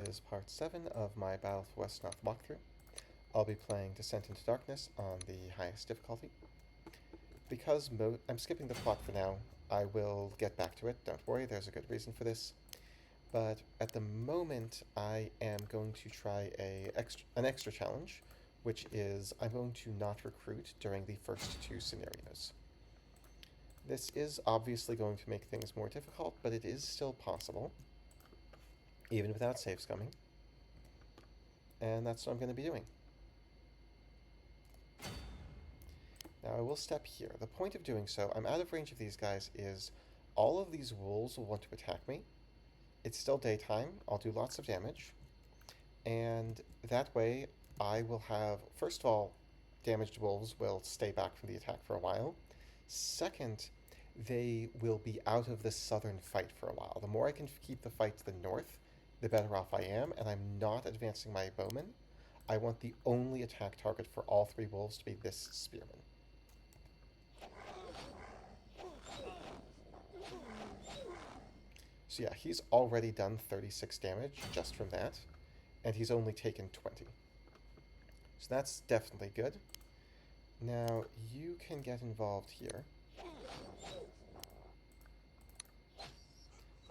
is part 7 of my Battle for Wesnoth walkthrough. I'll be playing Descent into Darkness on the highest difficulty. Because I'm skipping the plot for now, I will get back to it, don't worry, there's a good reason for this. But at the moment, I am going to try an extra challenge, which is I'm going to not recruit during the first 2 scenarios. This is obviously going to make things more difficult, but it is still possible, even without save scumming. And that's what I'm going to be doing. Now I will step here. The point of doing so, I'm out of range of these guys, is all of these wolves will want to attack me. It's still daytime, I'll do lots of damage, and that way I will have, first of all, damaged wolves will stay back from the attack for a while. Second, they will be out of the southern fight for a while. The more I can keep the fight to the north, the better off I am, and I'm not advancing my bowman. I want the only attack target for all 3 wolves to be this spearman. So yeah, he's already done 36 damage just from that, and he's only taken 20. So that's definitely good. Now, you can get involved here.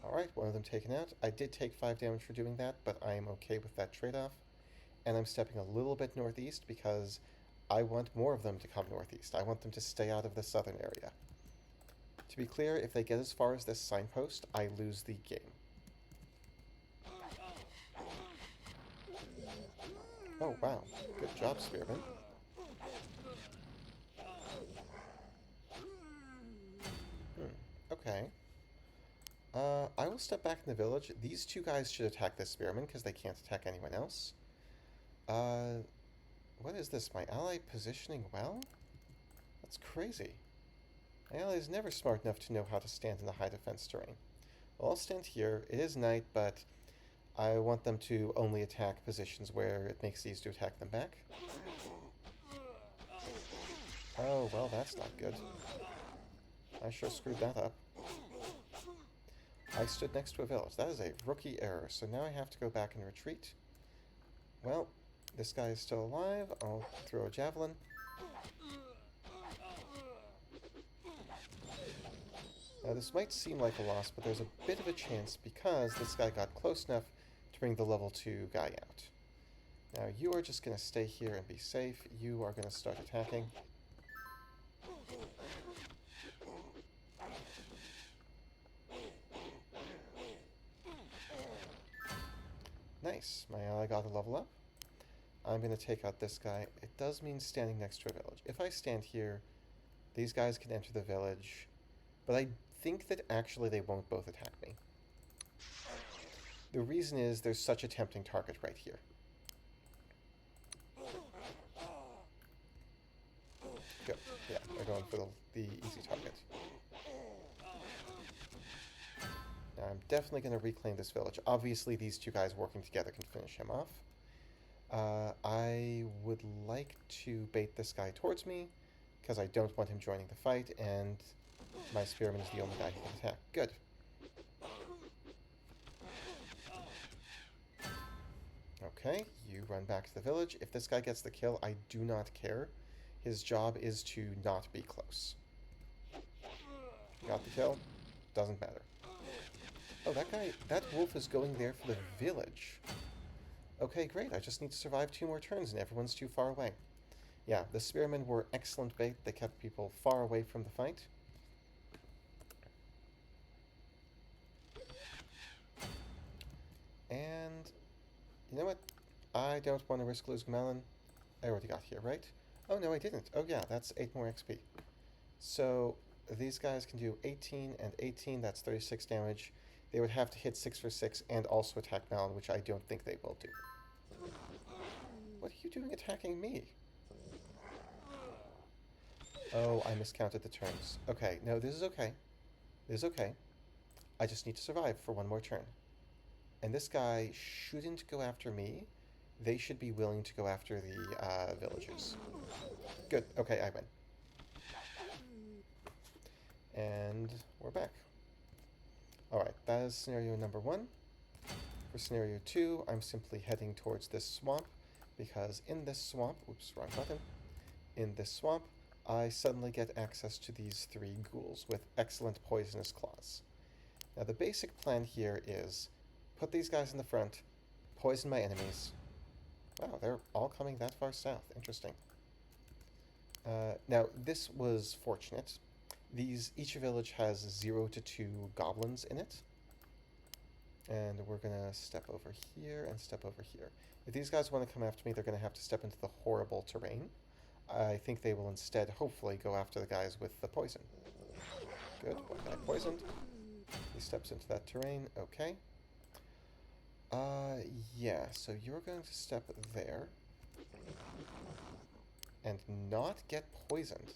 Alright, one of them taken out. I did take 5 damage for doing that, but I am okay with that trade-off. And I'm stepping a little bit northeast because I want more of them to come northeast. I want them to stay out of the southern area. To be clear, if they get as far as this signpost, I lose the game. Oh, wow. Good job, Spearman. Okay. I will step back in the village. These 2 guys should attack this Spearman, because they can't attack anyone else. What is this? My ally positioning well? That's crazy. My ally is never smart enough to know how to stand in the high defense terrain. Well, I'll stand here. It is night, but I want them to only attack positions where it makes it easy to attack them back. Oh, well, that's not good. I sure screwed that up. I stood next to a village. That is a rookie error, so now I have to go back and retreat. Well, this guy is still alive. I'll throw a javelin. Now, this might seem like a loss, but there's a bit of a chance because this guy got close enough to bring the level 2 guy out. Now, you are just going to stay here and be safe. You are going to start attacking. Nice. My ally got a level up. I'm going to take out this guy. It does mean standing next to a village. If I stand here, these guys can enter the village, but I think that actually they won't both attack me. The reason is there's such a tempting target right here. Good. Yeah, they're going for the easy target. Now I'm definitely going to reclaim this village. Obviously these 2 guys working together can finish him off. I would like to bait this guy towards me, because I don't want him joining the fight, and my spearman is the only guy who can attack. Good. Okay, you run back to the village. If this guy gets the kill, I do not care. His job is to not be close. Got the kill. Doesn't matter. Oh, that wolf is going there for the village. Okay, great. I just need to survive 2 more turns and everyone's too far away. Yeah, the spearmen were excellent bait. They kept people far away from the fight. And you know what? I don't want to risk losing Melon. I already got here, right? Oh, no, I didn't. Oh, yeah, that's 8 more XP. So these guys can do 18 and 18. That's 36 damage. They would have to hit 6 for 6 and also attack Melon, which I don't think they will do. What are you doing attacking me? Oh, I miscounted the turns. Okay, no, this is okay. This is okay. I just need to survive for 1 more turn. And this guy shouldn't go after me. They should be willing to go after the villagers. Good. Okay, I win. And we're back. Alright, that is scenario number 1. For For scenario 2, I'm simply heading towards this swamp, because in this swamp, oops, wrong button, in this swamp, I suddenly get access to these 3 ghouls with excellent poisonous claws. Now the basic plan here is put these guys in the front, poison my enemies. Wow, they're all coming that far south. Interesting. Now, this was fortunate. Each village has 0 to 2 goblins in it. And we're going to step over here and step over here. If these guys want to come after me, they're going to have to step into the horrible terrain. I think they will instead, hopefully, go after the guys with the poison. Good. One guy poisoned. He steps into that terrain. Okay. Yeah, so you're going to step there. And not get poisoned.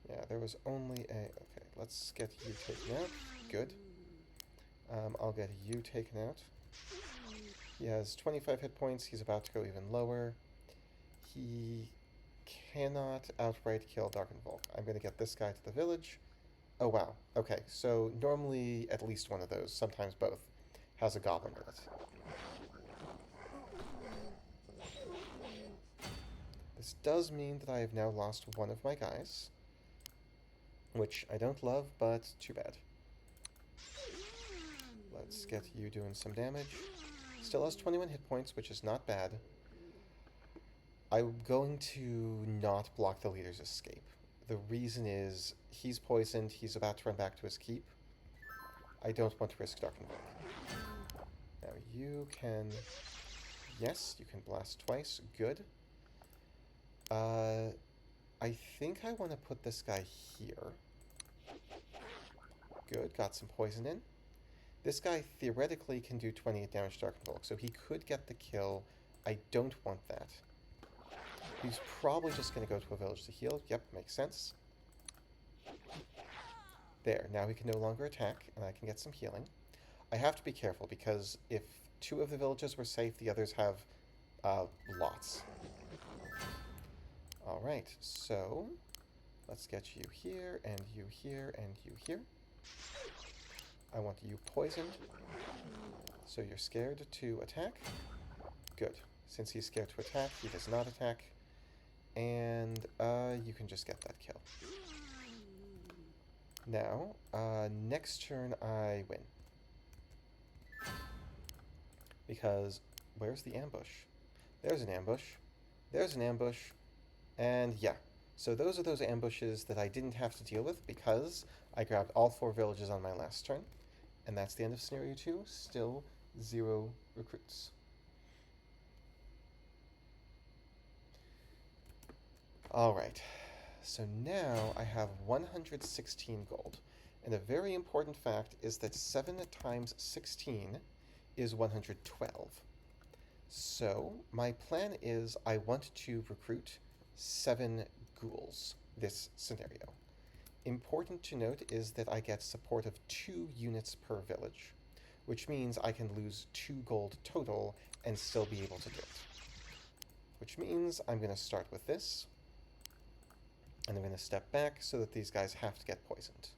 Yeah, there was only a... Okay, let's get you taken out. Good. I'll get you taken out. He has 25 hit points. He's about to go even lower. He cannot outright kill Darkenvolk. I'm going to get this guy to the village. Oh, wow. Okay, so normally at least one of those, sometimes both, has a goblin in it. This does mean that I have now lost one of my guys, which I don't love, but too bad. Let's get you doing some damage. Still has 21 hit points, which is not bad. I'm going to not block the leader's escape. The reason is he's poisoned, he's about to run back to his keep. I don't want to risk Darkenvolk. Now you can... Yes, you can blast twice. Good. I think I want to put this guy here. Good, got some poison in. This guy theoretically can do 28 damage to Darkenvolk, so he could get the kill. I don't want that. He's probably just going to go to a village to heal. Yep, makes sense. There, now he can no longer attack, and I can get some healing. I have to be careful, because if 2 of the villages were safe, the others have lots. Alright, so let's get you here, and you here, and you here. I want you poisoned, so you're scared to attack. Good. Since he's scared to attack, he does not attack. And you can just get that kill. Now, next turn I win. Because, where's the ambush? There's an ambush. There's an ambush. And yeah, so those are those ambushes that I didn't have to deal with because I grabbed all 4 villages on my last turn. And that's the end of Scenario 2. Still 0 recruits. Alright, so now I have 116 gold. And a very important fact is that 7 times 16 is 112. So my plan is I want to recruit 7 ghouls this scenario. Important to note is that I get support of 2 units per village, which means I can lose 2 gold total and still be able to do it. Which means I'm going to start with this, and I'm going to step back so that these guys have to get poisoned.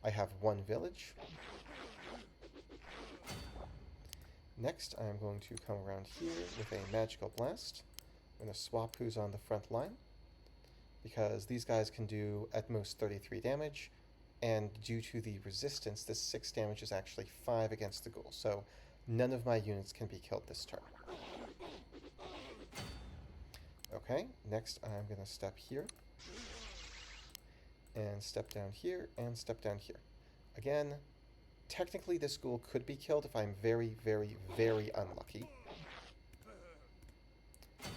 I have 1 village. Next, I'm going to come around here with a magical blast. I'm going to swap who's on the front line, because these guys can do at most 33 damage, and due to the resistance, this 6 damage is actually 5 against the ghoul, so none of my units can be killed this turn. Okay, next I'm going to step here, and step down here, and step down here. Again, technically this ghoul could be killed if I'm very, very, very unlucky.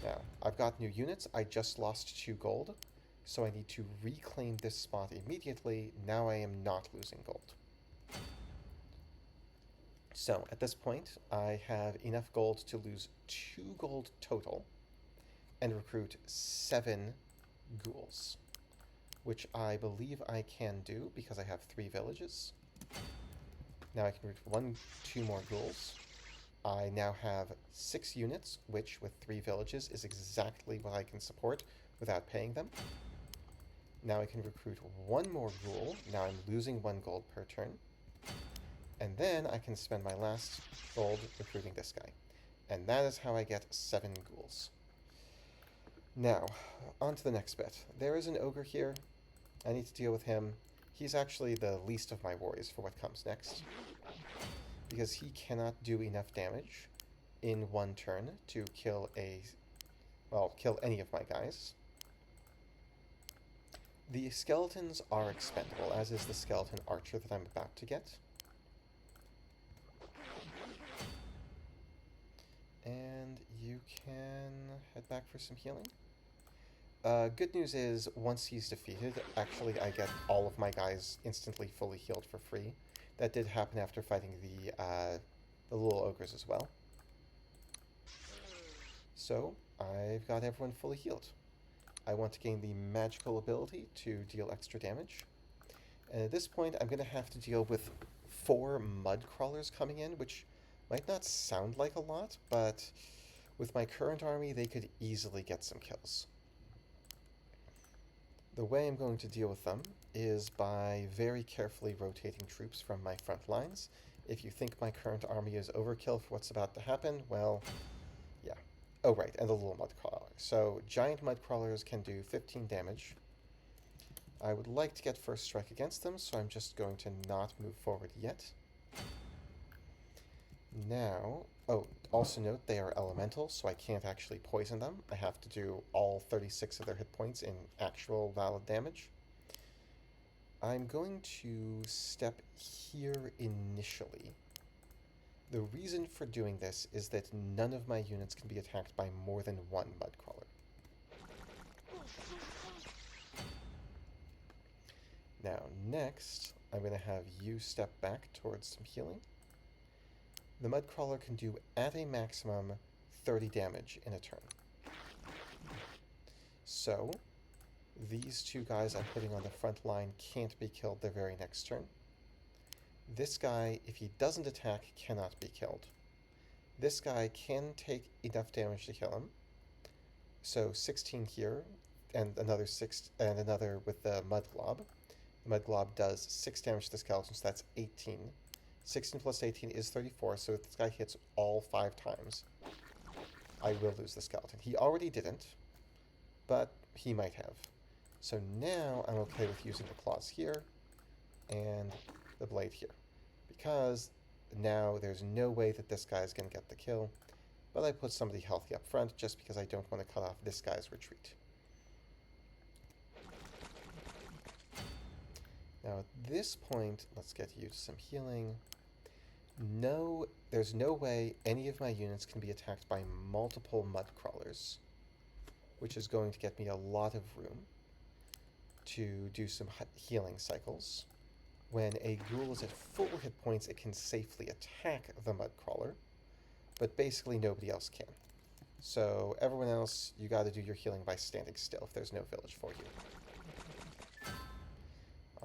Now, I've got new units. I just lost 2 gold, so I need to reclaim this spot immediately. Now I am not losing gold. So, at this point, I have enough gold to lose 2 gold total and recruit 7 ghouls, which I believe I can do because I have 3 villages. Now I can recruit 2 more ghouls. I now have 6 units, which with 3 villages is exactly what I can support without paying them. Now I can recruit 1 more ghoul. Now I'm losing 1 gold per turn. And then I can spend my last gold recruiting this guy. And that is how I get 7 ghouls. Now, on to the next bit. There is an ogre here. I need to deal with him. He's actually the least of my worries for what comes next, because he cannot do enough damage in one turn to kill kill any of my guys. The skeletons are expendable, as is the skeleton archer that I'm about to get. And you can head back for some healing. Good news is, once he's defeated, actually I get all of my guys instantly fully healed for free. That did happen after fighting the little ogres as well. So, I've got everyone fully healed. I want to gain the magical ability to deal extra damage. And at this point, I'm going to have to deal with 4 mud crawlers coming in, which might not sound like a lot, but with my current army, they could easily get some kills. The way I'm going to deal with them is by very carefully rotating troops from my front lines. If you think my current army is overkill for what's about to happen, well, yeah. Oh, right, and the little mud crawler. So, giant mud crawlers can do 15 damage. I would like to get first strike against them, so I'm just going to not move forward yet. Now, also note they are elemental, so I can't actually poison them. I have to do all 36 of their hit points in actual valid damage. I'm going to step here initially. The reason for doing this is that none of my units can be attacked by more than 1 mudcrawler. Now, next, I'm going to have you step back towards some healing. The mudcrawler can do, at a maximum, 30 damage in a turn. So, these 2 guys I'm putting on the front line can't be killed their very next turn. This guy, if he doesn't attack, cannot be killed. This guy can take enough damage to kill him. So 16 here, and another 6, and another with the mud glob. The mud glob does 6 damage to the skeleton, so that's 18. 16 plus 18 is 34, so if this guy hits all 5 times, I will lose the skeleton. He already didn't, but he might have. So now I'm okay with using the claws here, and the blade here. Because now there's no way that this guy is going to get the kill, but I put somebody healthy up front just because I don't want to cut off this guy's retreat. Now at this point, let's get you to some healing. No, there's no way any of my units can be attacked by multiple mud crawlers, which is going to get me a lot of room to do some healing cycles. When a ghoul is at full hit points, it can safely attack the mud crawler, but basically nobody else can. So everyone else, you gotta do your healing by standing still if there's no village for you.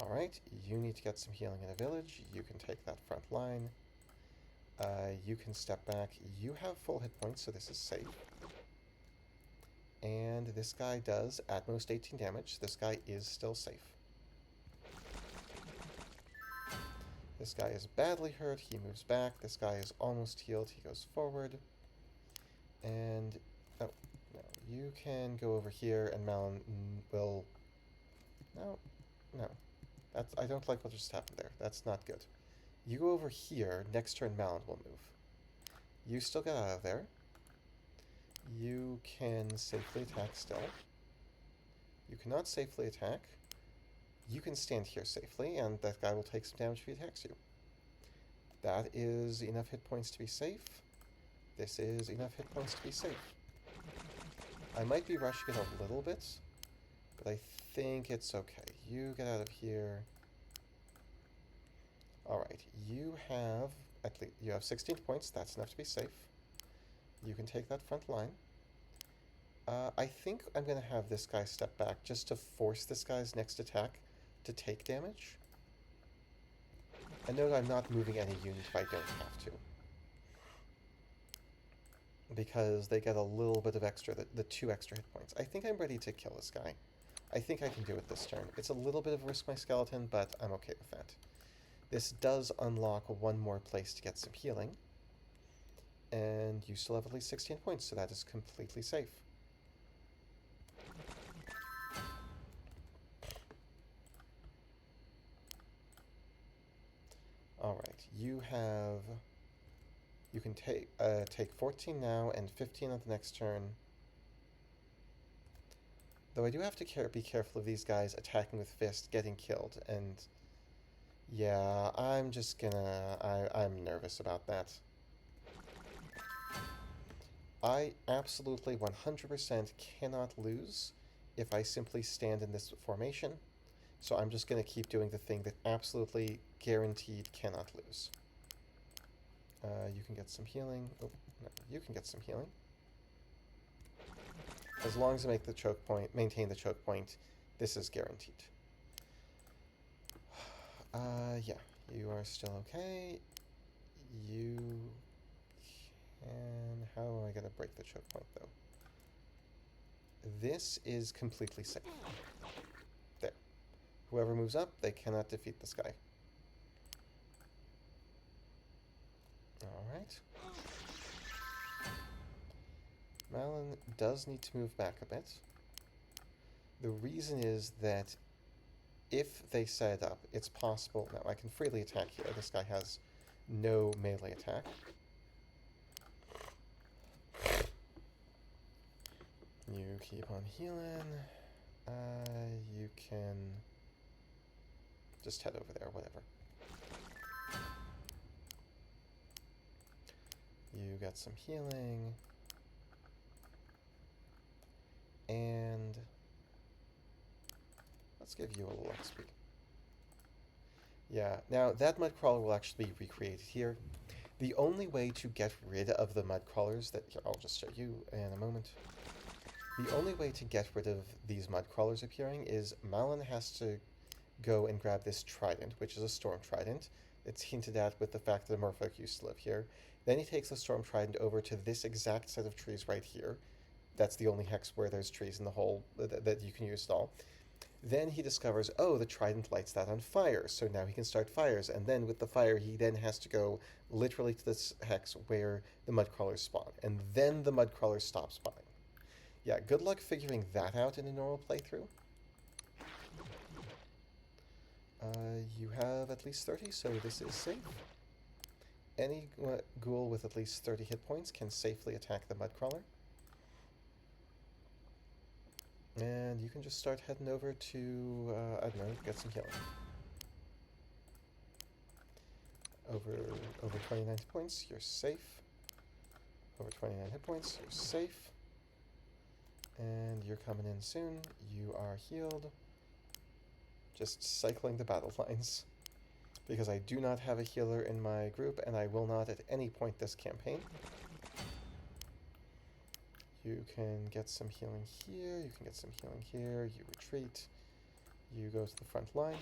Alright, you need to get some healing in a village. You can take that front line. You can step back. You have full hit points, so this is safe. And this guy does at most 18 damage. This guy is still safe. This guy is badly hurt. He moves back. This guy is almost healed. He goes forward. And, oh, no. You can go over here, and Malin will... No. I don't like what just happened there. That's not good. You go over here. Next turn, Malin will move. You still get out of there. You can safely attack still. You cannot safely attack. You can stand here safely, and that guy will take some damage if he attacks you. That is enough hit points to be safe. This is enough hit points to be safe. I might be rushing it a little bit, but I think it's okay. You get out of here. Alright, you have 16 points. That's enough to be safe. You can take that front line. I think I'm going to have this guy step back just to force this guy's next attack to take damage. And note I'm not moving any unit if I don't have to. Because they get a little bit of extra, the 2 extra hit points. I think I'm ready to kill this guy. I think I can do it this turn. It's a little bit of risk my skeleton, but I'm okay with that. This does unlock one more place to get some healing. And you still have at least 16 points, so that is completely safe. Alright, you can take 14 now and 15 on the next turn. Though I do have to be careful of these guys attacking with fist, getting killed, and yeah, I'm nervous about that. I absolutely 100% cannot lose if I simply stand in this formation, so I'm just going to keep doing the thing that absolutely guaranteed cannot lose. You can get some healing. Oh, no, you can get some healing. As long as I maintain the choke point, this is guaranteed. Yeah, you are still okay. You can... How am I going to break the choke point, though? This is completely safe. There. Whoever moves up, they cannot defeat this guy. Alright. Malin does need to move back a bit. The reason is that if they set it up, it's possible... Now, I can freely attack here. This guy has no melee attack. You keep on healing. You can just head over there, whatever. You got some healing. And let's give you a little XP. Yeah, now that mud crawler will actually be recreated here. The only way to get rid of the mud crawlers that... Here, I'll just show you in a moment. The only way to get rid of these mud crawlers appearing is Malin has to go and grab this trident, which is a storm trident. It's hinted at with the fact that the merfolk used to live here. Then he takes the storm trident over to this exact set of trees right here. That's the only hex where there's trees in the whole that you can use at all. Then he discovers, oh, the trident lights that on fire, so now he can start fires. And then with the fire, he then has to go literally to this hex where the mudcrawlers spawn. And then the mudcrawlers stop spawning. Yeah, good luck figuring that out in a normal playthrough. You have at least 30, so this is safe. Any ghoul with at least 30 hit points can safely attack the mudcrawler. And you can just start heading over to, I don't know, get some healing. Over 29 hit points, you're safe. Over 29 hit points, you're safe. And you're coming in soon. You are healed. Just cycling the battle lines. Because I do not have a healer in my group, and I will not at any point this campaign. You can get some healing here, you can get some healing here, you retreat, you go to the front line.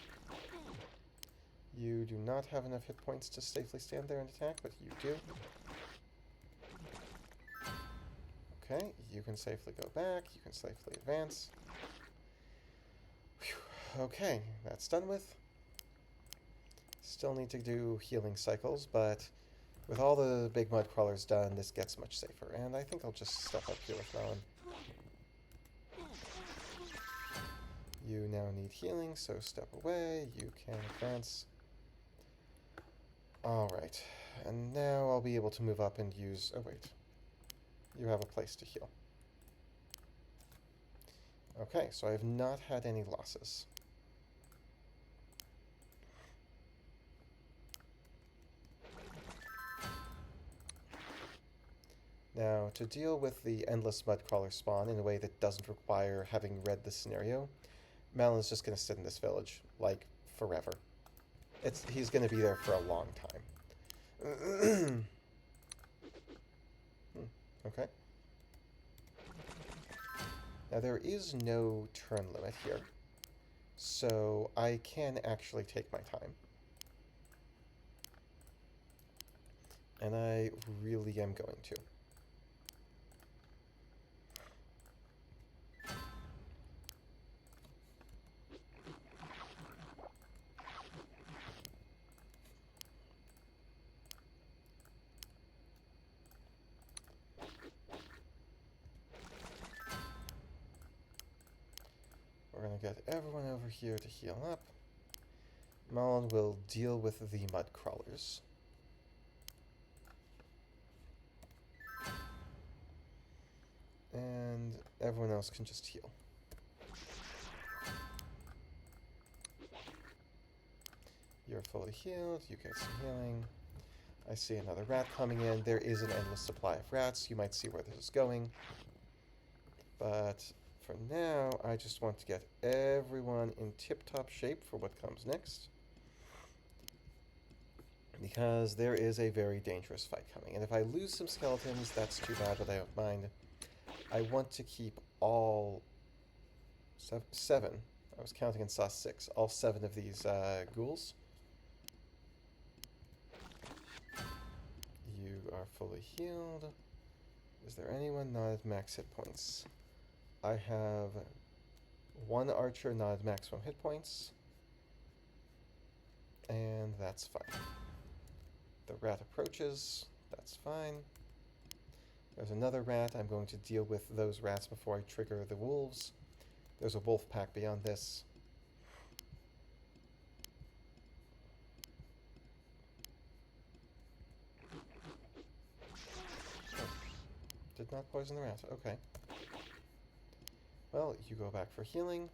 You do not have enough hit points to safely stand there and attack, but you do. Okay, you can safely go back, you can safely advance. Whew. Okay, that's done with. Still need to do healing cycles, but with all the big mud crawlers done, this gets much safer. And I think I'll just step up here with Malin. You now need healing, so step away. You can advance. Alright, and now I'll be able to move up and use... Oh, wait. You have a place to heal. Okay, so I have not had any losses. Now, to deal with the endless mudcrawler spawn in a way that doesn't require having read the scenario, Malin's just going to sit in this village, like, forever. He's going to be there for a long time. Okay. Now, there is no turn limit here, so I can actually take my time. And I really am going to. get everyone over here to heal up. Malon will deal with the mud crawlers. And everyone else can just heal. You're fully healed. You get some healing. I see another rat coming in. There is an endless supply of rats. You might see where this is going. But for now, I just want to get everyone in tip-top shape for what comes next. Because there is a very dangerous fight coming. And if I lose some skeletons, that's too bad, but I don't mind. I want to keep all seven. I was counting and saw 6. All 7 of these ghouls. You are fully healed. Is there anyone not at max hit points? I have 1 archer not at maximum hit points. And that's fine. The rat approaches. That's fine. There's another rat. I'm going to deal with those rats before I trigger the wolves. There's a wolf pack beyond this. Did not poison the rat. Okay. Well, you go back for healing.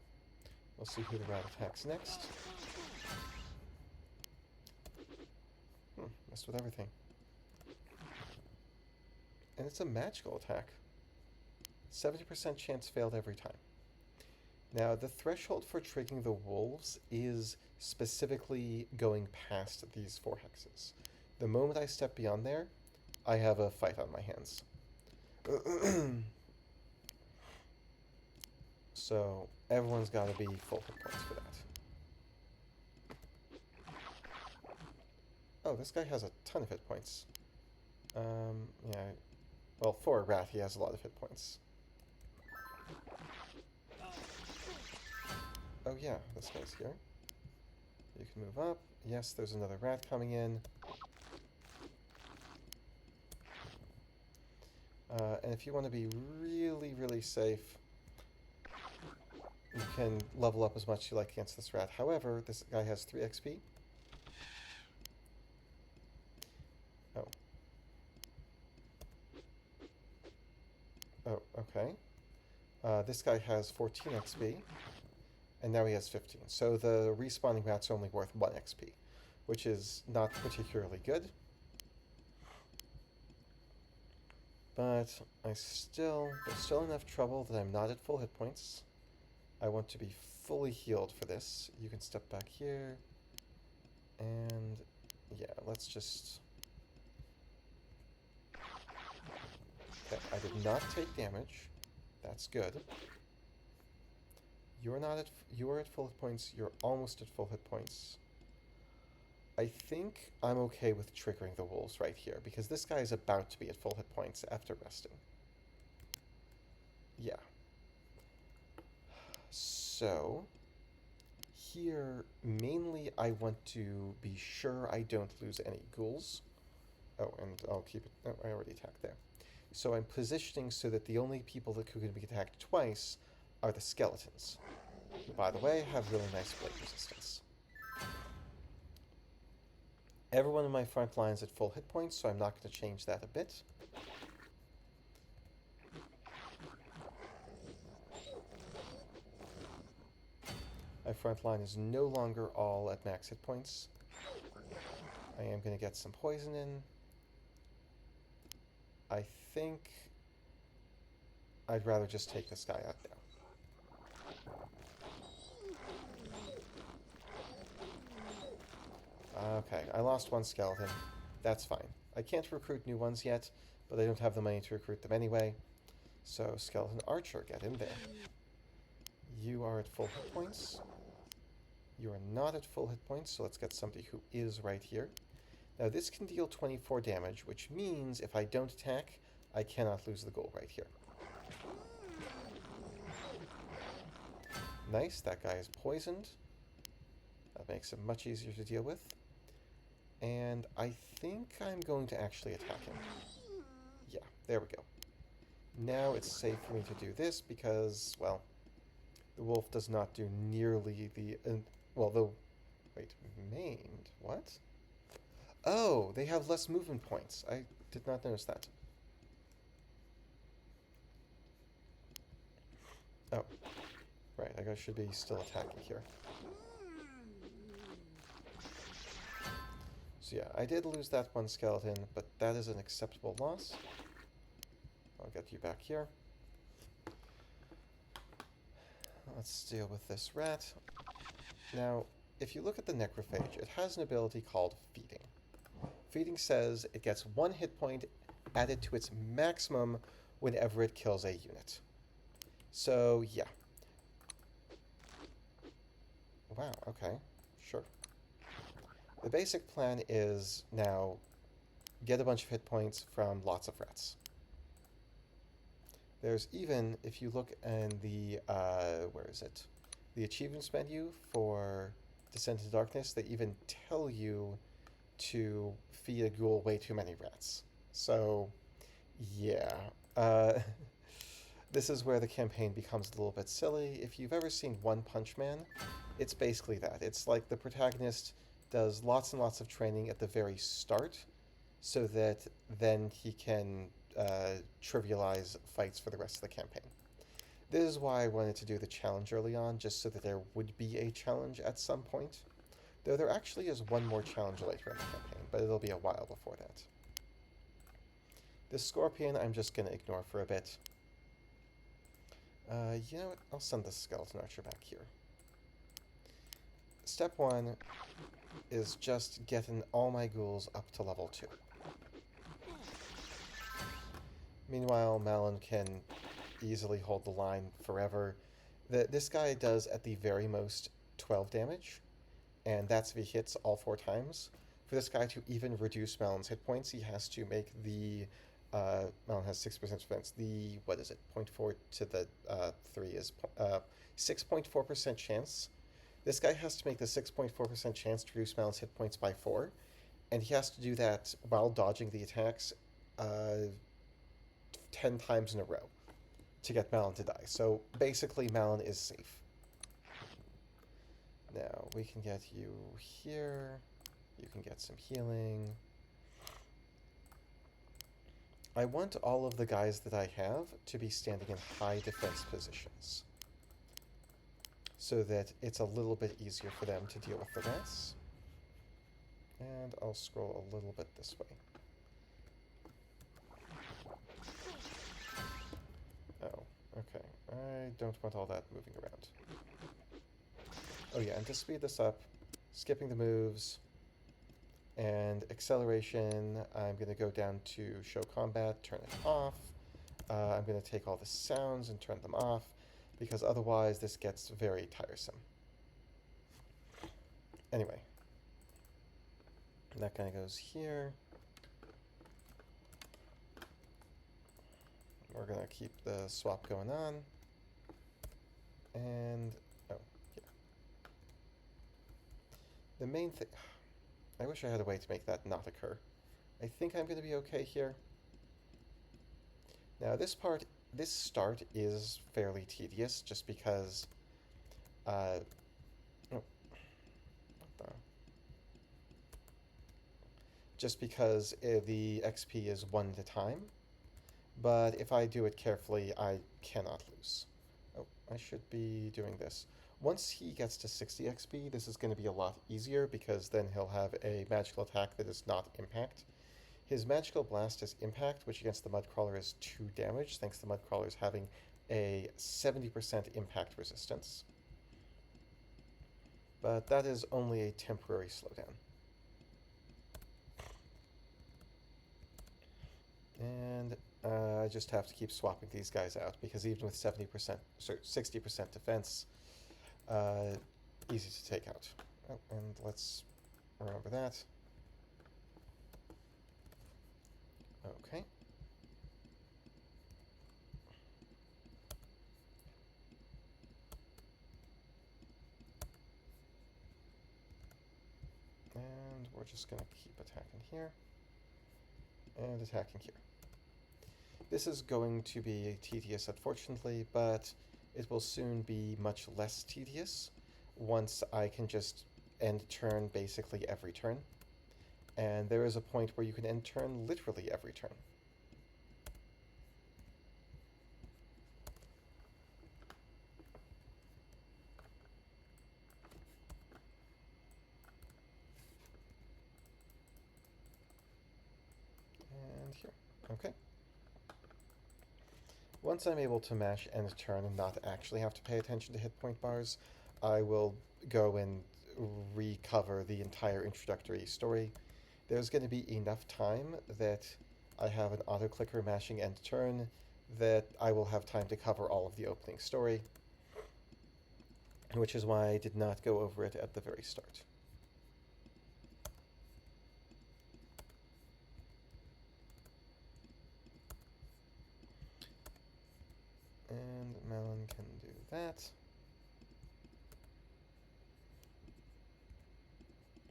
We'll see who the rat attacks next. Messed with everything. And it's a magical attack. 70% chance failed every time. Now, the threshold for triggering the wolves is specifically going past these 4 hexes. The moment I step beyond there, I have a fight on my hands. So, everyone's got to be full hit points for that. Oh, this guy has a ton of hit points. Yeah. Well, for a rat, he has a lot of hit points. Oh yeah, this guy's here. You can move up. Yes, there's another rat coming in. And if you want to be really, really safe, you can level up as much as you like against this rat. However, this guy has 3 XP. Oh. Oh, okay. This guy has 14 XP. And now he has 15. So the respawning rat's only worth 1 XP, which is not particularly good. But there's still enough trouble that I'm not at full hit points. I want to be fully healed for this. You can step back here. And yeah, let's just... Okay, I did not take damage. That's good. You are at full hit points. You're almost at full hit points. I think I'm okay with triggering the wolves right here, because this guy is about to be at full hit points after resting. Yeah. So, here, mainly I want to be sure I don't lose any ghouls. Oh, and I'll keep it... Oh, I already attacked there. So I'm positioning so that the only people that could be attacked twice are the skeletons. Who, by the way, have really nice blade resistance. Everyone in my front line is at full hit points, so I'm not going to change that a bit. My front line is no longer all at max hit points. I am going to get some poison in. I think I'd rather just take this guy out now. Okay, I lost 1 skeleton. That's fine. I can't recruit new ones yet, but I don't have the money to recruit them anyway. So, Skeleton Archer, get in there. You are at full hit points. You are not at full hit points, so let's get somebody who is right here. Now, this can deal 24 damage, which means if I don't attack, I cannot lose the goal right here. Nice, that guy is poisoned. That makes him much easier to deal with. And I think I'm going to actually attack him. Yeah, there we go. Now it's safe for me to do this because, well, The wolf does not do nearly the... well, the... Wait, maimed? What? Oh, they have less movement points. I did not notice that. Oh, right. I should be still attacking here. So yeah, I did lose that one skeleton, but that is an acceptable loss. I'll get you back here. Let's deal with this rat. Now, if you look at the necrophage, it has an ability called feeding. Feeding says it gets 1 hit point added to its maximum whenever it kills a unit. So, yeah. Wow, okay. Sure. The basic plan is now get a bunch of hit points from lots of rats. There's even, if you look in the, where is it? The achievements menu for Descent into Darkness, they even tell you to feed a ghoul way too many rats. So, yeah. This is where the campaign becomes a little bit silly. If you've ever seen One Punch Man, it's basically that. It's like the protagonist does lots and lots of training at the very start so that then he can trivialize fights for the rest of the campaign. This is why I wanted to do the challenge early on, just so that there would be a challenge at some point. Though there actually is one more challenge later in the campaign, but it'll be a while before that. This scorpion I'm just going to ignore for a bit. You know what? I'll send the skeleton archer back here. Step 1 is just getting all my ghouls up to level 2. Meanwhile, Malin can easily hold the line forever. This guy does, at the very most, 12 damage, and that's if he hits all 4 times. For this guy to even reduce Malin's hit points, he has to make the... Malin has 6% defense. The, what is it, 0.4 to the 3 is 6.4% chance. This guy has to make the 6.4% chance to reduce Malin's hit points by 4, and he has to do that while dodging the attacks 10 times in a row to get Malin to die. So basically Malin is safe. Now we can get you here. You can get some healing. I want all of the guys that I have to be standing in high defense positions so that it's a little bit easier for them to deal with the rats. And I'll scroll a little bit this way. Oh, okay. I don't want all that moving around. Oh yeah, and to speed this up, skipping the moves, and acceleration, I'm going to go down to show combat, turn it off. I'm going to take all the sounds and turn them off, because otherwise this gets very tiresome. Anyway, that kind of goes here. We're going to keep the swap going on. And, oh, yeah. The main thing... I wish I had a way to make that not occur. I think I'm going to be okay here. Now this start is fairly tedious just because... oh, what the... Just because the XP is 1 at a time. But if I do it carefully, I cannot lose. Oh, I should be doing this. Once he gets to 60 XP, this is going to be a lot easier because then he'll have a magical attack that is not impact. His magical blast is impact, which against the Mudcrawler is 2 damage, thanks to Mudcrawlers having a 70% impact resistance. But that is only a temporary slowdown. And I just have to keep swapping these guys out because even with 70%, sorry, 60% defense, easy to take out. Oh, and let's remember that. Okay. And we're just going to keep attacking here. And attacking here. This is going to be tedious, unfortunately, but It will soon be much less tedious once I can just end turn basically every turn. And there is a point where you can end turn literally every turn. And here. Okay. Once I'm able to mash end turn and not actually have to pay attention to hit point bars, I will go and recover the entire introductory story. There's going to be enough time that I have an auto-clicker mashing end turn that I will have time to cover all of the opening story, which is why I did not go over it at the very start. And Melon can do that.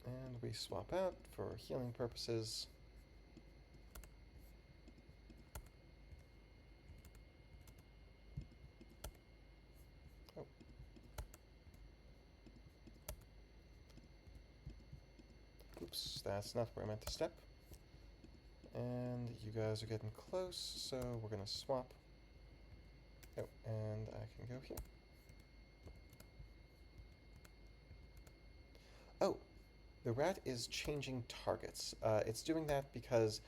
And we swap out for healing purposes. Oh. Oops, that's not where I meant to step. And you guys are getting close, so we're going to swap. Oh, and I can go here. Oh, the rat is changing targets. It's doing that because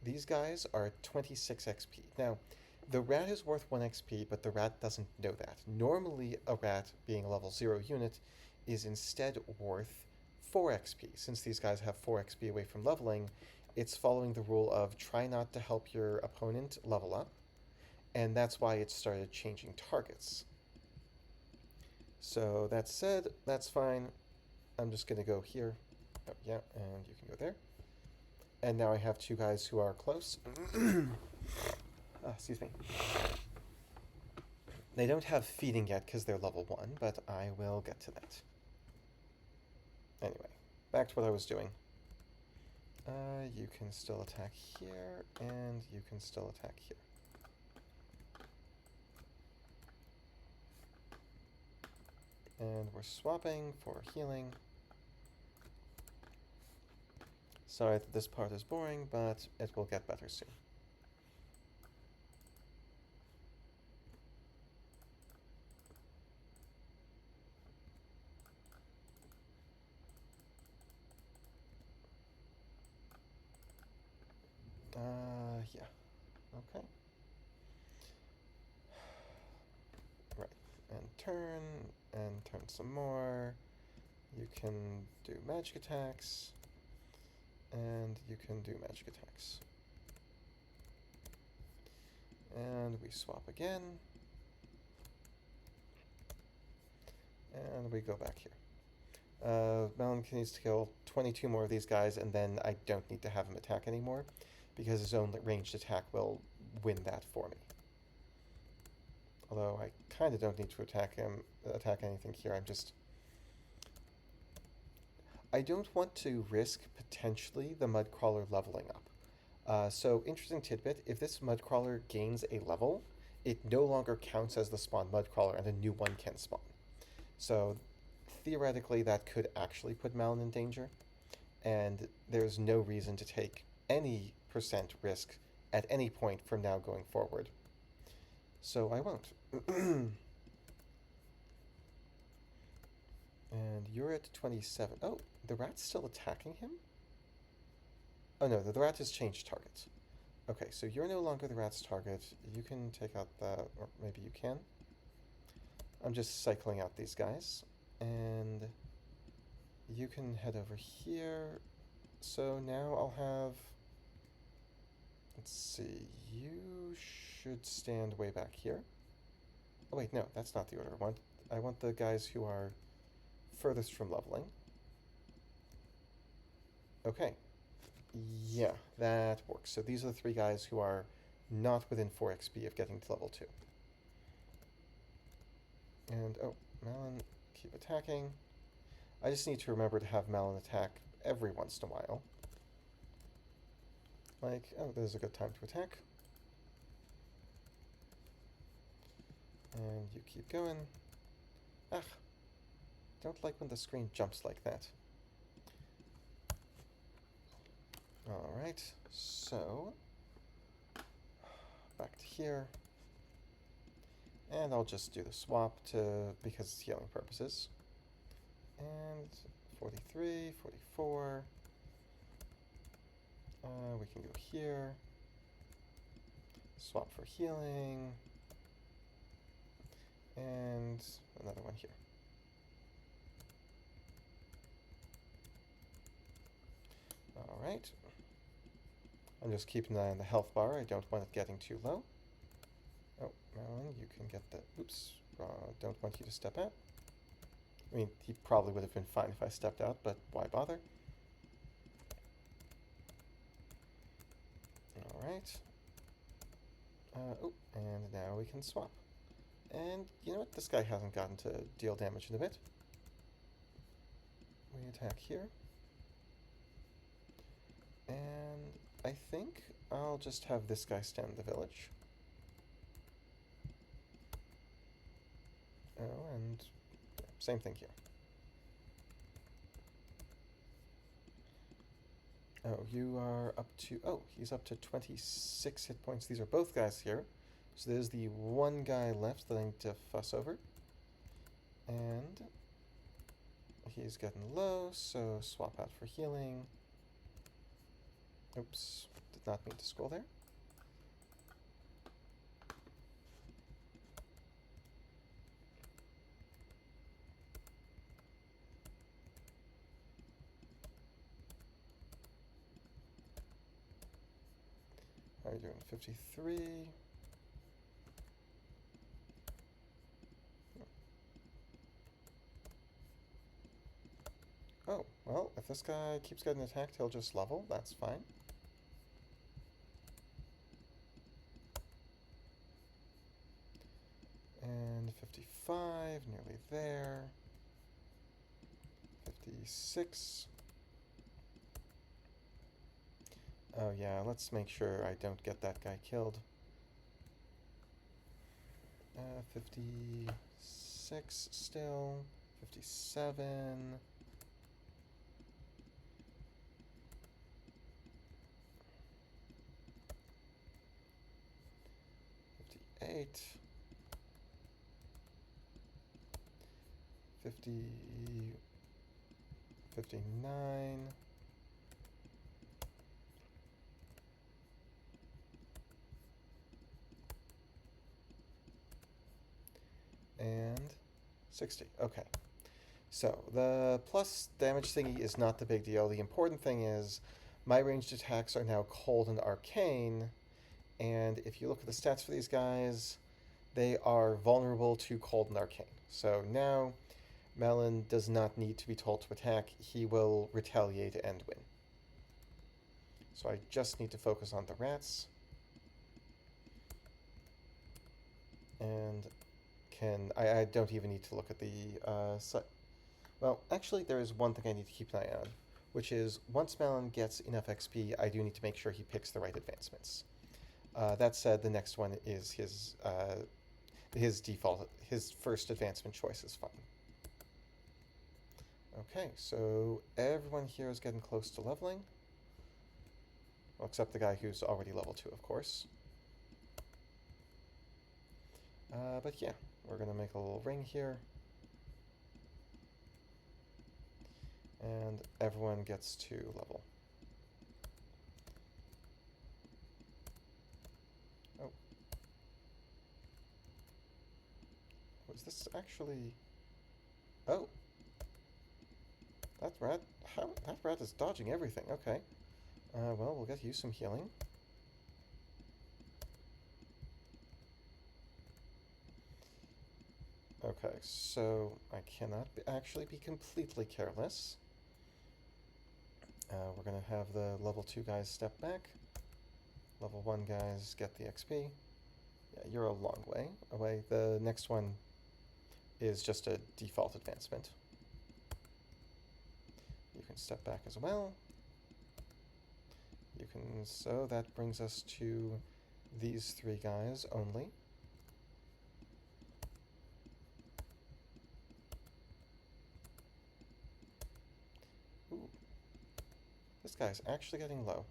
these guys are 26 XP. Now, the rat is worth 1 XP, but the rat doesn't know that. Normally, a rat, being a level 0 unit, is instead worth 4 XP. Since these guys have 4 XP away from leveling, it's following the rule of try not to help your opponent level up, and that's why it started changing targets. So that said, that's fine. I'm just going to go here. Oh, yeah, and you can go there. And now I have 2 guys who are close. Excuse me. They don't have feeding yet because they're level 1, but I will get to that. Anyway, back to what I was doing. You can still attack here, and you can still attack here. And we're swapping for healing. Sorry that this part is boring, but it will get better soon. Yeah. Okay. Right. And turn some more. You can do magic attacks, and you can do magic attacks. And we swap again. And we go back here. Melon needs to kill 22 more of these guys, and then I don't need to have him attack anymore, because his own ranged attack will win that for me. Although I kind of don't need to attack anything here. I don't want to risk potentially the Mudcrawler leveling up. So, interesting tidbit, if this Mudcrawler gains a level, it no longer counts as the spawned Mudcrawler, and a new one can spawn. So, theoretically, that could actually put Malin in danger, and there's no reason to take any % risk at any point from now going forward. So I won't. And you're at 27. Oh, the rat's still attacking him? Oh no, the rat has changed targets. Okay, so you're no longer the rat's target. You can take out that, or maybe you can. I'm just cycling out these guys. And you can head over here. So now I'll have... Let's see, you should stand way back here. Oh wait, no, that's not the order I want. I want the guys who are furthest from leveling. Okay. Yeah, that works. So these are the 3 guys who are not within 4 XP of getting to level 2. And, oh, Malin, keep attacking. I just need to remember to have Malin attack every once in a while. Like, oh, this is a good time to attack. And you keep going. Ah, don't like when the screen jumps like that. Alright, so back to here. And I'll just do the swap because it's healing purposes. And 43, 44. We can go here. Swap for healing. And another one here. Alright. I'm just keeping an eye on the health bar. I don't want it getting too low. Oh, Marilyn, you can get the... Oops. Don't want you to step out. I mean, he probably would have been fine if I stepped out, but why bother? Alright. Oh, and now we can swap. And you know what? This guy hasn't gotten to deal damage in a bit. We attack here. And I think I'll just have this guy stand the village. Oh, and yeah, same thing here. Oh, you are up to... Oh, he's up to 26 hit points. These are both guys here. So there's the one guy left that I need to fuss over. And he's getting low, so swap out for healing. Oops, did not mean to scroll there. How are you doing? 53. Oh, well, if this guy keeps getting attacked, he'll just level. That's fine. And 55, nearly there. 56. Oh yeah, let's make sure I don't get that guy killed. 56 still. 57. 58. 50. 59. And 60. Okay. So the plus damage thingy is not the big deal. The important thing is my ranged attacks are now cold and arcane. And if you look at the stats for these guys, they are vulnerable to cold and arcane. So now Malin does not need to be told to attack. He will retaliate and win. So I just need to focus on the rats. And I don't even need to look at the well, actually, there is one thing I need to keep an eye on, which is once Malin gets enough XP, I do need to make sure he picks the right advancements. That said, the next one is his default, his first advancement choice is fine. Okay, so everyone here is getting close to leveling. Well, except the guy who's already level 2, of course. But yeah, we're going to make a little ring here. And everyone gets to level. Oh. Was this actually... Oh. That rat is dodging everything. Okay. Well, we'll get you some healing. Okay, so I cannot actually be completely careless. We're going to have the level 2 guys step back. Level 1 guys get the XP. Yeah, you're a long way away. The next one is just a default advancement. You can step back as well. You can, so that brings us to these 3 guys only. this guy's actually getting low.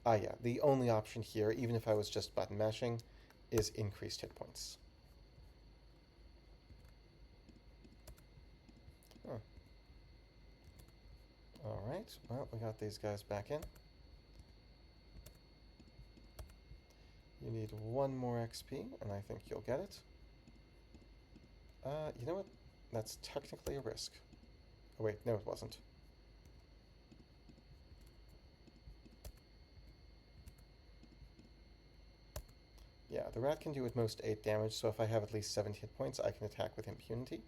Ah, yeah, the only option here, even if I was just button mashing, is increased hit points. Huh. Alright, well, we got these guys back in. You need one more XP, and I think you'll get it. You know what? That's technically a risk. Oh wait, no it wasn't. Yeah, the rat can do at most 8 damage, so if I have at least 7 hit points, I can attack with impunity.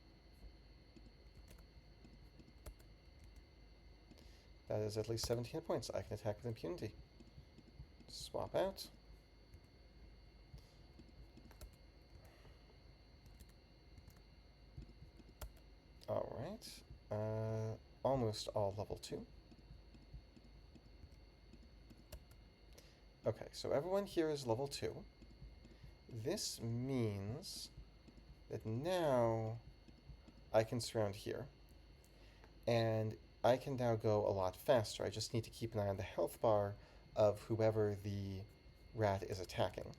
That is at least 17 hit points. I can attack with impunity. Swap out. Alright. Almost all level 2. Okay, so everyone here is level 2. This means that now I can surround here. And I can now go a lot faster. I just need to keep an eye on the health bar of whoever the rat is attacking.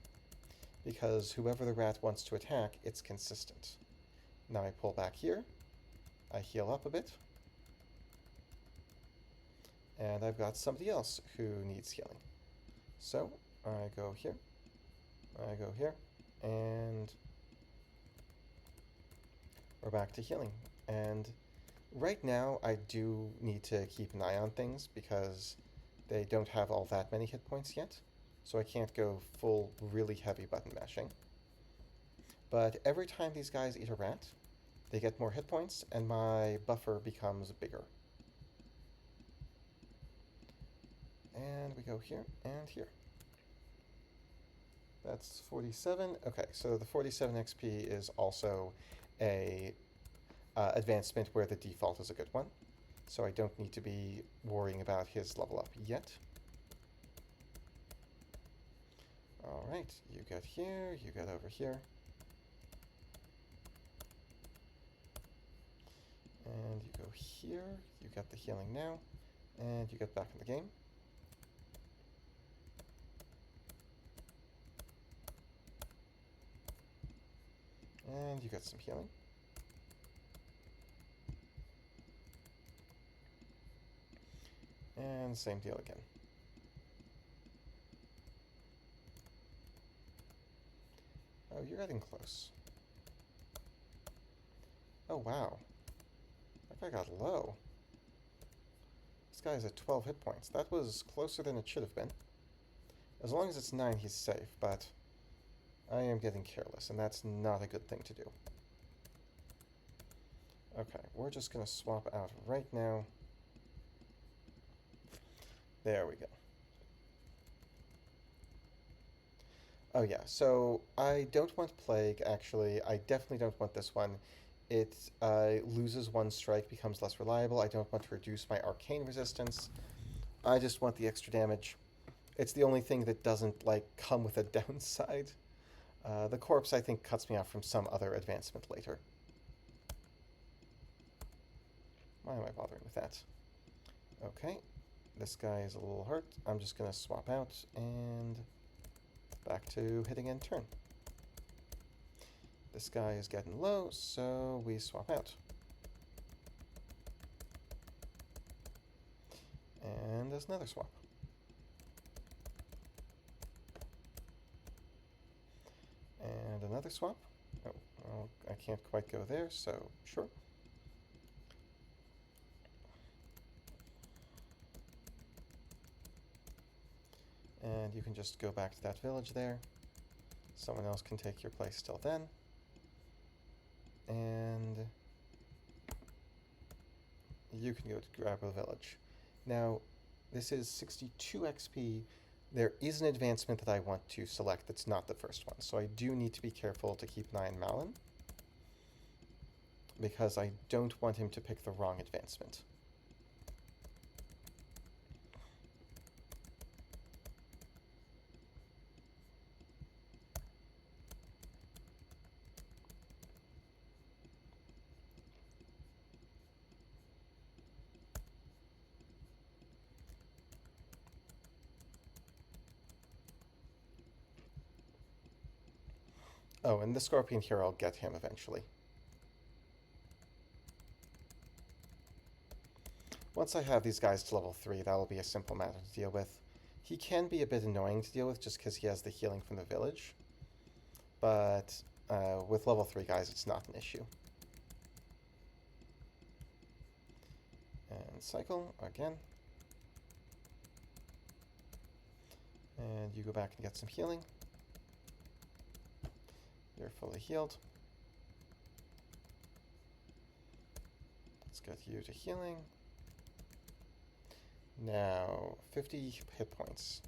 Because whoever the rat wants to attack, it's consistent. Now I pull back here. I heal up a bit. And I've got somebody else who needs healing. So I go here. I go here. And we're back to healing. And right now I do need to keep an eye on things because they don't have all that many hit points yet. So I can't go full really heavy button mashing. But every time these guys eat a rat, they get more hit points, and my buffer becomes bigger. And we go here and here. That's 47. Okay, so the 47 XP is also a advancement where the default is a good one. So I don't need to be worrying about his level up yet. Alright, you get here, you get over here. And you go here, you get the healing now, and you get back in the game. And you get some healing. And same deal again. Oh, you're getting close. Oh, wow. That guy got low. This guy's at 12 hit points. That was closer than it should have been. As long as it's 9, he's safe, but I am getting careless, and that's not a good thing to do. Okay, we're just going to swap out right now. There we go. Oh yeah, so I don't want Plague, actually. I definitely don't want this one. It loses one strike, becomes less reliable. I don't want to reduce my arcane resistance. I just want the extra damage. It's the only thing that doesn't, like, come with a downside. The corpse, I think, cuts me off from some other advancement later. Why am I bothering with that? Okay, this guy is a little hurt. I'm just going to swap out and back to hitting end turn. This guy is getting low, so we swap out. And there's another swap. And another swap. Oh, well, I can't quite go there, so sure. And you can just go back to that village there. Someone else can take your place till then. And you can go to grab a village. Now, this is 62 XP. There is an advancement that I want to select that's not the first one, so I do need to be careful to keep an eye on Malin, because I don't want him to pick the wrong advancement. Oh, and the scorpion here, I'll get him eventually. Once I have these guys to level 3, that'll be a simple matter to deal with. He can be a bit annoying to deal with just because he has the healing from the village. But with level 3 guys, it's not an issue. And cycle again. And you go back and get some healing. You're fully healed. Let's get you to healing. Now, 50 hit points.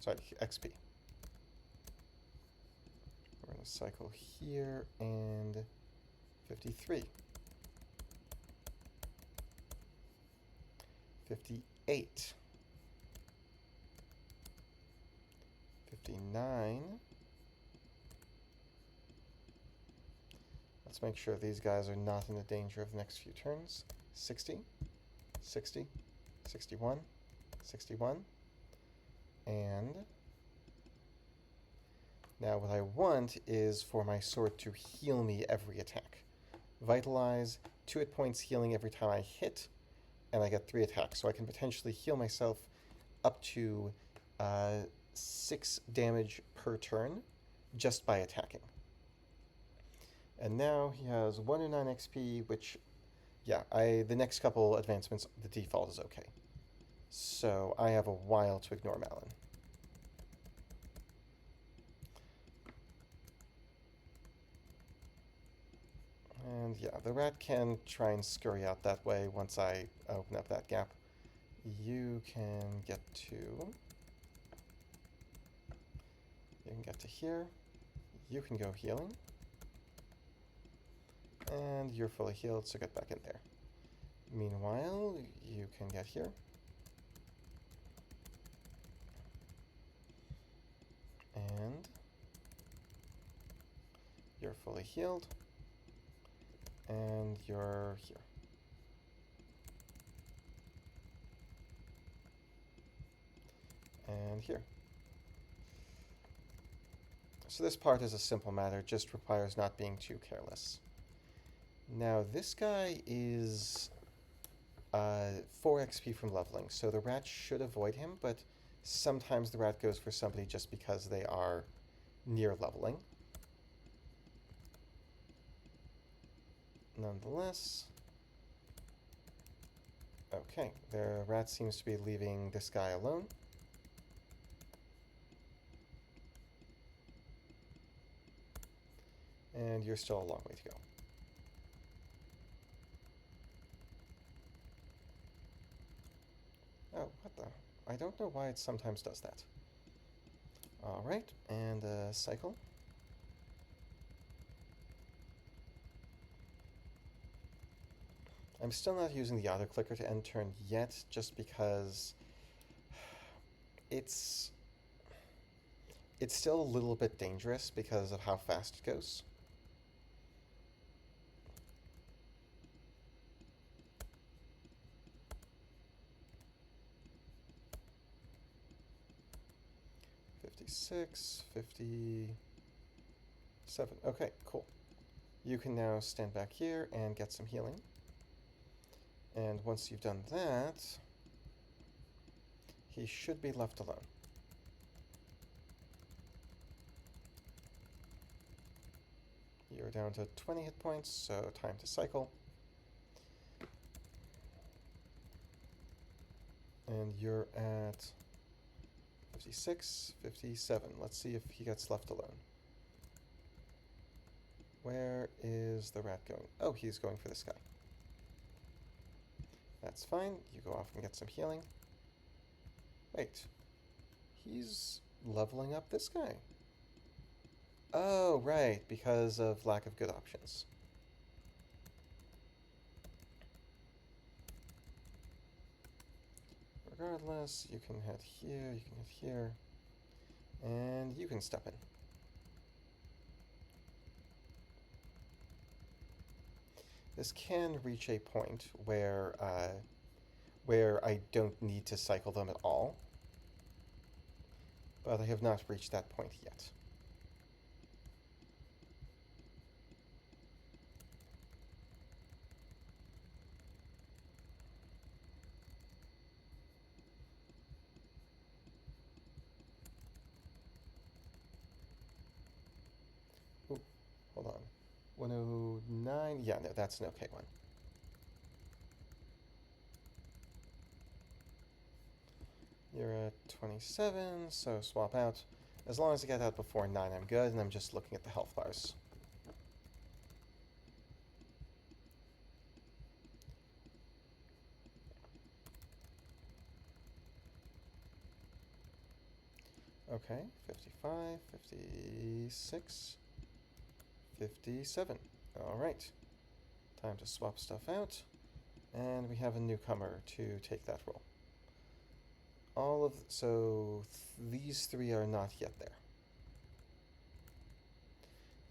Sorry, XP. We're going to cycle here, and 53. 58. 59. Let's make sure these guys are not in the danger of the next few turns. 60. 60. 61. 61. And now what I want is for my sword to heal me every attack. Vitalize, 2 hit points healing every time I hit, and I get 3 attacks. So I can potentially heal myself up to 6 damage per turn just by attacking. And now he has 109 XP, which, yeah, the next couple advancements, the default is okay. So I have a while to ignore Malin. And yeah, the rat can try and scurry out that way once I open up that gap. You can get to... You can get to here. You can go healing. And you're fully healed, so get back in there. Meanwhile, you can get here. And you're fully healed. And you're here. And here. So this part is a simple matter, just requires not being too careless. Now this guy is 4 XP from leveling, so the rat should avoid him, but sometimes the rat goes for somebody just because they are near leveling. Nonetheless, okay, the rat seems to be leaving this guy alone. And you're still a long way to go. Oh, what the? I don't know why it sometimes does that. Alright, and cycle. I'm still not using the auto clicker to end turn yet, just because it's still a little bit dangerous because of how fast it goes. $56, 57. Okay, cool. You can now stand back here and get some healing. And once you've done that, he should be left alone. You're down to 20 hit points, so time to cycle. And you're at 56, 57. Let's see if he gets left alone. Where is the rat going? Oh, he's going for this guy. That's fine. You go off and get some healing. Wait. He's leveling up this guy. Oh, right, because of lack of good options. Regardless, you can head here, you can head here, and you can step in. This can reach a point where I don't need to cycle them at all, but I have not reached that point yet. fine. Yeah, no, that's an okay one. You're at 27, so swap out. As long as I get out before 9, I'm good, and I'm just looking at the health bars. Okay, 55, 56, 57. All right, time to swap stuff out, and we have a newcomer to take that role. These three are not yet there.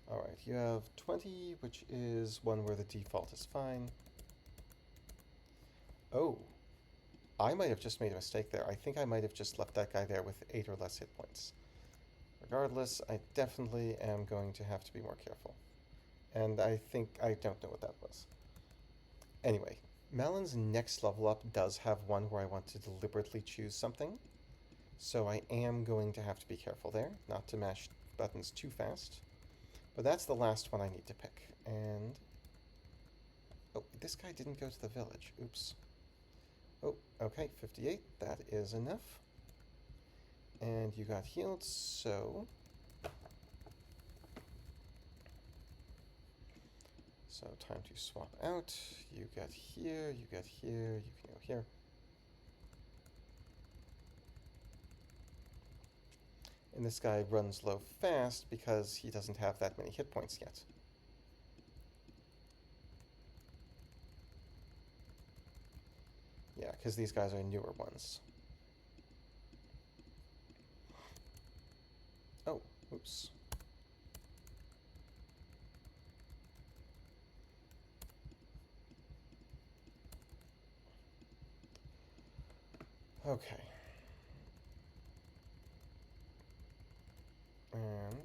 All right, you have 20, which is one where the default is fine. Oh, I might have just made a mistake there. I think I might have just left that guy there with 8 or less hit points. Regardless, I definitely am going to have to be more careful. And I think I don't know what that was. Anyway, Malon's next level up does have one where I want to deliberately choose something. So I am going to have to be careful there, not to mash buttons too fast. But that's the last one I need to pick. And... oh, this guy didn't go to the village. Oops. Oh, okay, 58. That is enough. And you got healed, so... so time to swap out. You get here, you get here, you can go here. And this guy runs low fast because he doesn't have that many hit points yet. Yeah, because these guys are newer ones. Oh, oops. Okay. And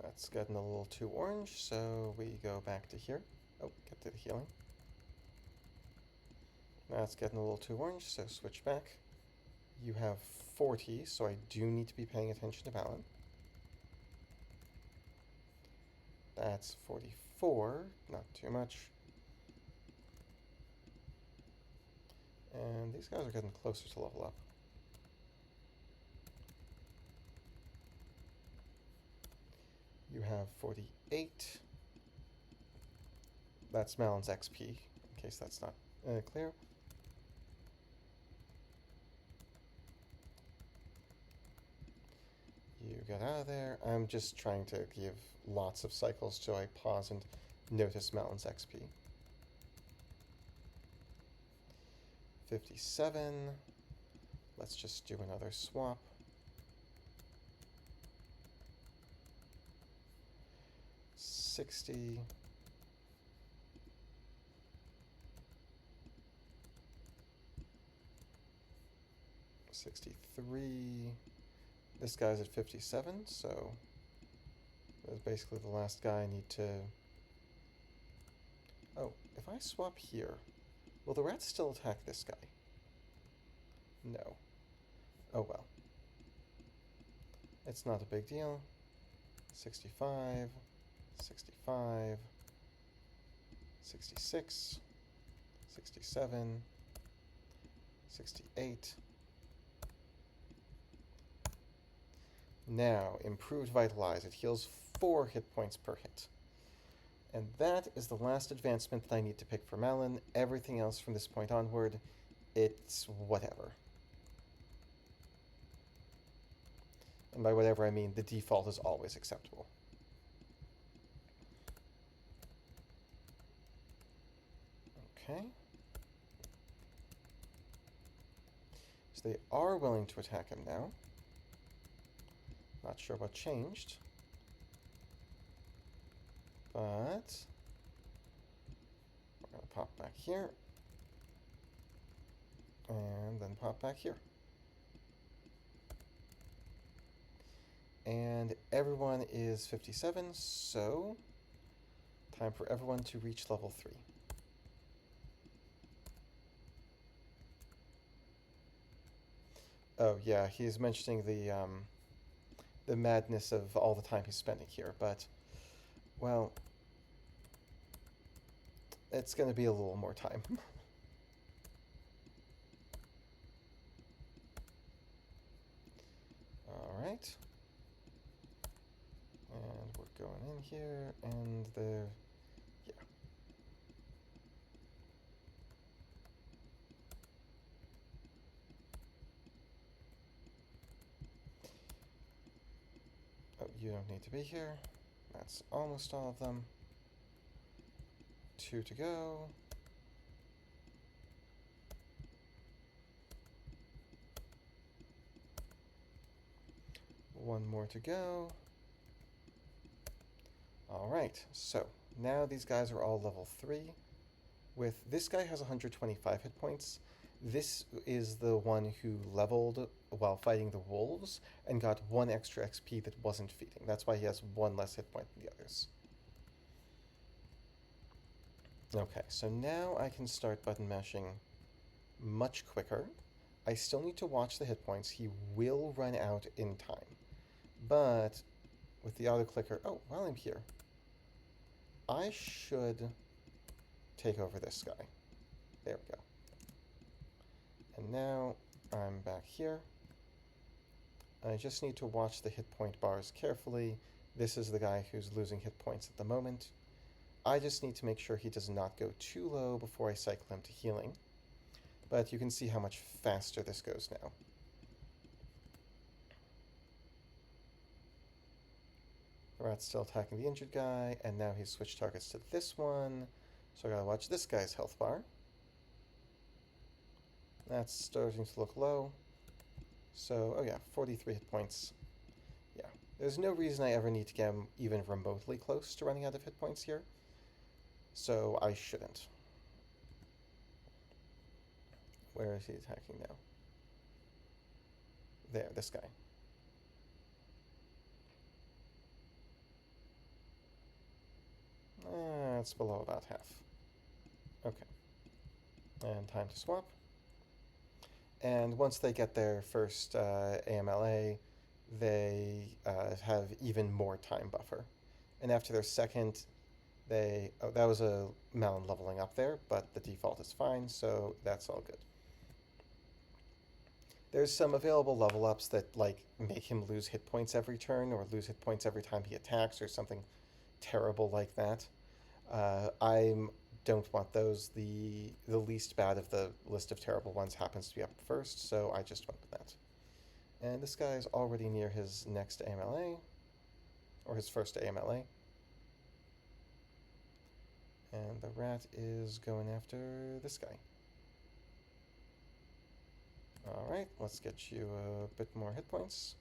that's getting a little too orange, so we go back to here. Oh, get to the healing. That's getting a little too orange, so switch back. You have 40, so I do need to be paying attention to Malon. That's 44, not too much. And these guys are getting closer to level up. You have 48. That's Malon's XP, in case that's not clear. You get out of there. I'm just trying to give lots of cycles so I pause and notice Malon's XP. 57. Let's just do another swap. 60. 63. This guy's at 57, so that's basically the last guy I need to... oh, if I swap here, will the rats still attack this guy? No. Oh well. It's not a big deal. 65, 65, 66, 67, 68. Now, improved Vitalize. It heals 4 hit points per hit. And that is the last advancement that I need to pick for Malon. Everything else from this point onward, it's whatever. And by whatever I mean, the default is always acceptable. Okay. So they are willing to attack him now. Not sure what changed. But we're going to pop back here. And then pop back here. And everyone is 57, so time for everyone to reach level 3. Oh yeah, he's mentioning the madness of all the time he's spending here, but, well, it's going to be a little more time. Alright. And we're going in here, and the... yeah. Oh, you don't need to be here. That's almost all of them. 2 to go. One more to go. Alright, so now these guys are all level 3. With this guy has 125 hit points. This is the one who leveled while fighting the wolves and got 1 extra XP that wasn't feeding. That's why he has 1 less hit point than the others. Okay, so now I can start button mashing much quicker. I still need to watch the hit points. He will run out in time. But with the auto clicker... oh, while I'm here, I should take over this guy. There we go. And now I'm back here. I just need to watch the hit point bars carefully. This is the guy who's losing hit points at the moment. I just need to make sure he does not go too low before I cycle him to healing. But you can see how much faster this goes now. The rat's still attacking the injured guy, and now he's switched targets to this one. So I gotta watch this guy's health bar. That's starting to look low. So, oh yeah, 43 hit points. Yeah, there's no reason I ever need to get him even remotely close to running out of hit points here. So I shouldn't. Where is he attacking now? There, this guy. It's below about half. Okay. And time to swap. And once they get their first AMLA, they have even more time buffer. And after their second, they... oh, that was a Malin leveling up there, but the default is fine, so that's all good. There's some available level ups that like make him lose hit points every turn or lose hit points every time he attacks or something terrible like that. I don't want those. The least bad of the list of terrible ones happens to be up first, so I just went with that. And this guy is already near his next AMLA, or his first AMLA. And the rat is going after this guy. Alright, let's get you a bit more hit points.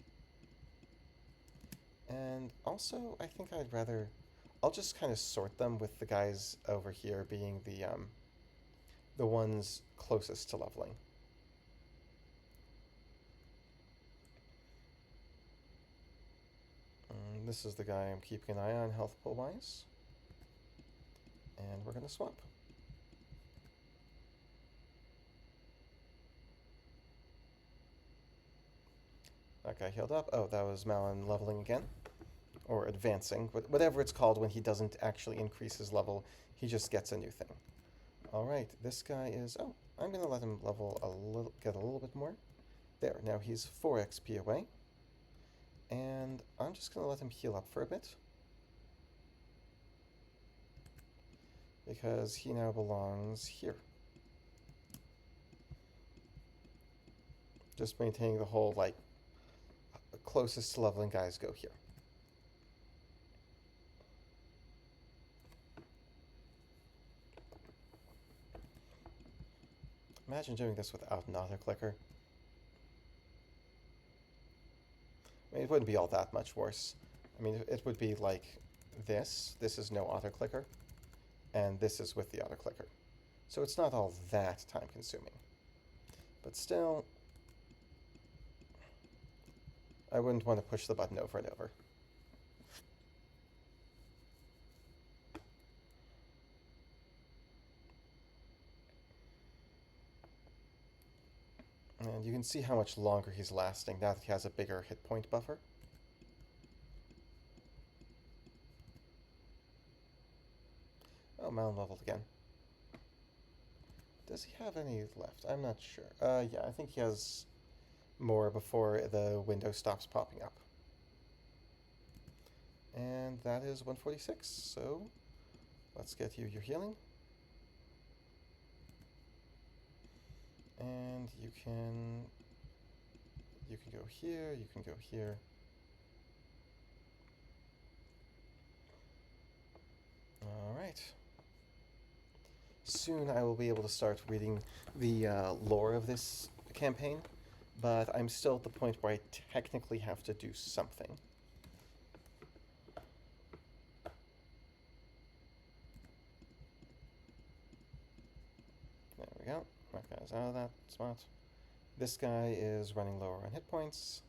And also, I think I'd rather... I'll just kind of sort them with the guys over here being the ones closest to leveling. This is the guy I'm keeping an eye on health pool wise. And we're going to swap. That guy healed up. Oh, that was Malin leveling again. Or advancing. Whatever it's called when he doesn't actually increase his level. He just gets a new thing. Alright, this guy is... oh, I'm going to let him level get a little bit more. There, now he's 4 XP away. And I'm just going to let him heal up for a bit. Because he now belongs here. Just maintaining the whole, like, closest to leveling guys go here. Imagine doing this without an auto-clicker. I mean, it wouldn't be all that much worse. I mean, it would be like this. This is no auto-clicker. And this is with the auto-clicker. So it's not all that time-consuming. But still, I wouldn't want to push the button over and over. And you can see how much longer he's lasting now that he has a bigger hit point buffer. Oh, Malin leveled again. Does he have any left? I'm not sure. Yeah, I think he has more before the window stops popping up. And that is 146, so let's get you your healing. And you can go here, you can go here. Alright. Soon I will be able to start reading the lore of this campaign, but I'm still at the point where I technically have to do something. There we go. That guy's out of that spot. This guy is running lower on hit points.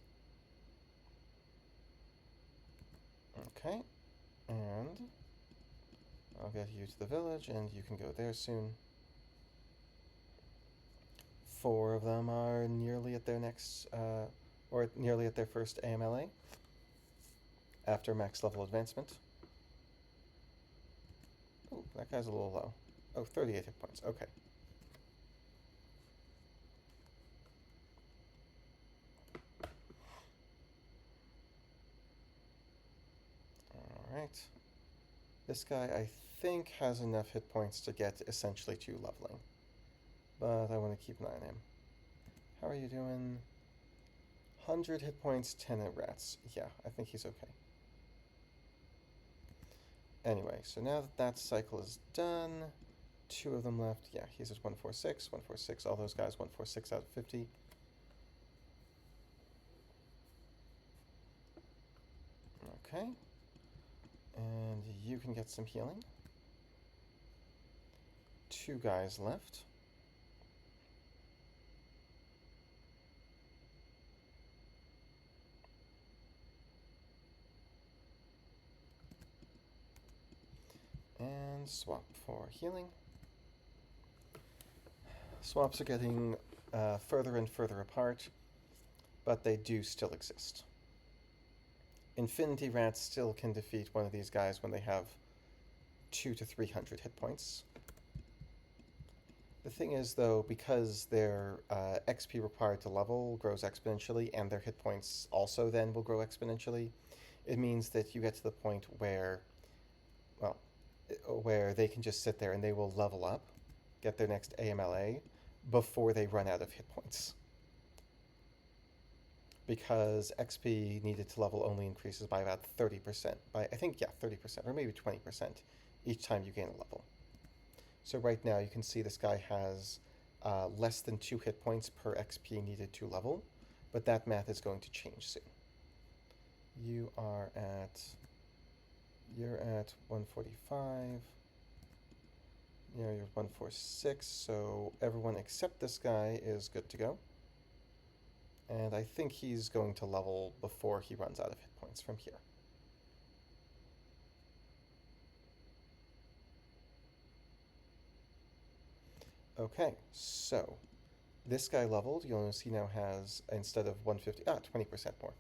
Okay. And I'll get you to the village, and you can go there soon. 4 of them are nearly at their next, or nearly at their first AMLA after max level advancement. Ooh, that guy's a little low. Oh, 38 hit points. Okay. Alright. This guy, I think, has enough hit points to get essentially 2 leveling. But I want to keep an eye on him. How are you doing? 100 hit points, 10 at rats. Yeah, I think he's okay. Anyway, so now that that cycle is done, 2 of them left. Yeah, he's at 146, 146. All those guys 146 out of 50. Okay. And you can get some healing. 2 guys left. And swap for healing. Swaps are getting further and further apart, but they do still exist. Infinity Rats still can defeat one of these guys when they have 200 to 300 hit points. The thing is, though, because their XP required to level grows exponentially, and their hit points also then will grow exponentially, it means that you get to the point where, well, where they can just sit there and they will level up, get their next AMLA, before they run out of hit points. Because XP needed to level only increases by about 30%, by, I think, yeah, 30%, or maybe 20% each time you gain a level. So right now you can see this guy has less than 2 hit points per XP needed to level, but that math is going to change soon. You're at 145. Yeah, you're 146, so everyone except this guy is good to go. And I think he's going to level before he runs out of hit points from here. Okay, so this guy leveled. You'll notice he now has, instead of 150, 20% more.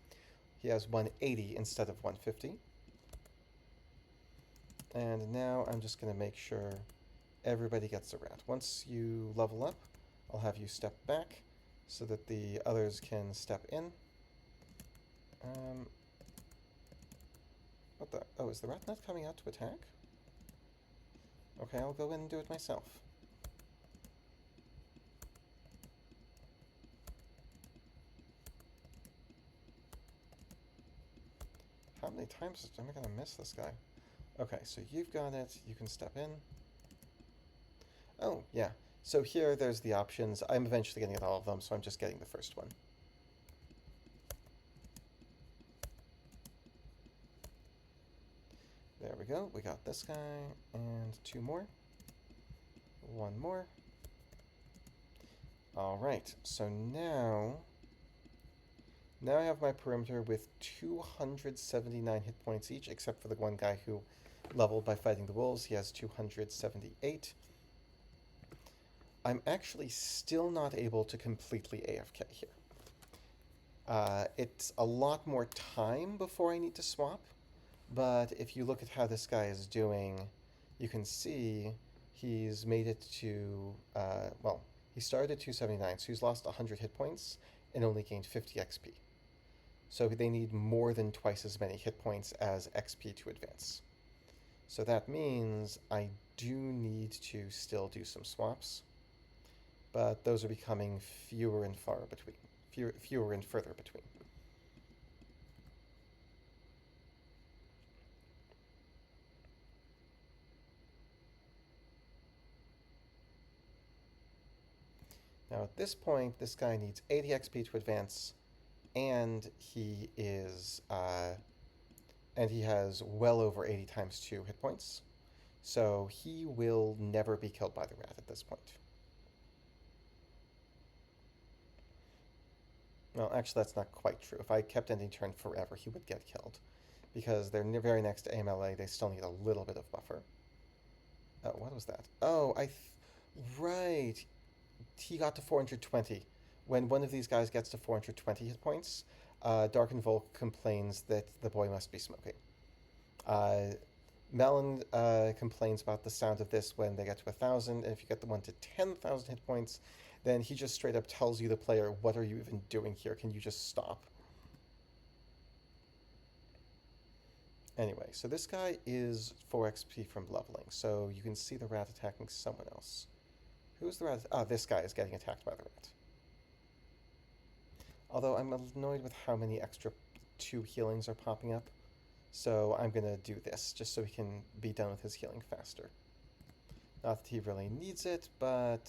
He has 180 instead of 150. And now I'm just going to make sure everybody gets a rat. Once you level up, I'll have you step back so that the others can step in. What the? Oh, is the rat not coming out to attack? Okay, I'll go in and do it myself. How many times am I going to miss this guy? Okay, so you've got it. You can step in. Oh, yeah. So here, there's the options. I'm eventually getting at all of them, so I'm just getting the first one. There we go. We got this guy, and 2 more. 1 more. All right, so now I have my perimeter with 279 hit points each, except for the one guy who leveled by fighting the wolves. He has 278. I'm actually still not able to completely AFK here. It's a lot more time before I need to swap, but if you look at how this guy is doing, you can see He's made it to, well, he started at 279, so he's lost 100 hit points and only gained 50 XP. So they need more than twice as many hit points as XP to advance. So that means I do need to still do some swaps, but those are becoming fewer and far between, fewer and further between. Now at this point, this guy needs 80 XP to advance, and he has well over 80 times 2 hit points. So he will never be killed by the rat at this point. Well, actually, that's not quite true. If I kept ending turn forever, he would get killed. Because they're very next to AMLA, they still need a little bit of buffer. Oh, what was that? Oh, right. He got to 420. When one of these guys gets to 420 hit points, Dark and Volk complains that the boy must be smoking. Melon complains about the sound of this when they get to 1,000, and if you get the one to 10,000 hit points, then he just straight up tells you, the player, what are you even doing here? Can you just stop? Anyway, so this guy is 4 XP from leveling, so you can see the rat attacking someone else. Who's the rat? Ah, this guy is getting attacked by the rat. Although I'm annoyed with how many extra 2 healings are popping up. So I'm going to do this, just so he can be done with his healing faster. Not that he really needs it, but...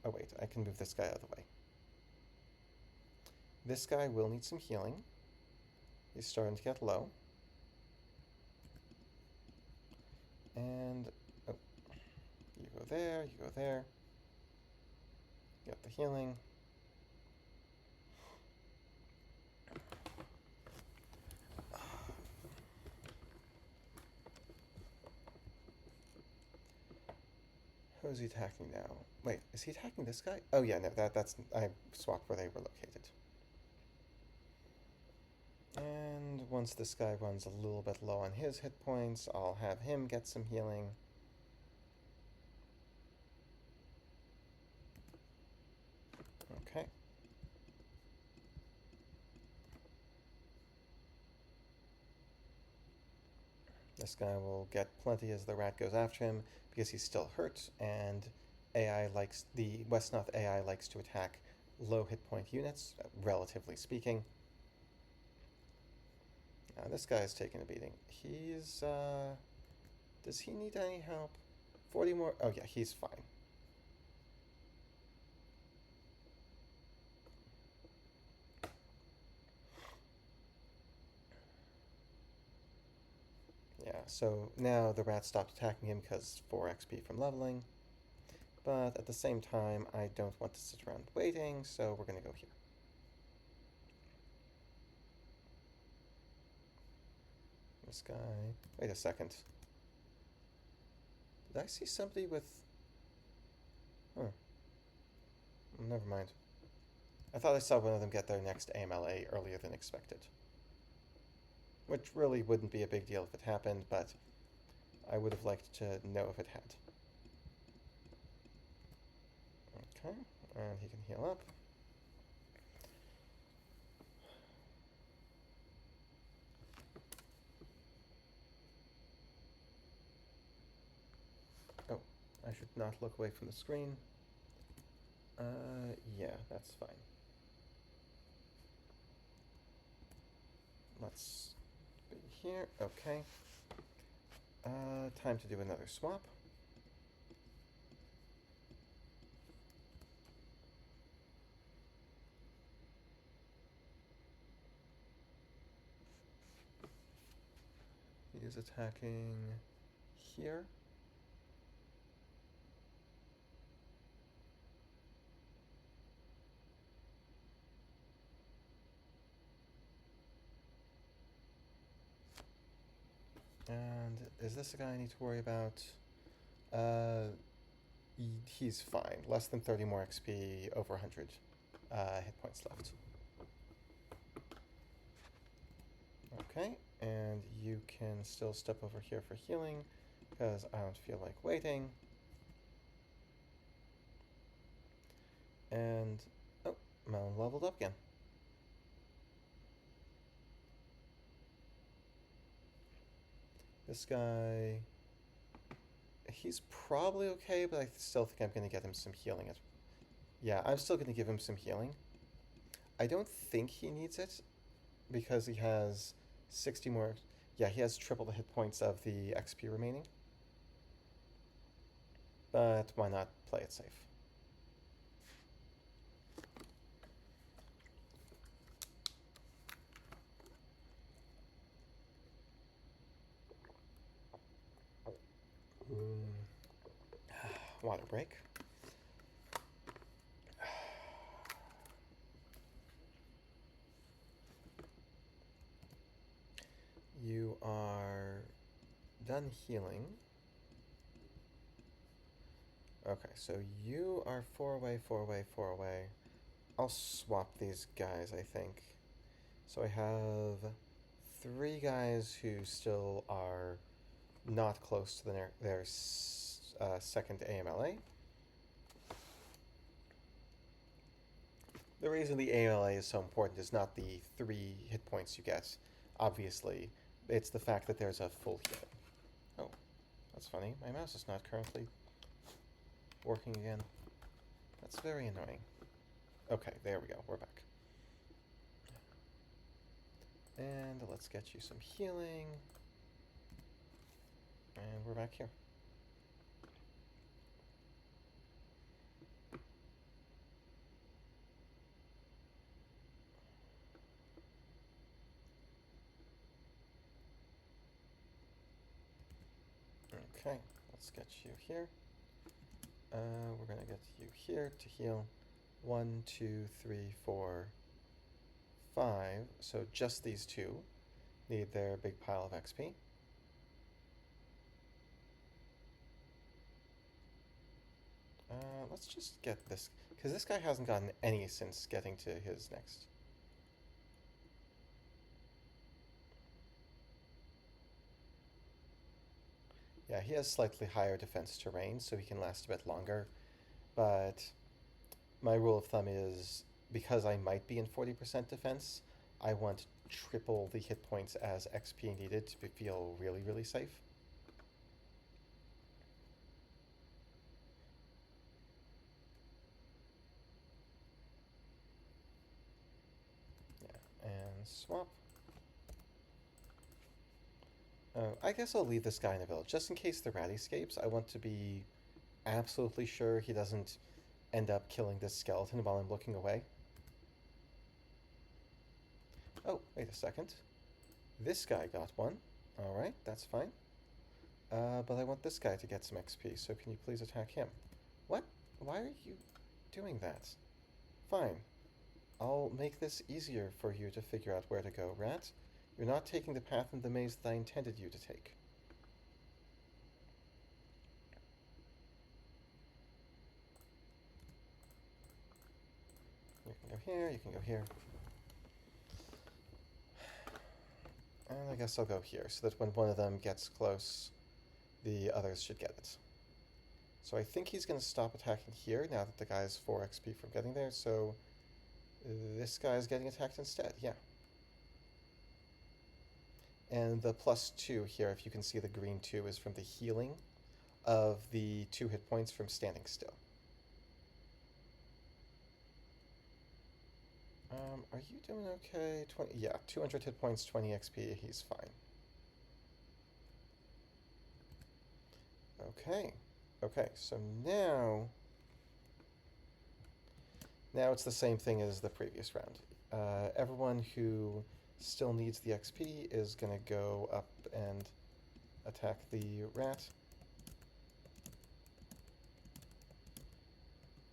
Oh wait, I can move this guy out of the way. This guy will need some healing. He's starting to get low. And... Oh. You go there, you go there. Get the healing. Who's he attacking now? Wait, is he attacking this guy? Oh yeah, no, that's I swapped where they were located. And once this guy runs a little bit low on his hit points, I'll have him get some healing. Okay. This guy will get plenty as the rat goes after him because he's still hurt, and the Wesnoth AI likes to attack low hit point units, relatively speaking. Now this guy's taking a beating. He's, does he need any help? 40 more, oh yeah, he's fine. Yeah, so now the rat stopped attacking him because 4 XP from leveling. But at the same time, I don't want to sit around waiting, so we're going to go here. This guy... Wait a second. Did I see somebody with... Huh. Never mind. I thought I saw one of them get their next AMLA earlier than expected. Which really wouldn't be a big deal if it happened, but I would have liked to know if it had. Okay, and he can heal up. Oh, I should not look away from the screen. Yeah, that's fine. Let's be here. Okay. Time to do another swap. He is attacking here. And is this a guy I need to worry about? He's fine. Less than 30 more XP, over 100 hit points left. Okay, and you can still step over here for healing, because I don't feel like waiting. And, oh, Melon leveled up again. This guy, he's probably okay, but I still think I'm going to get him some healing. Yeah, I'm still going to give him some healing. I don't think he needs it because he has 60 more. Yeah, he has triple the hit points of the XP remaining. But why not play it safe? Water break. You are done healing. Okay, so you are 4 away, 4 away, 4 away. I'll swap these guys, I think. So I have 3 guys who still are not close to their second AMLA. The reason the AMLA is so important is not the 3 hit points you get, obviously. It's the fact that there's a full heal. Oh, that's funny. My mouse is not currently working again. That's very annoying. Okay, there we go. We're back. And let's get you some healing. And we're back here. Okay, let's get you here. We're going to get you here to heal. 1, 2, 3, 4, 5. So just these 2 need their big pile of XP. Let's just get this, because this guy hasn't gotten any since getting to his next. Yeah, he has slightly higher defense terrain, so he can last a bit longer. But my rule of thumb is, because I might be in 40% defense, I want triple the hit points as XP needed to feel really, really safe. Yeah, and swap. I guess I'll leave this guy in the village, just in case the rat escapes. I want to be absolutely sure he doesn't end up killing this skeleton while I'm looking away. Oh, wait a second. This guy got one. Alright, that's fine. But I want this guy to get some XP, so can you please attack him? What? Why are you doing that? Fine. I'll make this easier for you to figure out where to go, rat. You're not taking the path in the maze that I intended you to take. You can go here, you can go here. And I guess I'll go here, so that when one of them gets close, the others should get it. So I think he's going to stop attacking here, now that the guy's 4 XP from getting there, so this guy's getting attacked instead, yeah. And the +2 here, if you can see the green 2, is from the healing of the 2 hit points from standing still. Are you doing okay? 20, yeah, 200 hit points, 20 XP, he's fine. Okay, okay, so now it's the same thing as the previous round. Everyone who still needs the XP is going to go up and attack the rat.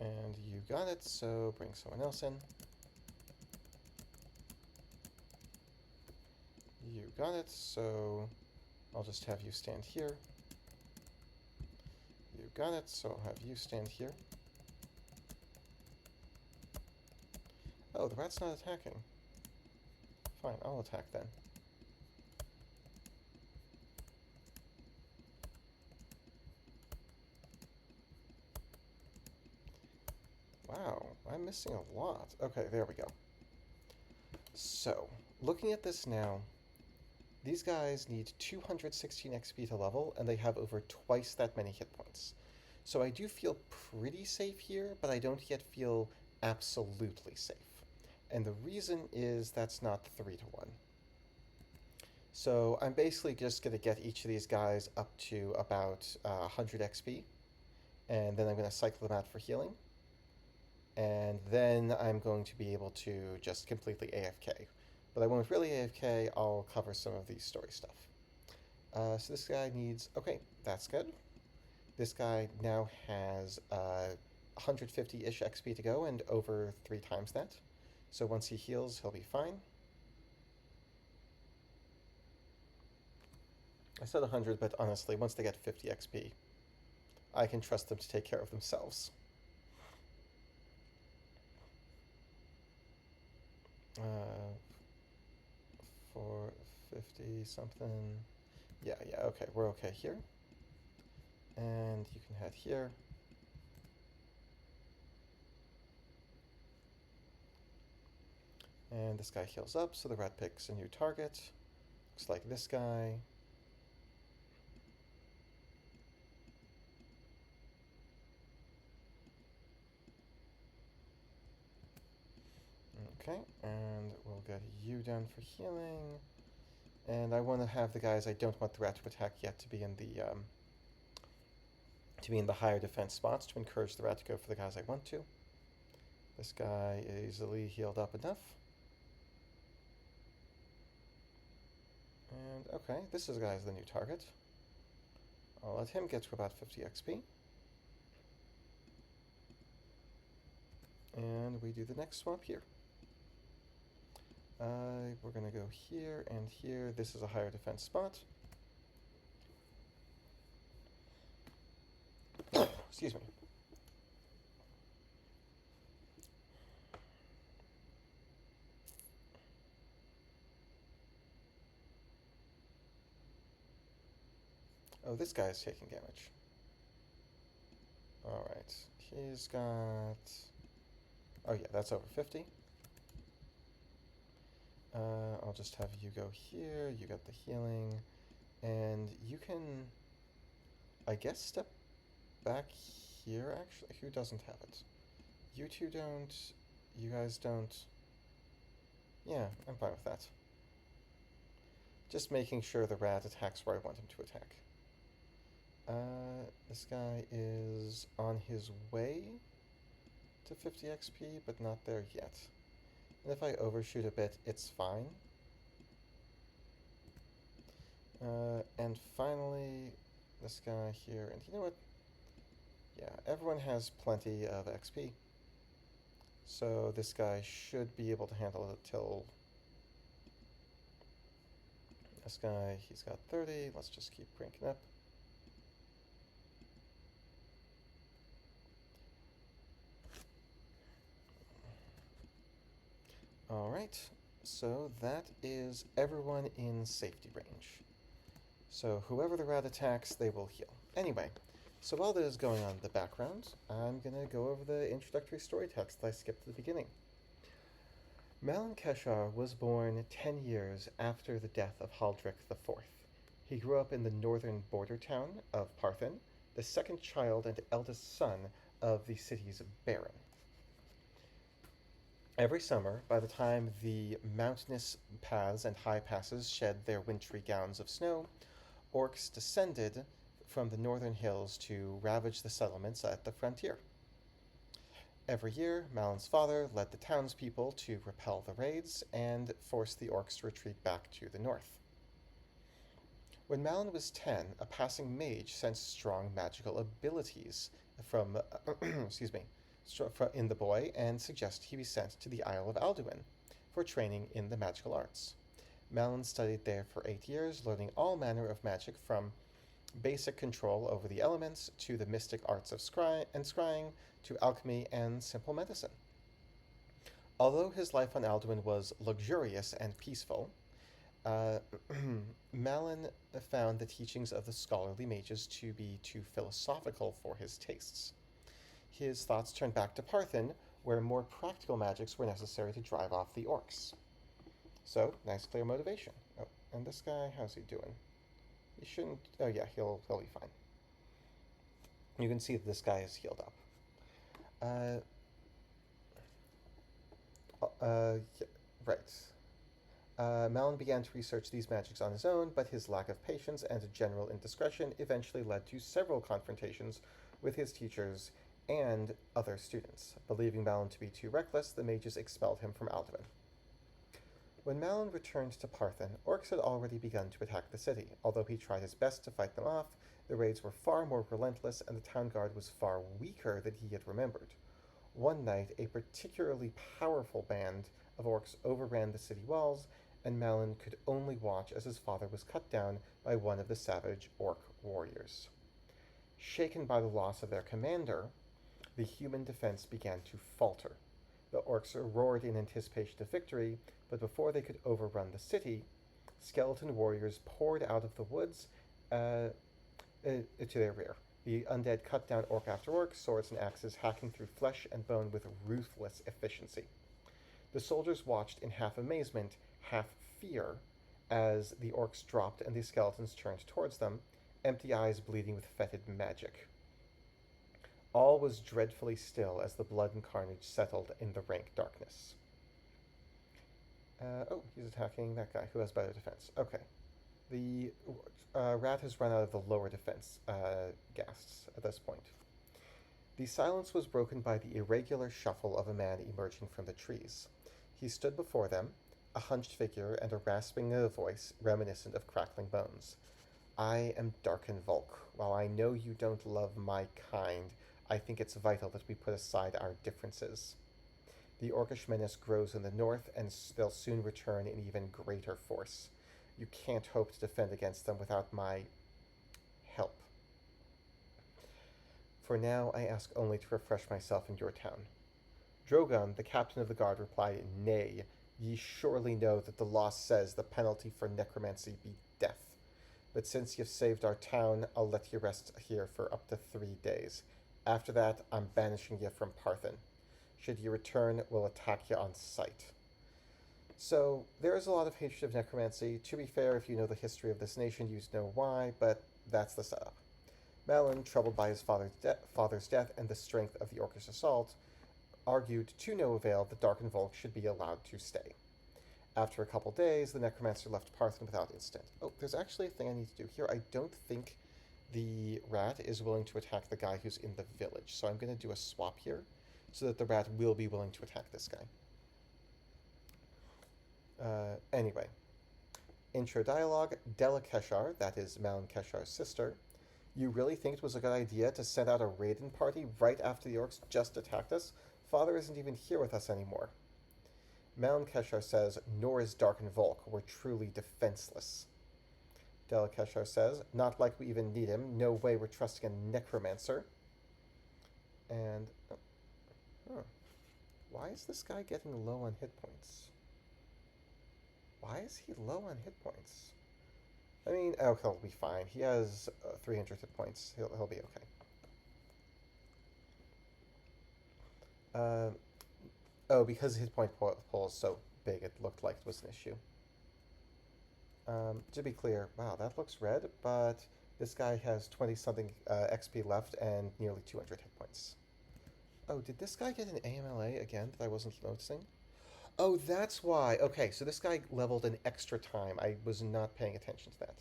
And you got it, so bring someone else in. You got it, so I'll just have you stand here. You got it, so I'll have you stand here. Oh, the rat's not attacking. Fine, I'll attack then. Wow, I'm missing a lot. Okay, there we go. So, looking at this now, these guys need 216 XP to level, and they have over twice that many hit points. So I do feel pretty safe here, but I don't yet feel absolutely safe. And the reason is that's not 3 to 1. So I'm basically just going to get each of these guys up to about 100 XP, and then I'm going to cycle them out for healing. And then I'm going to be able to just completely AFK. But I won't really AFK, I'll cover some of the story stuff. So this guy needs... Okay, that's good. This guy now has 150-ish XP to go and over 3 times that. So once he heals, he'll be fine. I said 100, but honestly, once they get 50 XP, I can trust them to take care of themselves. 450 something. Yeah, okay, we're okay here. And you can head here. And this guy heals up, so the rat picks a new target. Looks like this guy. Okay, and we'll get you down for healing. And I want to have the guys I don't want the rat to attack yet to be in the higher defense spots to encourage the rat to go for the guys I want to. This guy is easily healed up enough. And okay, this is guy's the new target. I'll let him get to about 50 XP. And we do the next swap here. We're going to go here and here. This is a higher defense spot. Excuse me. Oh, this guy's taking damage. Alright, he's got... Oh yeah, that's over 50. I'll just have you go here, you got the healing, and you can, I guess, step back here, actually. Who doesn't have it? You two don't, you guys don't. Yeah, I'm fine with that. Just making sure the rat attacks where I want him to attack. This guy is on his way to 50 XP, but not there yet. And if I overshoot a bit, it's fine. And finally, this guy here, and you know what? Yeah, everyone has plenty of XP. So this guy should be able to handle it till... This guy, he's got 30. Let's just keep cranking up. Alright, so that is everyone in safety range. So whoever the rat attacks, they will heal. Anyway, so while that is going on in the background, I'm going to go over the introductory story text that I skipped at the beginning. Malin Keshar was born 10 years after the death of Haldric IV. He grew up in the northern border town of Parthen, the second child and eldest son of the city's baron. Every summer, by the time the mountainous paths and high passes shed their wintry gowns of snow, orcs descended from the northern hills to ravage the settlements at the frontier. Every year, Malin's father led the townspeople to repel the raids and force the orcs to retreat back to the north. When Malin was 10, a passing mage sensed strong magical abilities from in the boy and suggested he be sent to the Isle of Alduin for training in the magical arts. Malin studied there for 8 years, learning all manner of magic from basic control over the elements to the mystic arts of scrying to alchemy and simple medicine. Although his life on Alduin was luxurious and peaceful, Malin found the teachings of the scholarly mages to be too philosophical for his tastes. His thoughts turned back to Parthen, where more practical magics were necessary to drive off the orcs. So, nice clear motivation. Oh, and this guy, how's he doing? He shouldn't... Oh yeah, he'll be fine. You can see that this guy is healed up. Yeah, right. Malin began to research these magics on his own, but his lack of patience and general indiscretion eventually led to several confrontations with his teachers and other students. Believing Malin to be too reckless, the mages expelled him from Alduin. When Malin returned to Parthen, orcs had already begun to attack the city. Although he tried his best to fight them off, the raids were far more relentless and the town guard was far weaker than he had remembered. One night, a particularly powerful band of orcs overran the city walls, and Malin could only watch as his father was cut down by one of the savage orc warriors. Shaken by the loss of their commander, the human defense began to falter. The orcs roared in anticipation of victory, but before they could overrun the city, skeleton warriors poured out of the woods to their rear. The undead cut down orc after orc, swords and axes hacking through flesh and bone with ruthless efficiency. The soldiers watched in half amazement, half fear, as the orcs dropped and the skeletons turned towards them, empty eyes bleeding with fetid magic. All was dreadfully still as the blood and carnage settled in the rank darkness. He's attacking that guy who has better defense. Okay. The rat has run out of the lower defense ghasts at this point. The silence was broken by the irregular shuffle of a man emerging from the trees. He stood before them, a hunched figure and a rasping voice reminiscent of crackling bones. I am Darken Volk. While I know you don't love my kind, I think it's vital that we put aside our differences. The orcish menace grows in the north, and they'll soon return in even greater force. You can't hope to defend against them without my help. For now, I ask only to refresh myself in your town. Drogon, the captain of the guard, replied, Nay, ye surely know that the law says the penalty for necromancy be death. But since you've saved our town, I'll let you rest here for up to 3 days. After that, I'm banishing you from Parthen. Should you return, we'll attack you on sight. So, there is a lot of hatred of necromancy. To be fair, if you know the history of this nation, you'd know why, but that's the setup. Malin, troubled by his father's death and the strength of the orcish assault, argued to no avail that Darken Volk should be allowed to stay. After a couple days, the necromancer left Parthen without incident. Oh, there's actually a thing I need to do here. I don't think the rat is willing to attack the guy who's in the village, so I'm going to do a swap here so that the rat will be willing to attack this guy. Anyway. Intro dialogue. Della Keshar, that is Malin Keshar's sister. You really think it was a good idea to send out a raiding party right after the orcs just attacked us? Father isn't even here with us anymore. Malin Keshar says, Nor is Darken Volk. We're truly defenseless. Della Keshar says, Not like we even need him. No way we're trusting a necromancer. And... Why is this guy getting low on hit points? Why is he low on hit points? I mean, he'll be fine. He has 300 hit points. He'll be okay. Because his point pool is so big, it looked like it was an issue. To be clear, wow, that looks red, but this guy has 20-something XP left and nearly 200 hit points. Oh, did this guy get an AMLA again that I wasn't noticing? Oh, that's why. Okay, so this guy leveled an extra time. I was not paying attention to that.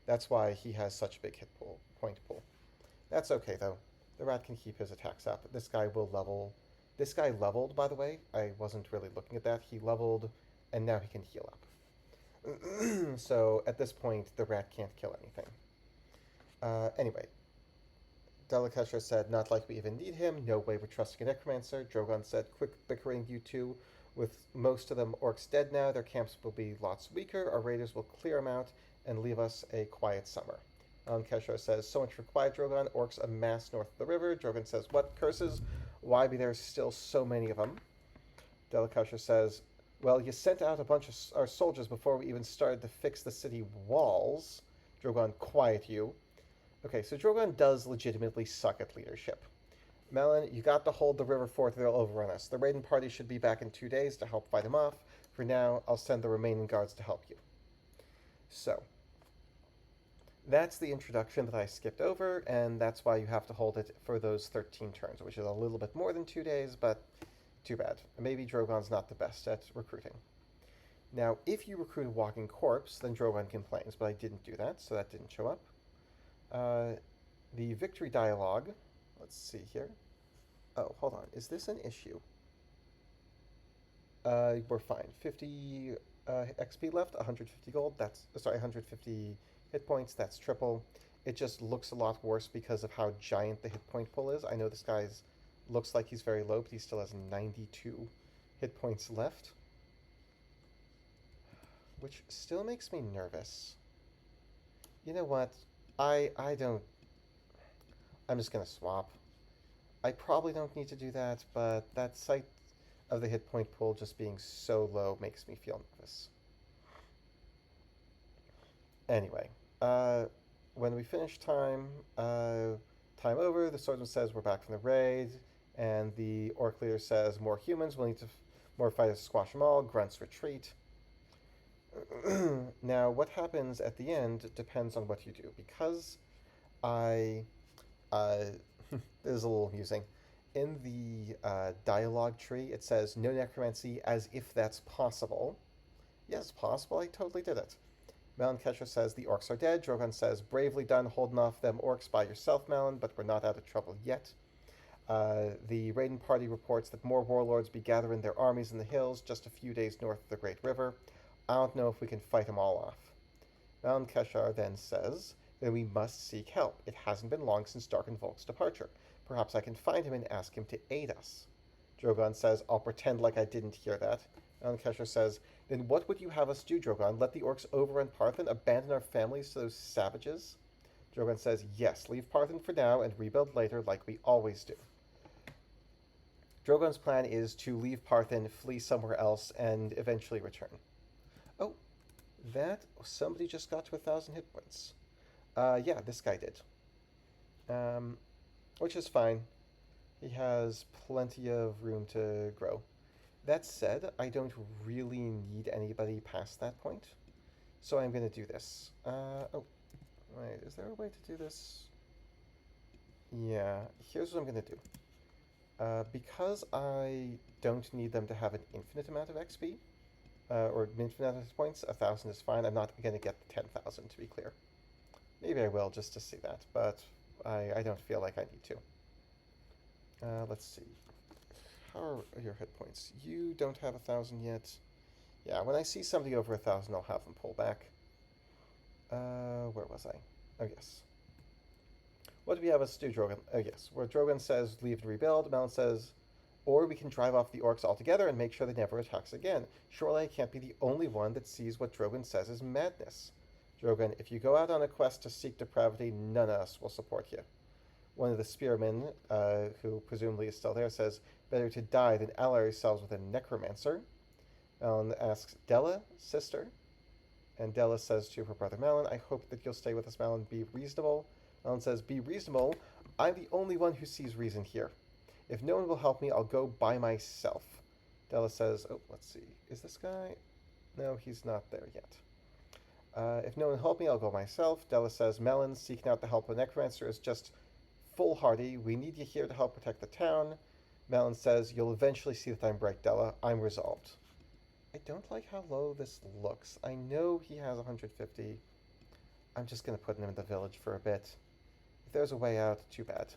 That's why he has such a big point pool. That's okay, though. The rat can keep his attacks up. This guy will level... This guy leveled, by the way. I wasn't really looking at that. He leveled, and now he can heal up. So, at this point, the rat can't kill anything. Anyway. Della Keshar said, Not like we even need him. No way we're trusting a necromancer. Drogon said, Quick bickering, you two. With most of them orcs dead now, their camps will be lots weaker. Our raiders will clear them out and leave us a quiet summer. Keshar says, So much for quiet, Drogon. Orcs amass north of the river. Drogon says, What curses? Why be there still so many of them? Della Keshar says, Well, you sent out a bunch of our soldiers before we even started to fix the city walls. Drogon, quiet you. Okay, so Drogon does legitimately suck at leadership. Melon, you got to hold the river fort, they'll overrun us. The raiding party should be back in 2 days to help fight them off. For now, I'll send the remaining guards to help you. So, that's the introduction that I skipped over, and that's why you have to hold it for those 13 turns, which is a little bit more than 2 days, but too bad. Maybe Drogon's not the best at recruiting. Now, if you recruit a walking corpse, then Drogon complains, but I didn't do that, so that didn't show up. The victory dialogue, let's see here. Oh, hold on. Is this an issue? We're fine. 50 XP left, 150 gold. That's, sorry, 150 hit points. That's triple. It just looks a lot worse because of how giant the hit point pool is. I know this guy's looks like he's very low, but he still has 92 hit points left, which still makes me nervous. You know what? I don't... I'm just going to swap. I probably don't need to do that, but that sight of the hit point pool just being so low makes me feel nervous. Anyway, when we finish time over, the swordsman says we're back from the raid, and the orc leader says more humans, we'll need to more fighters to squash them all, grunts retreat. Now, what happens at the end depends on what you do, because this is a little amusing. In the dialogue tree, it says no necromancy as if that's possible. Yes, possible, I totally did it. Malin Kesher says the orcs are dead. Drogon says bravely done holding off them orcs by yourself, Malin, but we're not out of trouble yet. The raiding party reports that more warlords be gathering their armies in the hills just a few days north of the Great River. I don't know if we can fight them all off. Malin Keshar then says that we must seek help. It hasn't been long since Darken Volk's departure. Perhaps I can find him and ask him to aid us. Drogon says, I'll pretend like I didn't hear that. Malin Keshar says, then what would you have us do, Drogon? Let the orcs overrun Parthen? Abandon our families to those savages? Drogon says, yes, leave Parthen for now and rebuild later like we always do. Drogon's plan is to leave Parthen, flee somewhere else, and eventually return. Oh, that somebody just got to 1,000 hit points. Yeah, this guy did. Which is fine. He has plenty of room to grow. That said, I don't really need anybody past that point, so I'm going to do this. Oh, wait, is there a way to do this? Yeah, here's what I'm going to do. Because I don't need them to have an infinite amount of XP, or an infinite amount of points, 1,000 is fine. I'm not going to get the 10,000, to be clear. Maybe I will, just to see that, but I don't feel like I need to. Let's see. How are your hit points? You don't have 1,000 yet. Yeah, when I see somebody over 1,000, I'll have them pull back. Where was I? Oh, yes. What do we have us do, Drogon? Oh, yes. Where Drogon says leave and rebuild, Malin says, or we can drive off the orcs altogether and make sure they never attack us again. Surely I can't be the only one that sees what Drogon says is madness. Drogon, if you go out on a quest to seek depravity, none of us will support you. One of the spearmen, who presumably is still there, says, better to die than ally ourselves with a necromancer. Malin asks, Della, sister? And Della says to her brother Malin, I hope that you'll stay with us, Malin. Be reasonable. Malin says, be reasonable. I'm the only one who sees reason here. If no one will help me, I'll go by myself. Della says, oh, let's see. Is this guy? No, he's not there yet. If no one will help me, I'll go myself. Della says, Malin, seeking out the help of a necromancer is just foolhardy. We need you here to help protect the town. Malin says, you'll eventually see that I'm right, Della. I'm resolved. I don't like how low this looks. I know he has 150. I'm just going to put him in the village for a bit. If there's a way out, too bad.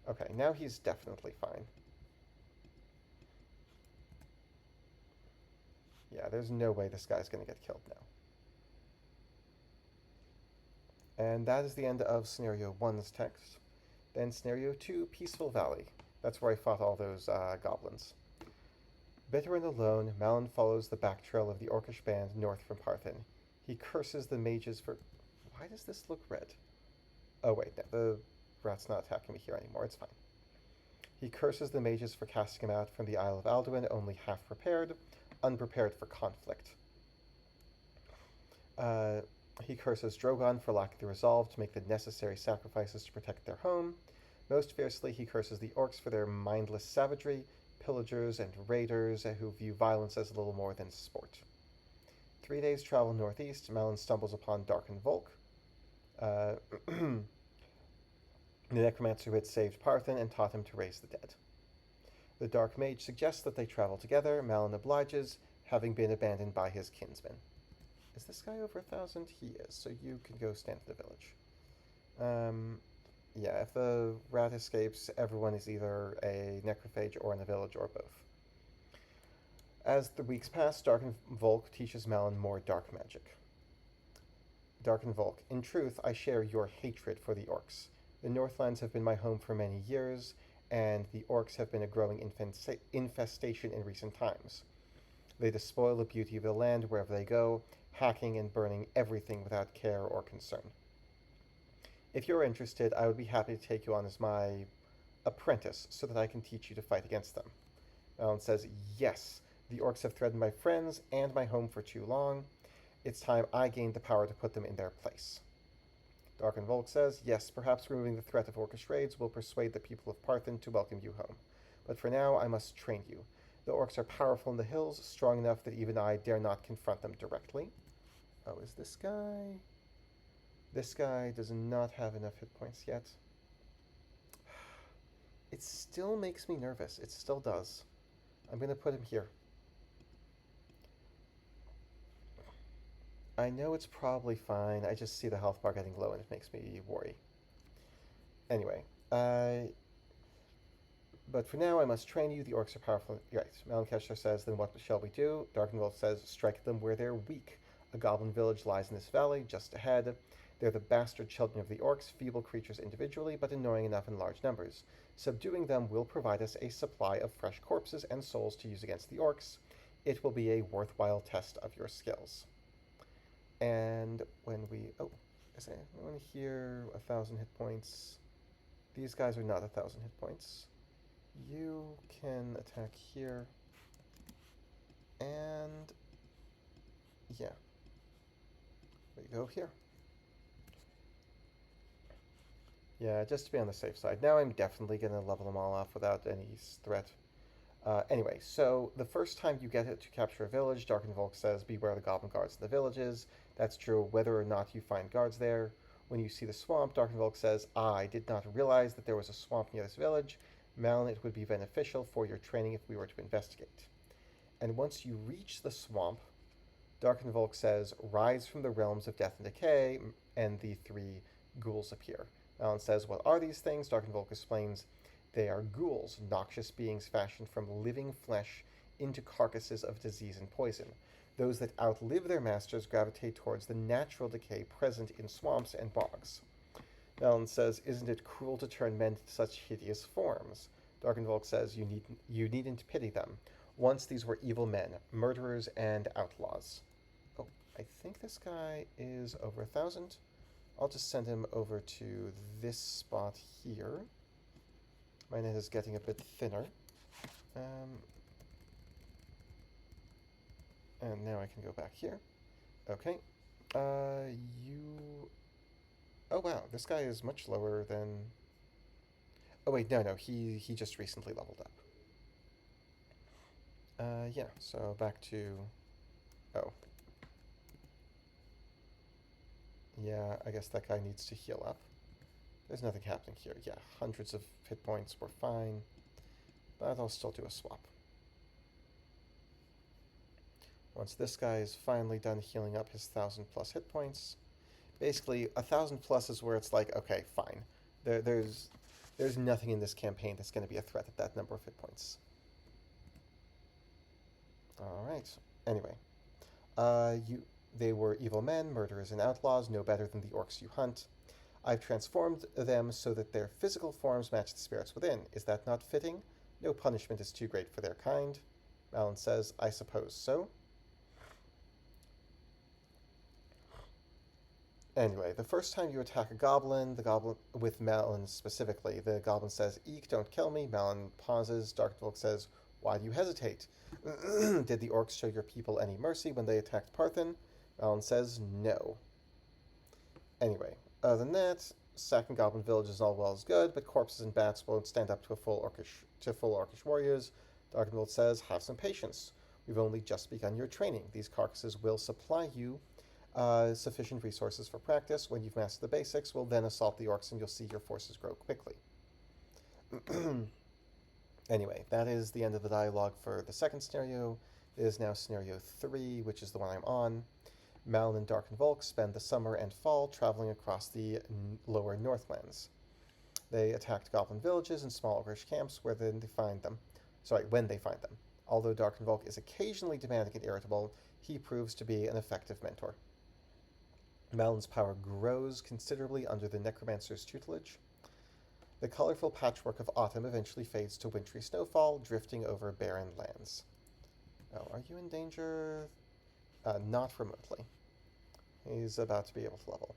Okay, now he's definitely fine. Yeah, there's no way this guy's going to get killed now. And that is the end of Scenario 1's text. Then Scenario 2, Peaceful Valley. That's where I fought all those goblins. Bitter and alone, Malin follows the back trail of the orcish band north from Parthen. He curses the mages for... Why does this look red? Oh wait, no, the rat's not attacking me here anymore, it's fine. He curses the mages for casting him out from the Isle of Alduin, only half prepared, unprepared for conflict. He curses Drogon for lacking the resolve to make the necessary sacrifices to protect their home. Most fiercely, he curses the orcs for their mindless savagery, pillagers and raiders who view violence as little more than sport. 3 days' travel northeast, Malin stumbles upon Darken Volk, the necromancer who had saved Parthen and taught him to raise the dead. The Dark Mage suggests that they travel together. Malin obliges, having been abandoned by his kinsmen. Is this guy over 1,000? He is, so you can go stand in the village. Yeah, if the rat escapes, everyone is either a necrophage or in the village, or both. As the weeks pass, Darken Volk teaches Malin more dark magic. Darken Volk, in truth, I share your hatred for the orcs. The Northlands have been my home for many years, and the orcs have been a growing infestation in recent times. They despoil the beauty of the land wherever they go, hacking and burning everything without care or concern. If you're interested, I would be happy to take you on as my apprentice so that I can teach you to fight against them. Malin says, yes, the orcs have threatened my friends and my home for too long. It's time I gained the power to put them in their place. Darken Volk says, yes, perhaps removing the threat of orcish raids will persuade the people of Parthen to welcome you home. But for now, I must train you. The orcs are powerful in the hills, strong enough that even I dare not confront them directly. Oh, is this guy? This guy does not have enough hit points yet. It still makes me nervous. It still does. I'm going to put him here. I know it's probably fine. I just see the health bar getting low and it makes me worry. Anyway, but for now I must train you. The orcs are powerful. Right. Malin Keshler says, then what shall we do? Darkenwolf says, strike them where they're weak. A goblin village lies in this valley, just ahead. They're the bastard children of the orcs, feeble creatures individually, but annoying enough in large numbers. Subduing them will provide us a supply of fresh corpses and souls to use against the orcs. It will be a worthwhile test of your skills. And when we... Oh, is anyone here 1,000 hit points? These guys are not 1,000 hit points. You can attack here. And... yeah. We go here. Yeah, just to be on the safe side. Now I'm definitely going to level them all off without any threat. Anyway, so the first time you get it to capture a village, Darken Volk says, beware the goblin guards in the villages. That's true whether or not you find guards there. When you see the swamp, Darken Volk says, I did not realize that there was a swamp near this village. Malin, it would be beneficial for your training if we were to investigate. And once you reach the swamp, Darken Volk says, rise from the realms of death and decay, and the 3 ghouls appear. Malin says, what are these things? Darken Volk explains, they are ghouls, noxious beings fashioned from living flesh into carcasses of disease and poison. Those that outlive their masters gravitate towards the natural decay present in swamps and bogs. Malin says, isn't it cruel to turn men to such hideous forms? Darken Volk says, you needn't pity them. Once these were evil men, murderers and outlaws. Oh, I think this guy is over 1,000. I'll just send him over to this spot here. My net is getting a bit thinner. And now I can go back here. Okay. You... Oh, wow. This guy is much lower than... Oh, wait. No. He just recently leveled up. Yeah. So back to... Oh. Yeah, I guess that guy needs to heal up. There's nothing happening here. Yeah, hundreds of hit points were fine. But I'll still do a swap. Once this guy is finally done healing up his 1,000 plus hit points, basically 1,000 plus is where it's like, okay, fine. There's nothing in this campaign that's going to be a threat at that number of hit points. All right. Anyway, they were evil men, murderers, and outlaws, no better than the orcs you hunt. I've transformed them so that their physical forms match the spirits within. Is that not fitting? No punishment is too great for their kind. Malin says, I suppose so. Anyway, the first time you attack a goblin, with Malin specifically, the goblin says, eek, don't kill me. Malin pauses. Darkvolk says, why do you hesitate? Did the orcs show your people any mercy when they attacked Parthen? Malin says, no. Anyway, other than that, sacking goblin villages is all well as good, but corpses and bats won't stand up to full orcish warriors. Darkenvold says, "Have some patience. We've only just begun your training. These carcasses will supply you sufficient resources for practice. When you've mastered the basics, we'll then assault the orcs, and you'll see your forces grow quickly." Anyway, that is the end of the dialogue for the second scenario. It is now scenario 3, which is the one I'm on. Malin and Dark and Volk spend the summer and fall traveling across the lower Northlands. They attacked goblin villages and small orcish camps when they find them. Although Dark and Volk is occasionally demanding and irritable, he proves to be an effective mentor. Malin's power grows considerably under the necromancer's tutelage. The colorful patchwork of autumn eventually fades to wintry snowfall, drifting over barren lands. Oh, are you in danger? Not remotely. He's about to be able to level.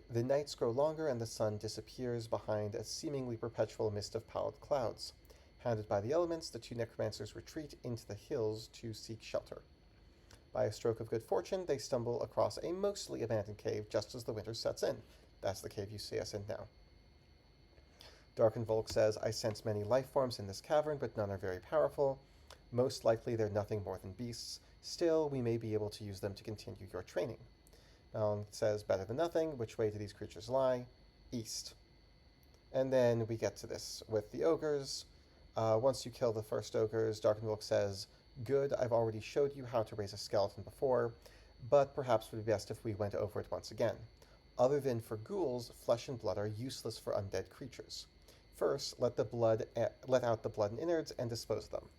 The nights grow longer and the sun disappears behind a seemingly perpetual mist of pallid clouds. Hounded by the elements, the two necromancers retreat into the hills to seek shelter. By a stroke of good fortune, they stumble across a mostly abandoned cave just as the winter sets in. That's the cave you see us in now. Darkenvolk says, "I sense many life forms in this cavern, but none are very powerful. Most likely they're nothing more than beasts. Still, we may be able to use them to continue your training." Malin says, "Better than nothing. Which way do these creatures lie?" "East." And then we get to this with the ogres. Once you kill the first ogres, Darkenvolk says, "Good, I've already showed you how to raise a skeleton before, but perhaps it would be best if we went over it once again. Other than for ghouls, flesh and blood are useless for undead creatures. First, let out the blood and innards and dispose of them."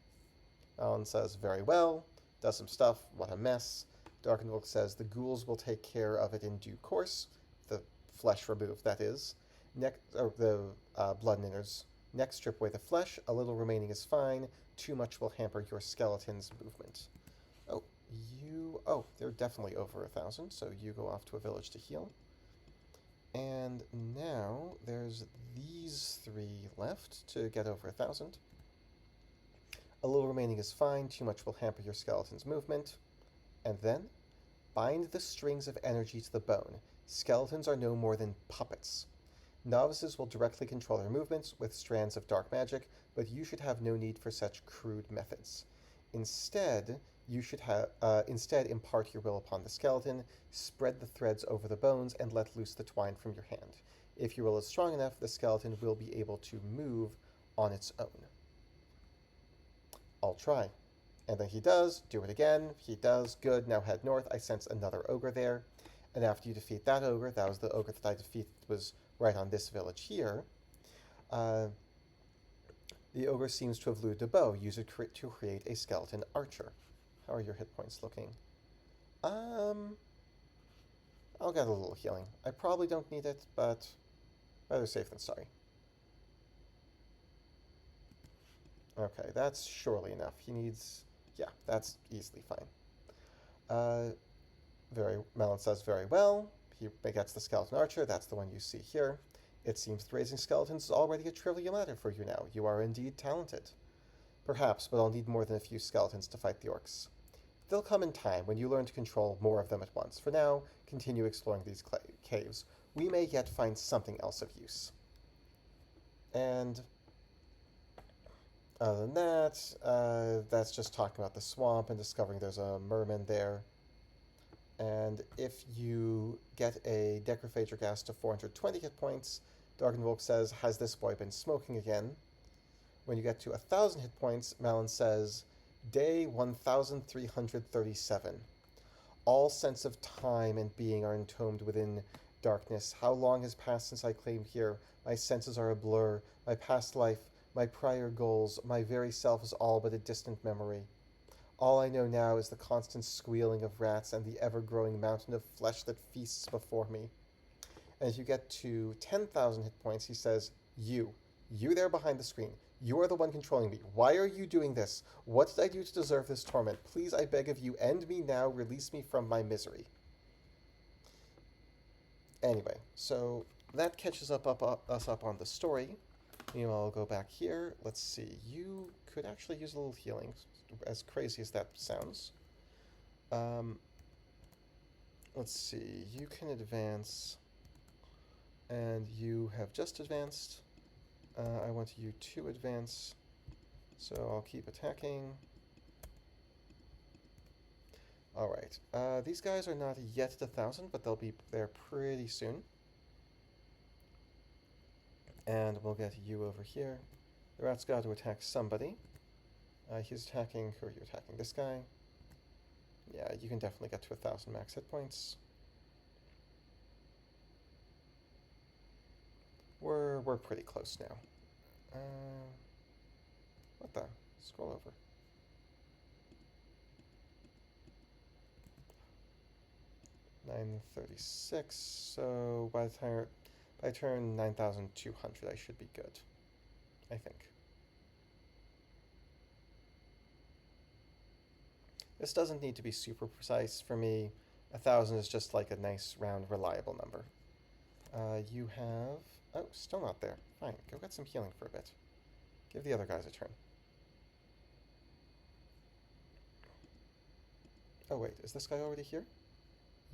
Malin says, "Very well." Does some stuff. What a mess. Darkenvolk says, "The ghouls will take care of it in due course." The flesh removed, that is. The blood and innards. Next, strip away the flesh. A little remaining is fine. Too much will hamper your skeleton's movement. They're definitely over 1,000, so you go off to a village to heal. And now there's these 3 left to get over 1,000. A little remaining is fine. Too much will hamper your skeleton's movement. And then, bind the strings of energy to the bone. Skeletons are no more than puppets. Novices will directly control their movements with strands of dark magic, but you should have no need for such crude methods. Instead, instead impart your will upon the skeleton, spread the threads over the bones, and let loose the twine from your hand. If your will is strong enough, the skeleton will be able to move on its own. I'll try. And then he does. Do it again. He does. Good. Now head north. I sense another ogre there. And after you defeat that ogre, that was the ogre that I defeated, was right on this village here. The ogre seems to have looted a bow. Use it to create a skeleton archer. How are your hit points looking? I'll get a little healing. I probably don't need it, but better safe than sorry. Okay, that's surely enough. He needs... Yeah, that's easily fine. Malin says, "Very well." He gets the skeleton archer. That's the one you see here. "It seems that raising skeletons is already a trivial matter for you now. You are indeed talented." "Perhaps, but I'll need more than a few skeletons to fight the orcs." "They'll come in time when you learn to control more of them at once. For now, continue exploring these caves. We may yet find something else of use." And other than that, that's just talking about the swamp and discovering there's a merman there. And if you get a Necrophagic Gas to 420 hit points, Darkenvolk says, "Has this boy been smoking again?" When you get to 1,000 hit points, Malin says, "Day 1337. All sense of time and being are entombed within darkness. How long has passed since I claimed here? My senses are a blur. My past life, my prior goals, my very self is all but a distant memory. All I know now is the constant squealing of rats and the ever-growing mountain of flesh that feasts before me." And as you get to 10,000 hit points, he says, You there behind the screen, you are the one controlling me. Why are you doing this? What did I do to deserve this torment? Please, I beg of you, end me now, release me from my misery." Anyway, so that catches us up on the story. Meanwhile, I'll go back here. Let's see. You could actually use a little healing, as crazy as that sounds. Let's see, you can advance, and you have just advanced. I want you to advance, so I'll keep attacking. Alright, these guys are not yet at 1,000, but they'll be there pretty soon. And we'll get you over here. The rat's got to attack somebody. He's attacking... Who are you attacking? This guy? Yeah, you can definitely get to 1,000 max hit points. We're pretty close now. What the? Scroll over. $936. So by turn 9,200, I should be good. I think. This doesn't need to be super precise for me. 1,000 is just like a nice, round, reliable number. You have... Oh, still not there. Fine, go get some healing for a bit. Give the other guys a turn. Oh wait, is this guy already here?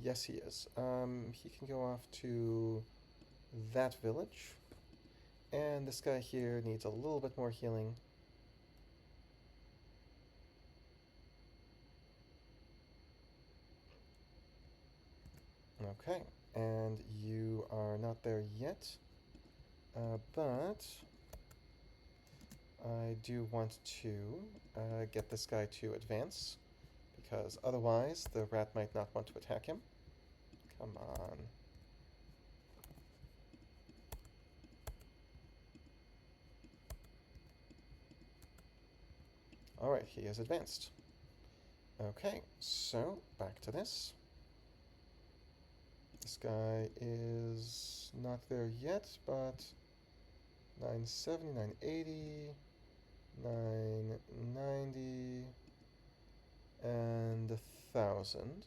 Yes, he is. He can go off to that village. And this guy here needs a little bit more healing. Okay, and you are not there yet, but I do want to get this guy to advance, because otherwise the rat might not want to attack him. Come on. Alright, he has advanced. Okay, so back to this. This guy is not there yet, but 970, 980, 990, and 1,000.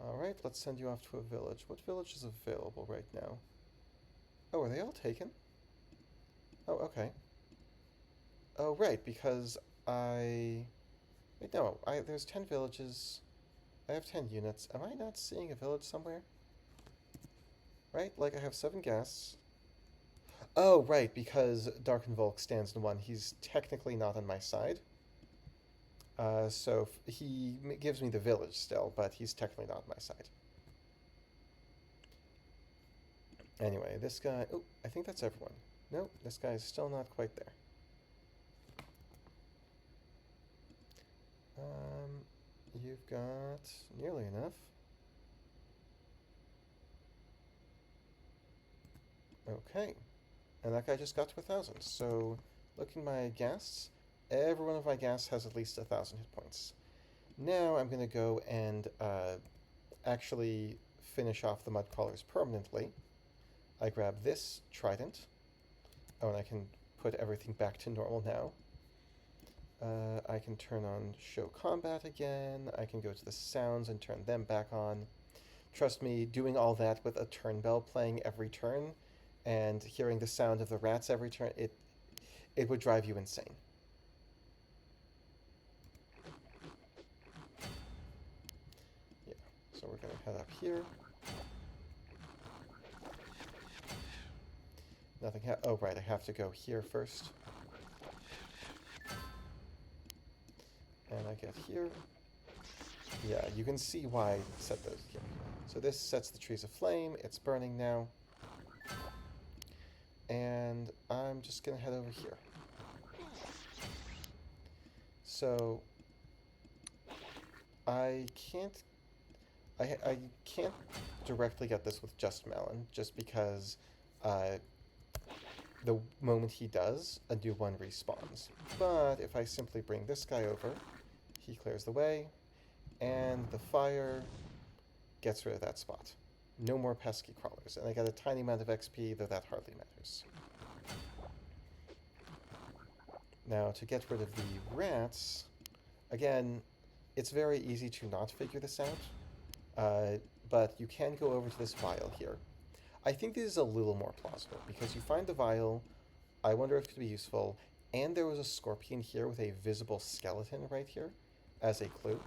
Alright, let's send you off to a village. What village is available right now? Oh, are they all taken? Oh, okay. Oh, right, because wait, no, there's 10 villages. I have 10 units. Am I not seeing a village somewhere? Right? Like, I have 7 guests. Oh, right, because Darkenvolk stands in 1. He's technically not on my side. So he gives me the village still, but he's technically not on my side. Anyway, this guy... Oh, I think that's everyone. Nope, this guy is still not quite there. You've got nearly enough. Okay. And that guy just got to 1,000. So, looking at my ghasts, every one of my ghasts has at least 1,000 hit points. Now I'm going to go and actually finish off the Mudcrawlers permanently. I grab this trident. Oh, and I can put everything back to normal now. I can turn on show combat again. I can go to the sounds and turn them back on. Trust me, doing all that with a turn bell playing every turn and hearing the sound of the rats every turn, it would drive you insane. Yeah, so we're going to head up here. Nothing oh, right, I have to go here first. And I get here. Yeah, you can see why I set those here. So this sets the trees aflame. It's burning now. And I'm just going to head over here. So I can't directly get this with just Melon, just because the moment he does, a new one respawns. But if I simply bring this guy over, he clears the way, and the fire gets rid of that spot. No more pesky crawlers, and I get a tiny amount of XP, though that hardly matters. Now, to get rid of the rats, again, it's very easy to not figure this out, but you can go over to this vial here. I think this is a little more plausible, because you find the vial, I wonder if it could be useful, and there was a scorpion here with a visible skeleton right here, as a clue.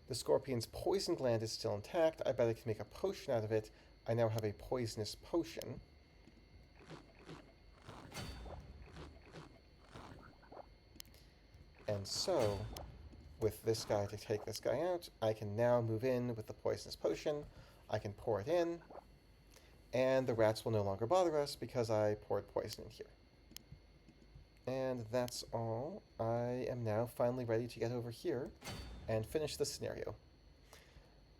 The scorpion's poison gland is still intact. I bet I can make a potion out of it. I now have a poisonous potion. And so, with this guy to take this guy out, I can now move in with the poisonous potion. I can pour it in, and the rats will no longer bother us because I poured poison in here. And that's all. I am now finally ready to get over here and finish the scenario.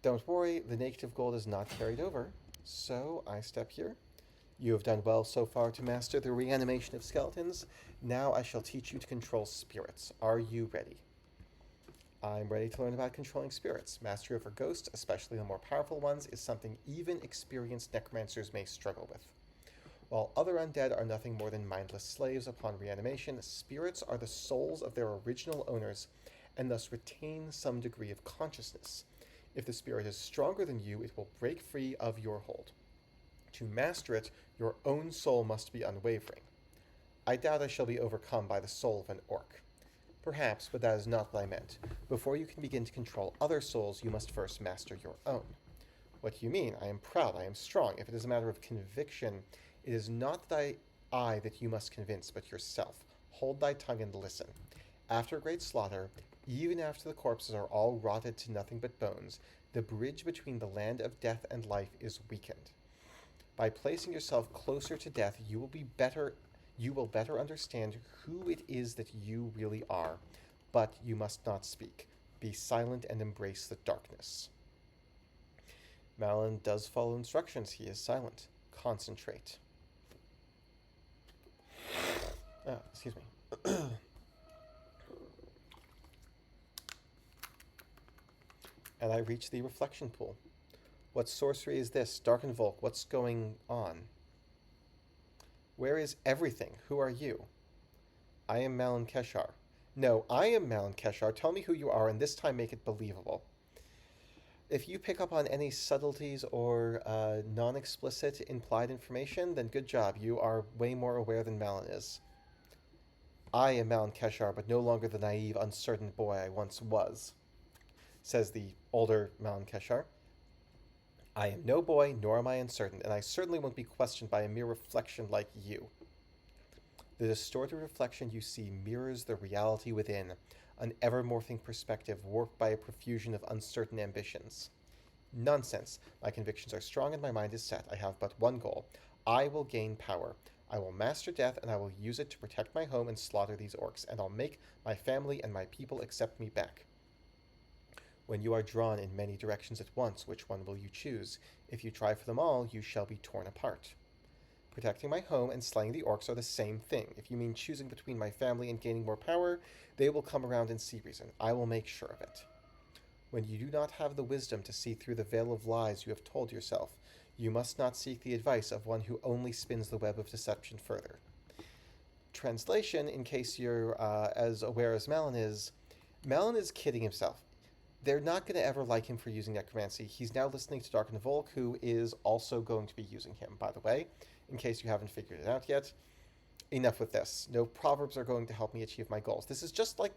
Don't worry, the negative gold is not carried over, so I step here. You have done well so far to master the reanimation of skeletons. Now I shall teach you to control spirits. Are you ready? I'm ready to learn about controlling spirits. Mastery over ghosts, especially the more powerful ones, is something even experienced necromancers may struggle with. While other undead are nothing more than mindless slaves upon reanimation, spirits are the souls of their original owners and thus retain some degree of consciousness. If the spirit is stronger than you, it will break free of your hold. To master it, your own soul must be unwavering. I doubt I shall be overcome by the soul of an orc. Perhaps, but that is not what I meant. Before you can begin to control other souls, you must first master your own. What do you mean? I am proud, I am strong. If it is a matter of conviction, it is not I that you must convince, but yourself. Hold thy tongue and listen. After a great slaughter, even after the corpses are all rotted to nothing but bones, the bridge between the land of death and life is weakened. By placing yourself closer to death, you will better understand who it is that you really are. But you must not speak. Be silent and embrace the darkness. Malin does follow instructions. He is silent. Concentrate. Excuse me. And I reach the reflection pool. What sorcery is this? Darken Volk, what's going on? Where is everything? Who are you? I am Malin Keshar. No, I am Malin Keshar. Tell me who you are, and this time make it believable. If you pick up on any subtleties or non-explicit implied information, then good job. You are way more aware than Malin is. I am Malin Keshar, but no longer the naive, uncertain boy I once was, says the older Malin Keshar. I am no boy, nor am I uncertain, and I certainly won't be questioned by a mere reflection like you. The distorted reflection you see mirrors the reality within, an ever-morphing perspective warped by a profusion of uncertain ambitions. Nonsense. My convictions are strong and my mind is set. I have but one goal. I will gain power. I will master death, and I will use it to protect my home and slaughter these orcs, and I'll make my family and my people accept me back. When you are drawn in many directions at once, which one will you choose? If you try for them all, you shall be torn apart. Protecting my home and slaying the orcs are the same thing. If you mean choosing between my family and gaining more power, they will come around and see reason. I will make sure of it. When you do not have the wisdom to see through the veil of lies you have told yourself, you must not seek the advice of one who only spins the web of deception further. Translation, in case you're as aware as Malin is kidding himself. They're not going to ever like him for using necromancy. He's now listening to Darken Volk, who is also going to be using him, by the way, in case you haven't figured it out yet. Enough with this. No proverbs are going to help me achieve my goals. This is just like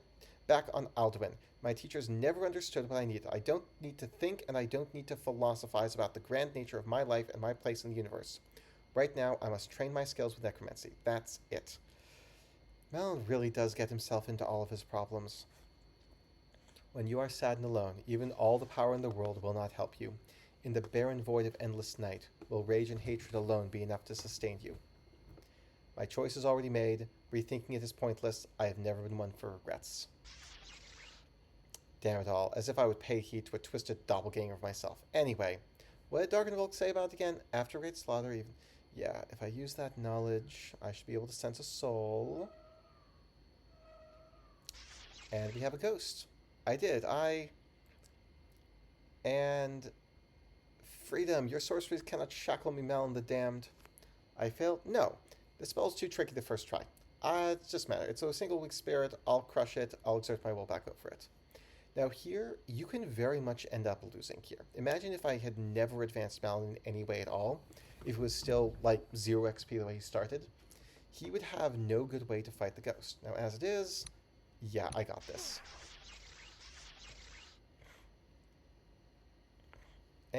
back on Alduin. My teachers never understood what I needed. I don't need to think, and I don't need to philosophize about the grand nature of my life and my place in the universe. Right now, I must train my skills with necromancy. That's it. Malin really does get himself into all of his problems. When you are sad and alone, even all the power in the world will not help you. In the barren void of endless night, will rage and hatred alone be enough to sustain you? My choice is already made. Rethinking it is pointless. I have never been one for regrets. Damn it all, as if I would pay heed to a twisted doppelganger of myself. Anyway, what did Darken Volk say about it again? After great slaughter, even... Yeah, if I use that knowledge, I should be able to sense a soul. And we have a ghost. I did. And... Freedom. Your sorceries cannot shackle me, Malin the Damned. I failed? No. The spell's too tricky the first try. It just matter. It's a single weak spirit. I'll crush it. I'll exert my will back over it. Now here, you can very much end up losing here. Imagine if I had never advanced Malin in any way at all. If it was still, like, 0 XP the way he started. He would have no good way to fight the ghost. Now, as it is, yeah, I got this.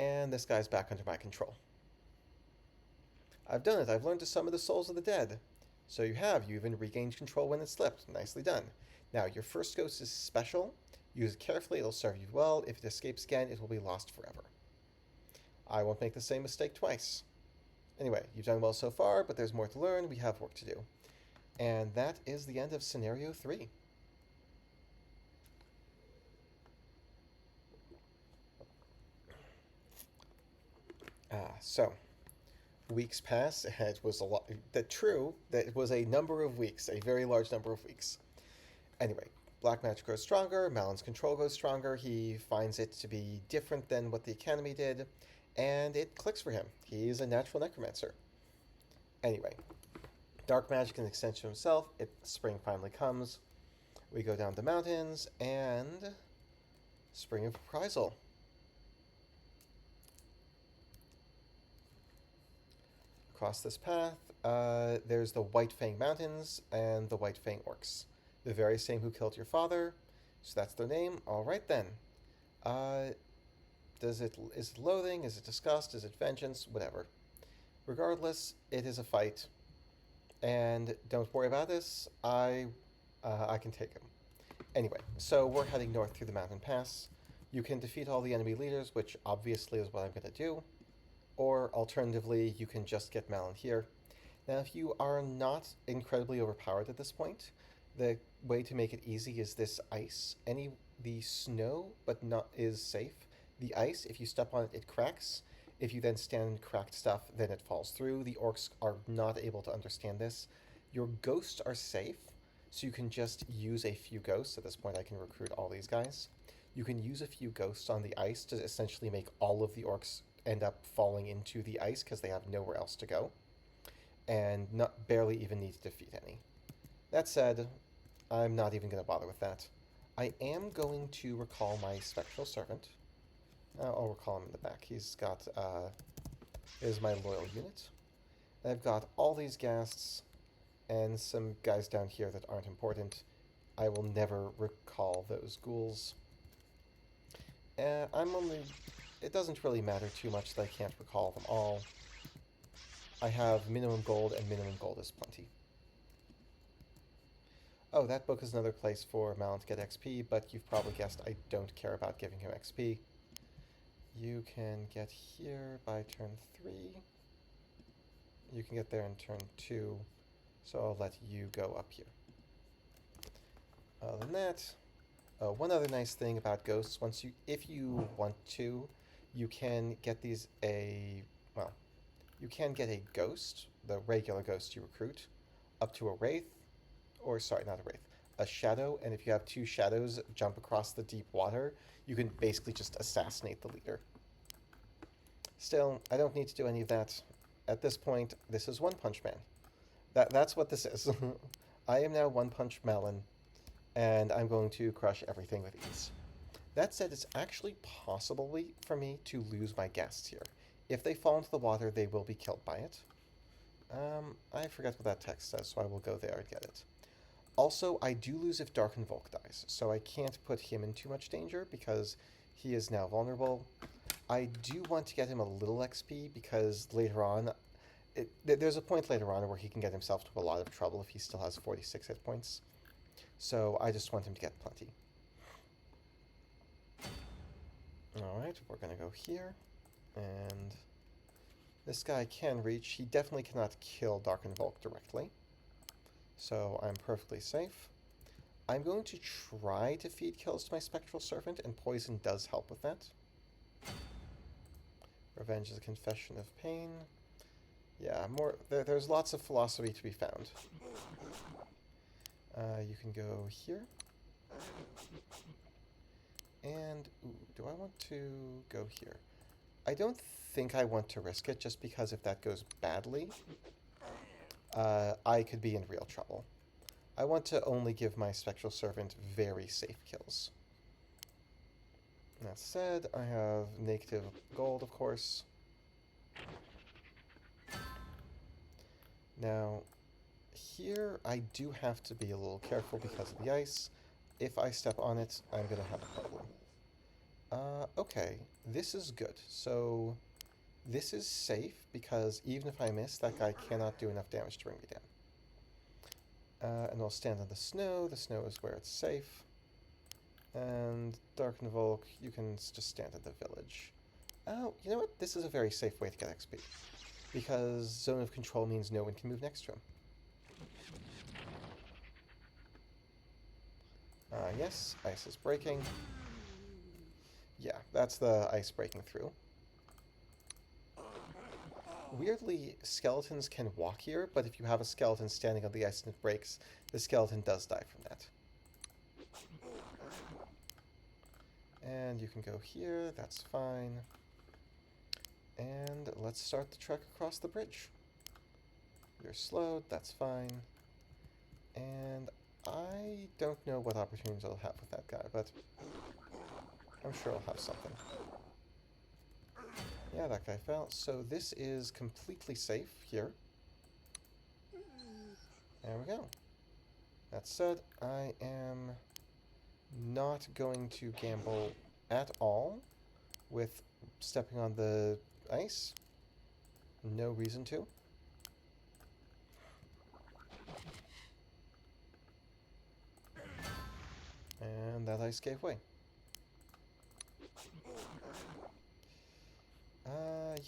And this guy's back under my control. I've done it. I've learned to summon the souls of the dead. So you have. You even regained control when it slipped. Nicely done. Now, your first ghost is special. Use it carefully. It'll serve you well. If it escapes again, it will be lost forever. I won't make the same mistake twice. Anyway, you've done well so far, but there's more to learn. We have work to do. And that is the end of Scenario 3. So, weeks pass. It was a lot. That it was a number of weeks, a very large number of weeks. Anyway, Black Magic grows stronger. Malon's control grows stronger. He finds it to be different than what the Academy did, and it clicks for him. He's a natural necromancer. Anyway, dark magic is an extension of himself. Spring finally comes. We go down the mountains, and Spring of Reprisal. Across this path, there's the White Fang Mountains and the White Fang Orcs. The very same who killed your father, so that's their name. All right then. Is it loathing? Is it disgust? Is it vengeance? Whatever. Regardless, it is a fight, and don't worry about this. I can take him. Anyway, so we're heading north through the mountain pass. You can defeat all the enemy leaders, which obviously is what I'm going to do. Or alternatively, you can just get Malon here. Now, if you are not incredibly overpowered at this point, the way to make it easy is this ice. The snow, but not is safe. The ice, if you step on it, it cracks. If you then stand in cracked stuff, then it falls through. The orcs are not able to understand this. Your ghosts are safe, so you can just use a few ghosts. At this point, I can recruit all these guys. You can use a few ghosts on the ice to essentially make all of the orcs end up falling into the ice because they have nowhere else to go, and barely even need to defeat any. That said, I'm not even going to bother with that. I am going to recall my Spectral Servant. I'll recall him in the back. He's got, is my loyal unit. I've got all these ghasts and some guys down here that aren't important. I will never recall those ghouls. It doesn't really matter too much that I can't recall them all. I have minimum gold, and minimum gold is plenty. Oh, that book is another place for Malon to get XP, but you've probably guessed I don't care about giving him XP. You can get here by turn 3. You can get there in turn 2, so I'll let you go up here. Other than that, one other nice thing about ghosts, if you want to, you can get you can get a ghost, the regular ghost you recruit, up to a wraith, or sorry, not a wraith, a shadow, and if you have 2 shadows jump across the deep water, you can basically just assassinate the leader. Still, I don't need to do any of that. At this point, this is One Punch Man. That's what this is. I am now One Punch Malon, and I'm going to crush everything with ease. That said, it's actually possible for me to lose my ghasts here. If they fall into the water, they will be killed by it. I forget what that text says, so I will go there and get it. Also, I do lose if Darken Volk dies, so I can't put him in too much danger because he is now vulnerable. I do want to get him a little XP because later on, there's a point later on where he can get himself to a lot of trouble if he still has 46 hit points. So I just want him to get plenty. Alright, we're going to go here. And this guy can reach. He definitely cannot kill Darken Volk directly. So I'm perfectly safe. I'm going to try to feed kills to my Spectral Servant, and poison does help with that. Revenge is a confession of pain. Yeah, there's lots of philosophy to be found. You can go here. And, do I want to go here? I don't think I want to risk it, just because if that goes badly, I could be in real trouble. I want to only give my Spectral Servant very safe kills. That said, I have negative gold, of course. Now, here I do have to be a little careful because of the ice. If I step on it, I'm going to have a problem. Okay, this is good. So this is safe because even if I miss, that guy cannot do enough damage to bring me down. And I'll stand in the snow. The snow is where it's safe. And Dark Volk, you can just stand in the village. Oh, you know what? This is a very safe way to get XP. Because Zone of Control means no one can move next to him. Yes, ice is breaking. Yeah, that's the ice breaking through. Weirdly, skeletons can walk here, but if you have a skeleton standing on the ice and it breaks, the skeleton does die from that. And you can go here, that's fine. And let's start the trek across the bridge. You're slowed, that's fine. And I don't know what opportunities I'll have with that guy, but I'm sure I'll have something. Yeah, that guy fell. So this is completely safe here. There we go. That said, I am not going to gamble at all with stepping on the ice. No reason to. And that ice gave way.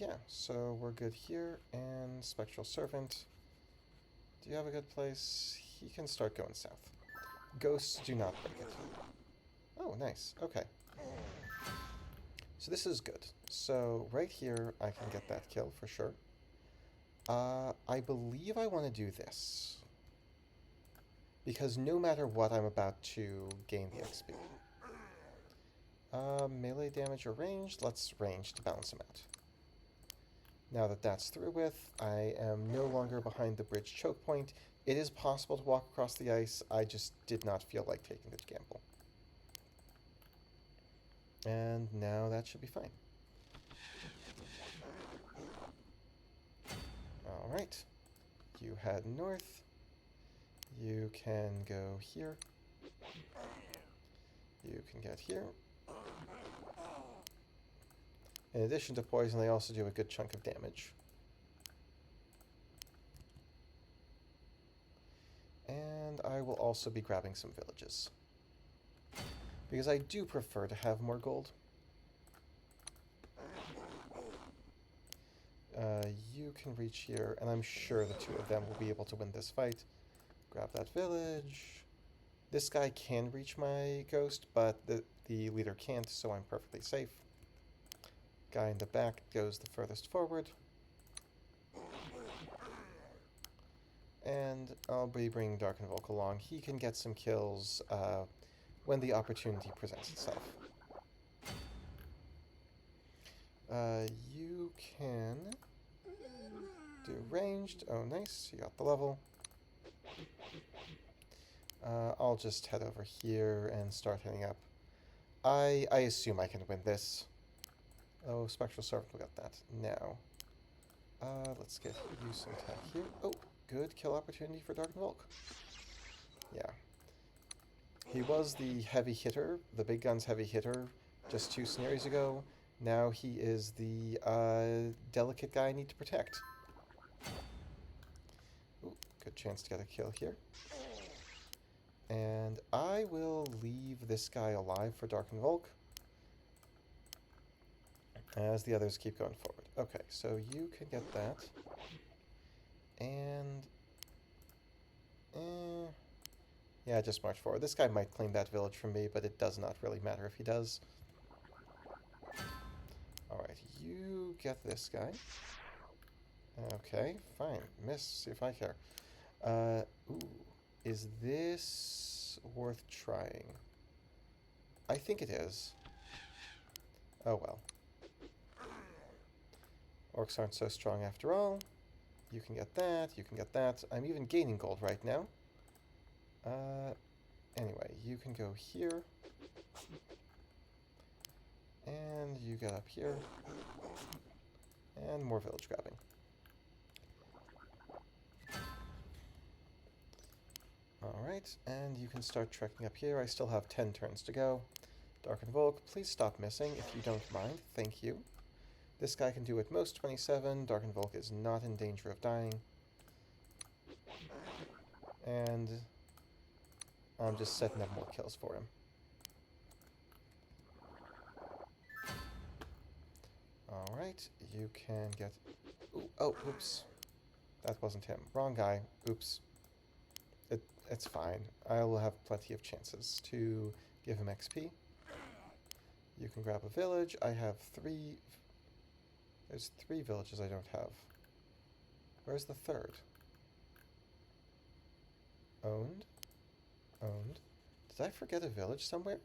Yeah, so we're good here, and Spectral Servant. Do you have a good place? He can start going south. Ghosts do not break it. Oh, nice. Okay. So this is good. So right here, I can get that kill for sure. I believe I want to do this. Because no matter what, I'm about to gain the XP. Melee damage or ranged? Let's range to balance him out. Now that that's through with, I am no longer behind the bridge choke point. It is possible to walk across the ice, I just did not feel like taking the gamble. And now that should be fine. Alright. You head north. You can go here. You can get here. In addition to poison, they also do a good chunk of damage. And I will also be grabbing some villages. Because I do prefer to have more gold. You can reach here, and I'm sure the two of them will be able to win this fight. Grab that village. This guy can reach my ghost, but the leader can't, so I'm perfectly safe. Guy in the back goes the furthest forward. And I'll be bringing Darkenvolk along. He can get some kills when the opportunity presents itself. You can do ranged. Oh, nice. You got the level. I'll just head over here and start heading up. I assume I can win this. Oh, Spectral Servant, we got that. Now, let's get you some attack here. Oh, good kill opportunity for Darkenvolk. Yeah. He was the heavy hitter, the big guns heavy hitter, just 2 scenarios ago. Now he is the delicate guy I need to protect. Ooh, good chance to get a kill here. And I will leave this guy alive for Darkenvolk as the others keep going forward. Okay, so you can get that. And... yeah, just march forward. This guy might claim that village from me, but it does not really matter if he does. Alright, you get this guy. Okay, fine. Miss, see if I care. Ooh. Is this worth trying? I think it is. Oh well. Orcs aren't so strong after all. You can get that, you can get that. I'm even gaining gold right now. Anyway, you can go here. And you get up here. And more village grabbing. Alright, and you can start trekking up here. I still have 10 turns to go. Darken Volk, please stop missing if you don't mind. Thank you. This guy can do at most 27. Darken Volk is not in danger of dying. And I'm just setting up more kills for him. Alright, you can get... Ooh, oh, oops. That wasn't him. Wrong guy. Oops. It's fine. I will have plenty of chances to give him XP. You can grab a village. I have 3... There's 3 villages I don't have. Where's the third? Owned? Owned. Did I forget a village somewhere?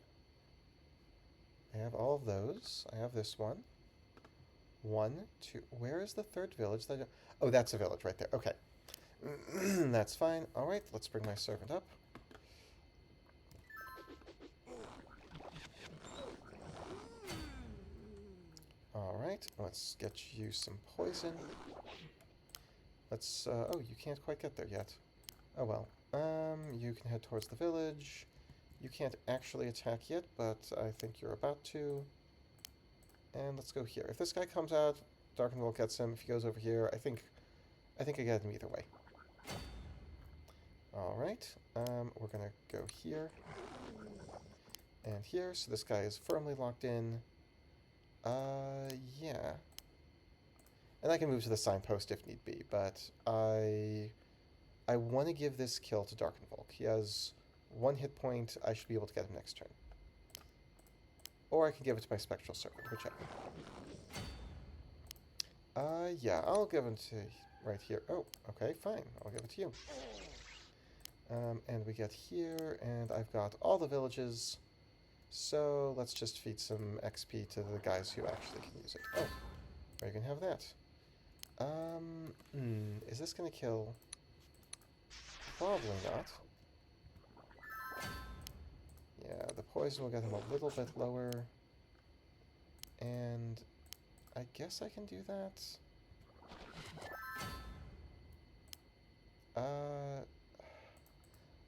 I have all of those. I have this one. 1, 2... Where is the third village that I don't... Oh, that's a village right there. Okay. That's fine. Alright, let's bring my servant up. Alright, let's get you some poison. Let's, oh, you can't quite get there yet. Oh well. You can head towards the village. You can't actually attack yet, but I think you're about to. And let's go here. If this guy comes out, Darkenwell gets him. If he goes over here, I think I get him either way. Alright, we're gonna go here. And here, so this guy is firmly locked in. Yeah. And I can move to the signpost if need be, but I want to give this kill to Darkenvolk. He has 1 hit point. I should be able to get him next turn. Or I can give it to my Spectral Servant, whichever. Yeah, I'll give him to right here. Oh, okay, fine. I'll give it to you. And we get here, and I've got all the villages. So let's just feed some XP to the guys who actually can use it. Oh, you can have that. Is this gonna kill? Probably not. Yeah, the poison will get him a little bit lower. And I guess I can do that.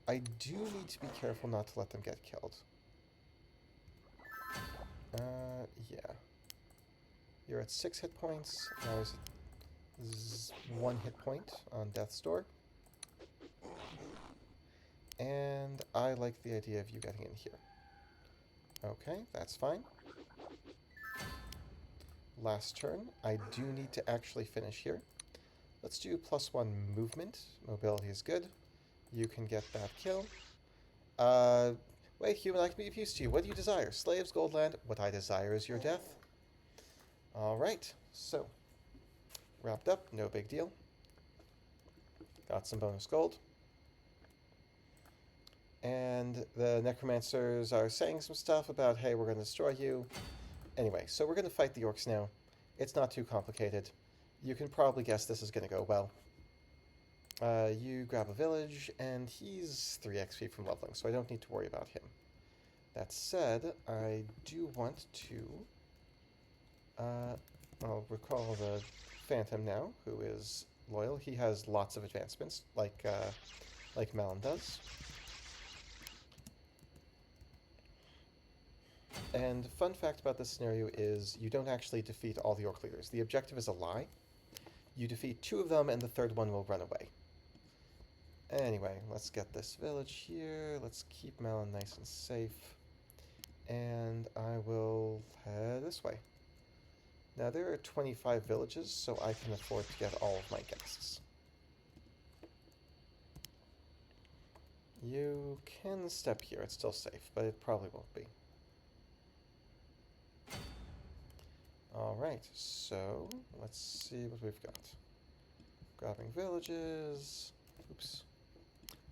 I do need to be careful not to let them get killed. Yeah. You're at 6 hit points. Now there's 1 hit point on Death's Door. And I like the idea of you getting in here. Okay, that's fine. Last turn. I do need to actually finish here. Let's do +1 movement. Mobility is good. You can get that kill. Wait, human, I can be of use to you. What do you desire? Slaves, gold land. What I desire is your death. Alright, so. Wrapped up, no big deal. Got some bonus gold. And the necromancers are saying some stuff about, hey, we're going to destroy you. Anyway, so we're going to fight the orcs now. It's not too complicated. You can probably guess this is going to go well. You grab a village, and he's 3 XP from leveling, so I don't need to worry about him. That said, I do want to... I'll recall the Phantom now, who is loyal. He has lots of advancements, like Malin does. And fun fact about this scenario is you don't actually defeat all the orc leaders. The objective is a lie. You defeat 2 of them, and the 3rd one will run away. Anyway, let's get this village here. Let's keep Malin nice and safe. And I will head this way. Now, there are 25 villages, so I can afford to get all of my guests. You can step here. It's still safe, but it probably won't be. Alright, so let's see what we've got. Grabbing villages. Oops.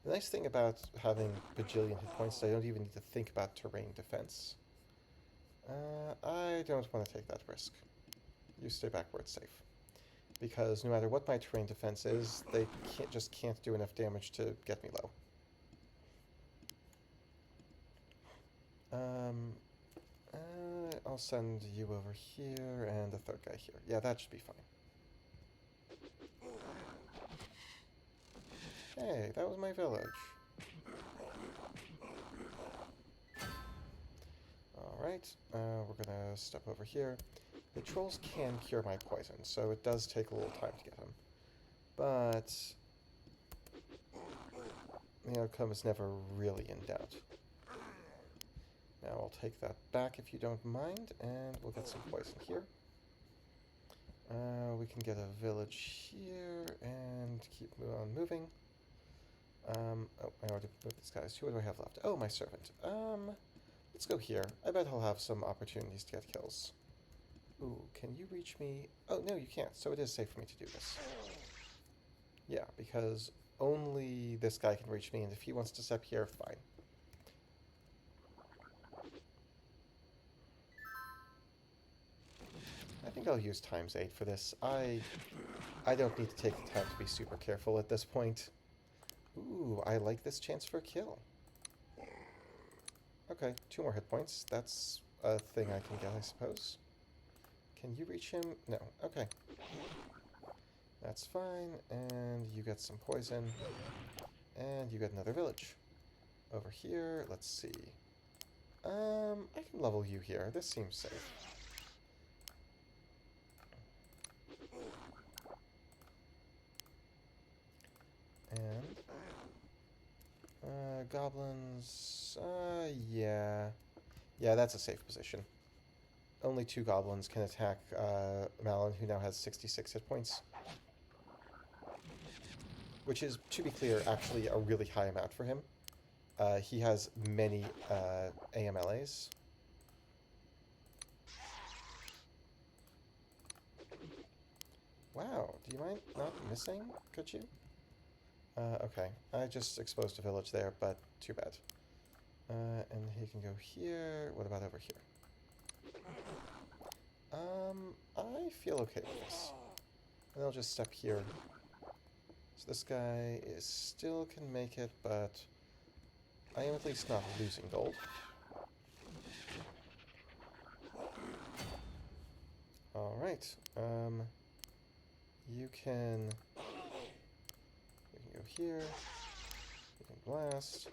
The nice thing about having bajillion hit points is I don't even need to think about terrain defense. I don't want to take that risk. You stay back where it's safe. Because no matter what my terrain defense is, they just can't do enough damage to get me low. I'll send you over here and the 3rd guy here. Yeah, that should be fine. Hey, that was my village. Alright, we're gonna step over here. The trolls can cure my poison, so it does take a little time to get them. But the outcome is never really in doubt. Now I'll take that back if you don't mind, and we'll get some poison here. We can get a village here and keep on moving. Oh, I already moved these guys. Who do I have left? Oh, my servant. Let's go here. I bet he'll have some opportunities to get kills. Ooh, can you reach me? Oh, no, you can't. So it is safe for me to do this. Yeah, because only this guy can reach me, and if he wants to step here, fine. I think I'll use ×8 for this. I don't need to take the time to be super careful at this point. Ooh, I like this chance for a kill. Okay, 2 more hit points. That's a thing I can get, I suppose. Can you reach him? No. Okay. That's fine. And you get some poison. And you get another village. Over here, let's see. I can level you here. This seems safe. And goblins, yeah. Yeah, that's a safe position. Only 2 goblins can attack Malin, who now has 66 hit points. Which is, to be clear, actually a really high amount for him. He has many AMLAs. Wow, do you mind not missing? Could you? Okay, I just exposed a village there, but too bad. And he can go here. What about over here? I feel okay with this. And I'll just step here. So this guy still can make it, but I am at least not losing gold. Alright, you can go here, you can blast,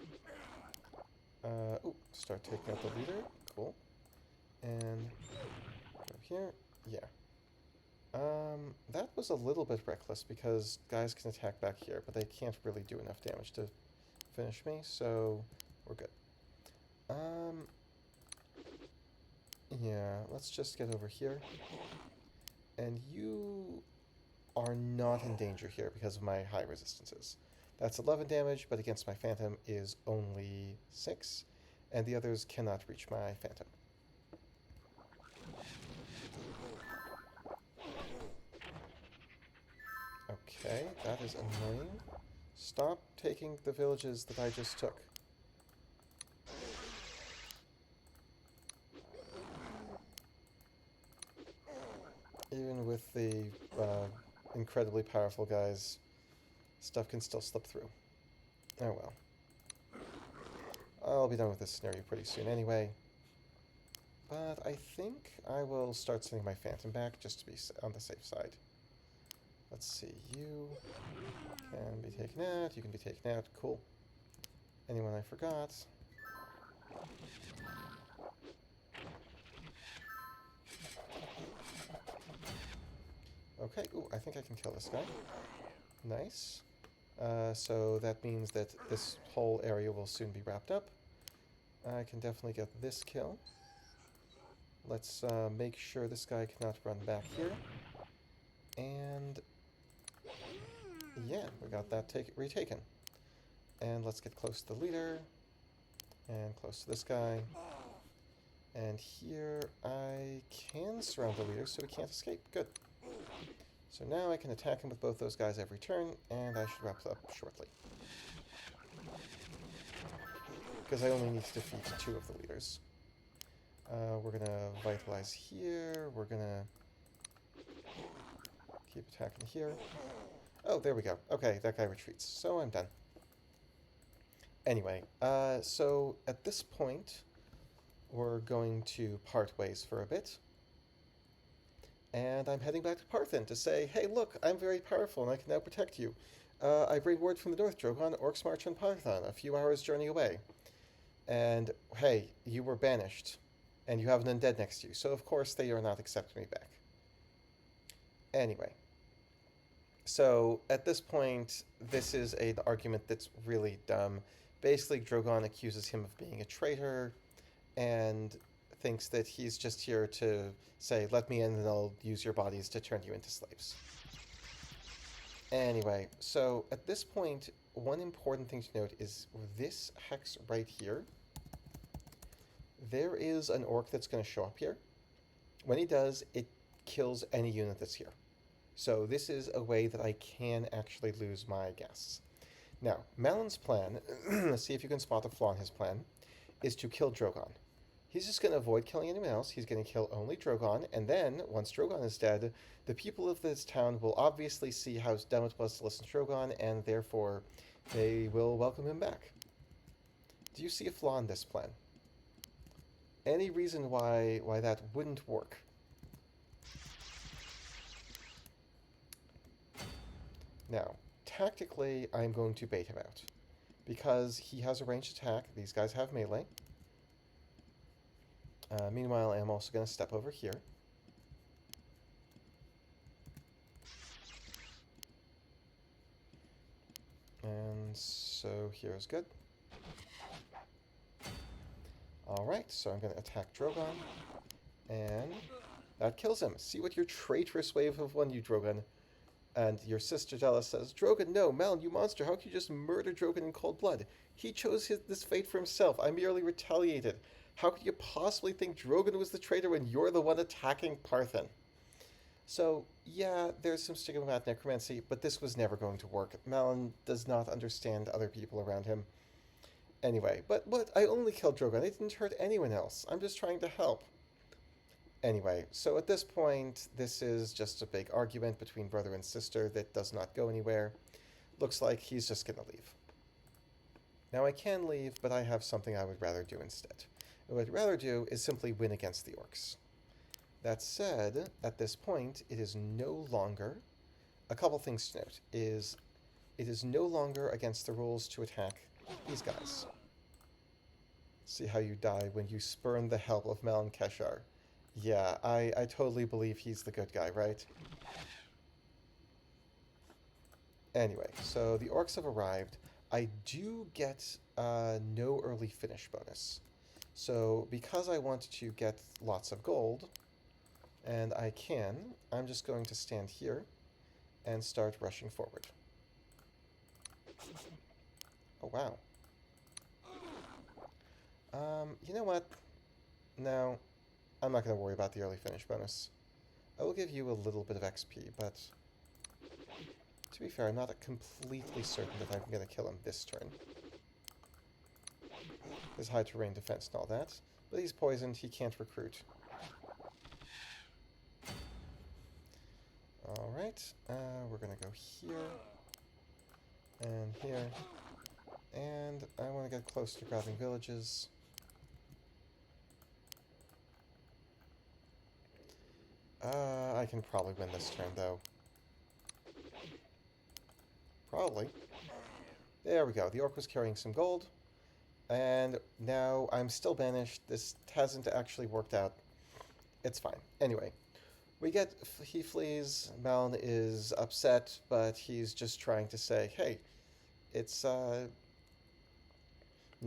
ooh, start taking out the leader, cool, and go here, yeah. That was a little bit reckless because guys can attack back here, but they can't really do enough damage to finish me, so we're good. Yeah, let's just get over here. And you are not in danger here because of my high resistances. That's 11 damage, but against my phantom is only 6, and the others cannot reach my phantom. Okay, that is annoying. Stop taking the villages that I just took. Even with the incredibly powerful guys, stuff can still slip through. Oh well. I'll be done with this scenario pretty soon anyway. But I think I will start sending my phantom back just to be on the safe side. Let's see, you can be taken out, you can be taken out, cool. Anyone I forgot? Okay, ooh, I think I can kill this guy. Nice. So that means that this whole area will soon be wrapped up. I can definitely get this kill. Let's make sure this guy cannot run back here. And yeah, we got that retaken. And let's get close to the leader. And close to this guy. And here I can surround the leader so he can't escape. Good. So now I can attack him with both those guys every turn, and I should wrap it up shortly. Because I only need to defeat 2 of the leaders. We're going to vitalize here. We're going to keep attacking here. Oh, there we go. Okay, that guy retreats. So I'm done. Anyway, so at this point, we're going to part ways for a bit. And I'm heading back to Parthen to say, hey, look, I'm very powerful and I can now protect you. I bring word from the North, Drogon. Orcs march on Parthen, a few hours' journey away. And, hey, you were banished. And you have an undead next to you, so of course they are not accepting me back. Anyway, so at this point, this is an argument that's really dumb. Basically, Drogon accuses him of being a traitor and thinks that he's just here to say, let me in and I'll use your bodies to turn you into slaves. Anyway, so at this point, one important thing to note is this hex right here. There is an orc that's going to show up here. When he does, it kills any unit that's here. So this is a way that I can actually lose my guests. Now, Malon's plan, see if you can spot a flaw in his plan, is to kill Drogon. He's just going to avoid killing anyone else. He's going to kill only Drogon, and then, once Drogon is dead, the people of this town will obviously see how dumb it was to listen to Drogon, and therefore they will welcome him back. Do you see a flaw in this plan? Any reason why that wouldn't work? Now, tactically, I'm going to bait him out. Because he has a ranged attack, these guys have melee. Meanwhile, I'm also going to step over here. And so here's good. Alright, so I'm going to attack Drogon. And that kills him. See what your traitorous way of won you, Drogon. And your sister Jealous says, Drogon, no, Malon, you monster, how can you just murder Drogon in cold blood? He chose this fate for himself. I merely retaliated. How could you possibly think Drogon was the traitor when you're the one attacking Parthen? So, yeah, there's some stigma about necromancy, but this was never going to work. Malon does not understand other people around him. Anyway, but I only killed Drogon. I didn't hurt anyone else. I'm just trying to help. Anyway, so at this point, this is just a big argument between brother and sister that does not go anywhere. Looks like he's just gonna leave. Now I can leave, but I have something I would rather do instead. What I'd rather do is simply win against the orcs. That said, at this point, it is no longer... A couple things to note is it is no longer against the rules to attack these guys. See how you die when you spurn the help of Malon Keshar. Yeah, I totally believe he's the good guy, right? Anyway, so the orcs have arrived. I do get no early finish bonus. So because I want to get lots of gold, and I can, I'm just going to stand here and start rushing forward. Oh, wow. You know what? No, I'm not going to worry about the early finish bonus. I will give you a little bit of XP, but to be fair, I'm not completely certain that I'm going to kill him this turn. There's high terrain defense and all that, but he's poisoned, he can't recruit. Alright, we're going to go here, and here, and I want to get close to grabbing villages. I can probably win this turn, though. Probably. There we go. The orc was carrying some gold. And now I'm still banished. This hasn't actually worked out. It's fine. Anyway, he flees. Malon is upset, but he's just trying to say, hey, it's, no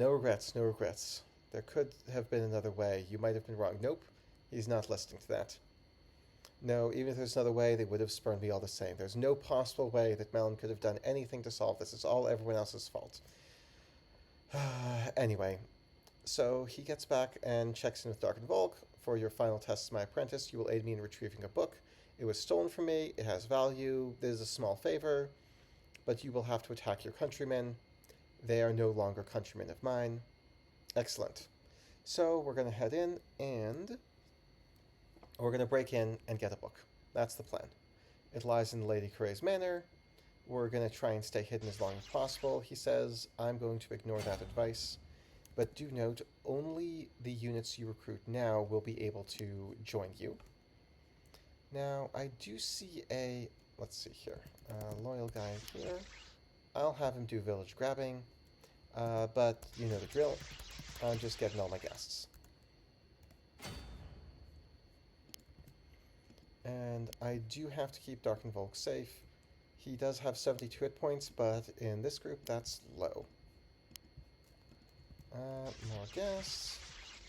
regrets, no regrets. There could have been another way. You might have been wrong. Nope. He's not listening to that. No, even if there's another way, they would have spurned me all the same. There's no possible way that Malon could have done anything to solve this. It's all everyone else's fault. Anyway, so he gets back and checks in with Dark and Volk. For your final test as my apprentice, you will aid me in retrieving a book. It was stolen from me. It has value. There's a small favor, but you will have to attack your countrymen. They are no longer countrymen of mine. Excellent. So we're going to head in and... we're going to break in and get a book. That's the plan. It lies in Lady Coray's manor. We're going to try and stay hidden as long as possible. He says, I'm going to ignore that advice. But do note, only the units you recruit now will be able to join you. Now, I do see a... let's see here. Loyal guy here. I'll have him do village grabbing. But you know the drill. I'm just getting all my guests. And I do have to keep Darkenvolk safe. He does have 72 hit points, but in this group, that's low. More gas.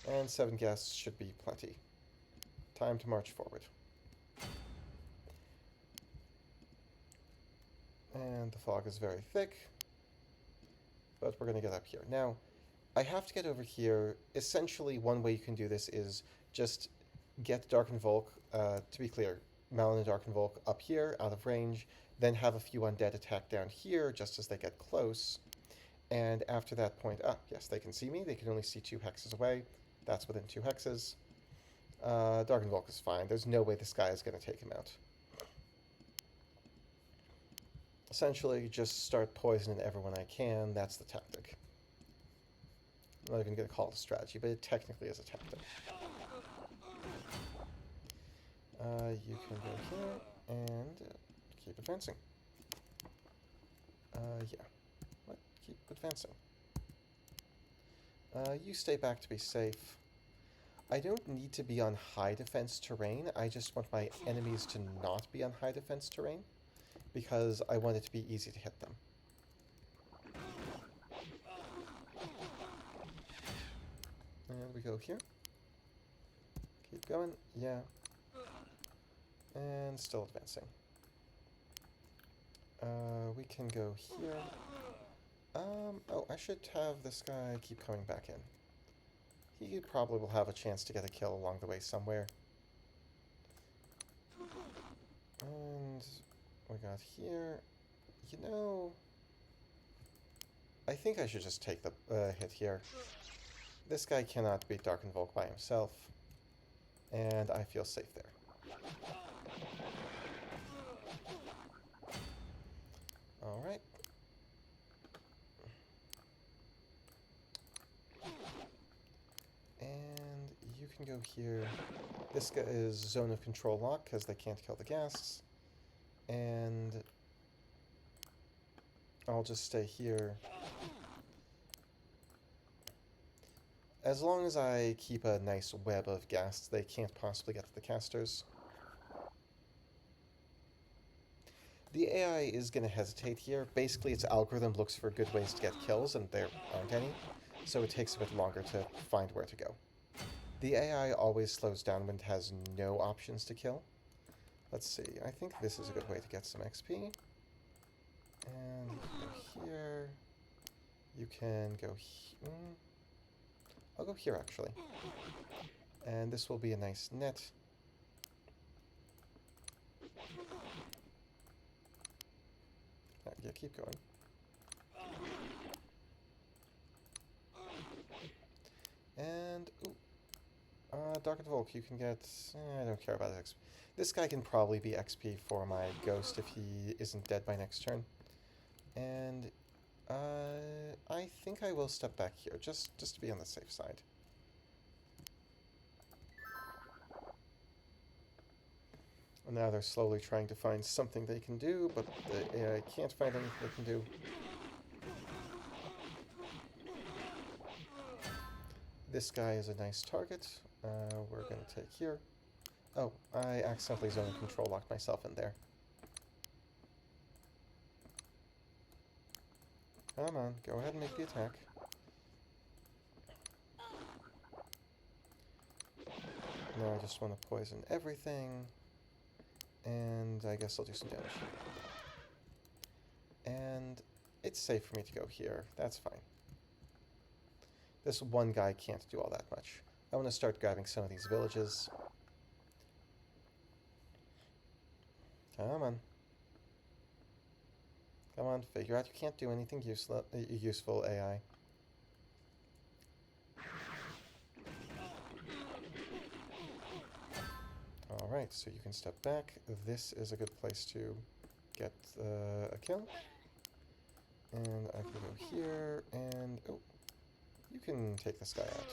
And 7 gas should be plenty. Time to march forward. And the fog is very thick. But we're going to get up here. Now, I have to get over here. Essentially, one way you can do this is just get Darkenvolk, to be clear, Malin and Darkenvolk up here, out of range, then have a few undead attack down here just as they get close. And after that point, yes, they can see me. They can only see 2 hexes away. That's within 2 hexes. Darkenvolk is fine. There's no way this guy is going to take him out. Essentially, just start poisoning everyone I can. That's the tactic. I'm not even going to call it a strategy, but it technically is a tactic. You can go here and keep advancing. Yeah. What? Keep advancing. You stay back to be safe. I don't need to be on high defense terrain. I just want my enemies to not be on high defense terrain, because I want it to be easy to hit them. And we go here. Keep going. Yeah. And still advancing. We can go here. Oh, I should have this guy keep coming back in. He probably will have a chance to get a kill along the way somewhere. And we got here. You know, I think I should just take the hit here. This guy cannot beat Darkenvolk by himself, and I feel safe there. Alright. And you can go here. This guy is zone of control lock because they can't kill the ghasts. And I'll just stay here. As long as I keep a nice web of ghasts, they can't possibly get to the casters. The AI is going to hesitate here. Basically, its algorithm looks for good ways to get kills, and there aren't any, so it takes a bit longer to find where to go. The AI always slows down when it has no options to kill. Let's see, I think this is a good way to get some XP. And go here. You can go here. I'll go here, actually. And this will be a nice net. Yeah, keep going. And, ooh. Darkenvolk, you can get... I don't care about XP. This guy can probably be XP for my ghost if he isn't dead by next turn. And, I think I will step back here, just to be on the safe side. And now they're slowly trying to find something they can do, but the AI can't find anything they can do. This guy is a nice target. We're going to take here. Oh, I accidentally zone control locked myself in there. Come on, go ahead and make the attack. Now I just want to poison everything. And I guess I'll do some damage. And it's safe for me to go here. That's fine. This one guy can't do all that much. I want to start grabbing some of these villages. Come on. Come on, figure out you can't do anything useful, AI. Alright, so you can step back. This is a good place to get a kill. And I can go here, and... oh, you can take this guy out.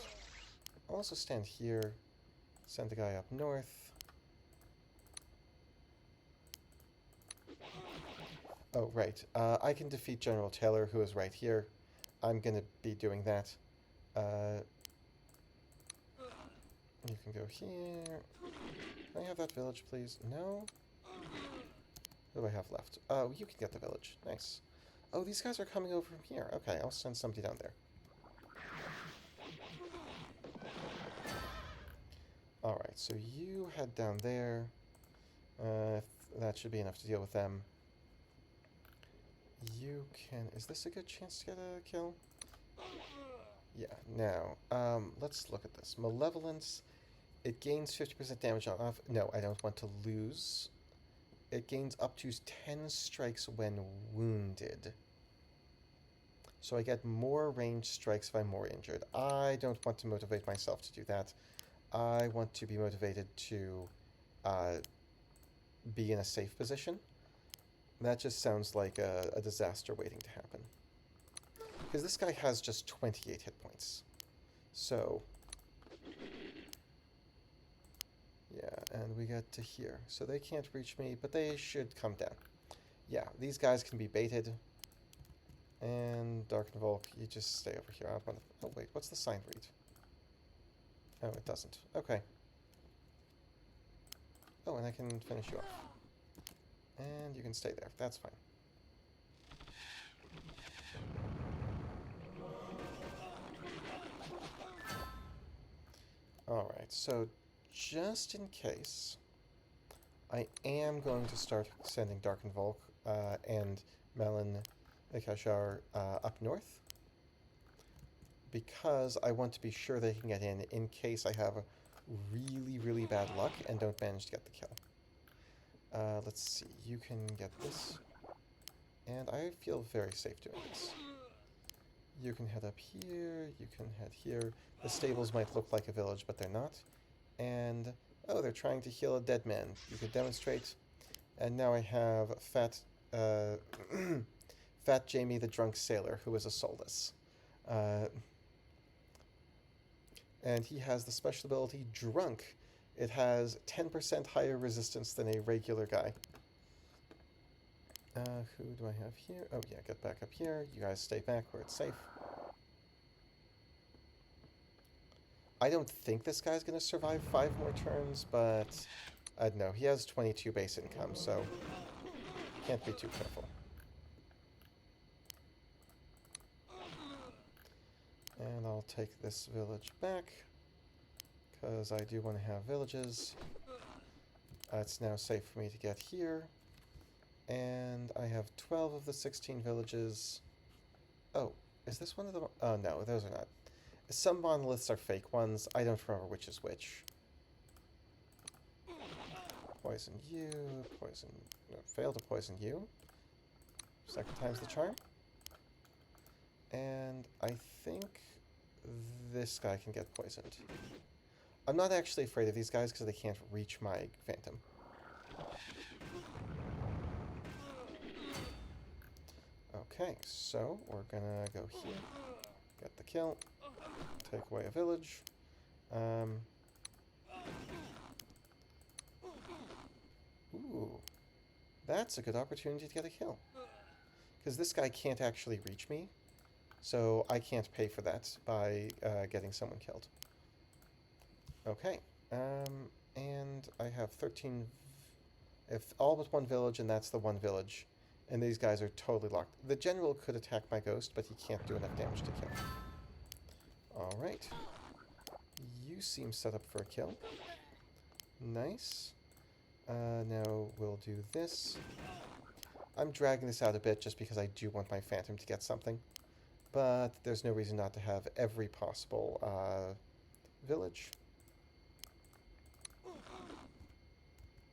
I'll also stand here, send the guy up north. Oh, right. I can defeat General Taylor, who is right here. I'm going to be doing that. You can go here. Can I have that village, please? No? Who do I have left? Oh, you can get the village. Nice. Oh, these guys are coming over from here. Okay, I'll send somebody down there. Alright, so you head down there. That should be enough to deal with them. You can... Is this a good chance to get a kill? Yeah, now, let's look at this. Malevolence, it gains 50% damage on off... No, I don't want to lose. It gains up to 10 strikes when wounded. So I get more ranged strikes if I'm more injured. I don't want to motivate myself to do that. I want to be motivated to be in a safe position. That just sounds like a disaster waiting to happen. Because this guy has just 28 hit points. So... yeah, and we get to here. So they can't reach me, but they should come down. Yeah, these guys can be baited. And Darken Volk, you just stay over here. I don't want to... Oh, wait, what's the sign read? Oh, it doesn't. Okay. Oh, and I can finish you off. And you can stay there. That's fine. Alright, so just in case, I am going to start sending Darken Volk and Melon Kashar up north. Because I want to be sure they can get in case I have really, really bad luck and don't manage to get the kill. Let's see, you can get this. And I feel very safe doing this. You can head up here, you can head here. The stables might look like a village, but they're not. And, oh, they're trying to heal a dead man. You could demonstrate. And now I have Fat Jamie the Drunk Sailor, who is a soulless. And he has the special ability Drunk. It has 10% higher resistance than a regular guy. Who do I have here? Oh yeah, get back up here. You guys stay back where it's safe. I don't think this guy's going to survive 5 more turns, but I don't know. He has 22 base income, so can't be too careful. And I'll take this village back, because I do want to have villages. It's now safe for me to get here. And I have 12 of the 16 villages. Oh, is this one of them? Oh, no, those are not. Some monoliths are fake ones. I don't remember which is which. Poison you, poison... No, fail to poison you. Second time's the charm. And I think this guy can get poisoned. I'm not actually afraid of these guys because they can't reach my phantom. Okay, so we're gonna go here, get the kill, take away a village. Ooh, that's a good opportunity to get a kill. Because this guy can't actually reach me, so I can't pay for that by getting someone killed. Okay, and I have 13, if all but one village, and that's the one village. And these guys are totally locked. The general could attack my ghost, but he can't do enough damage to kill. Alright. You seem set up for a kill. Nice. Now we'll do this. I'm dragging this out a bit just because I do want my phantom to get something. But there's no reason not to have every possible village.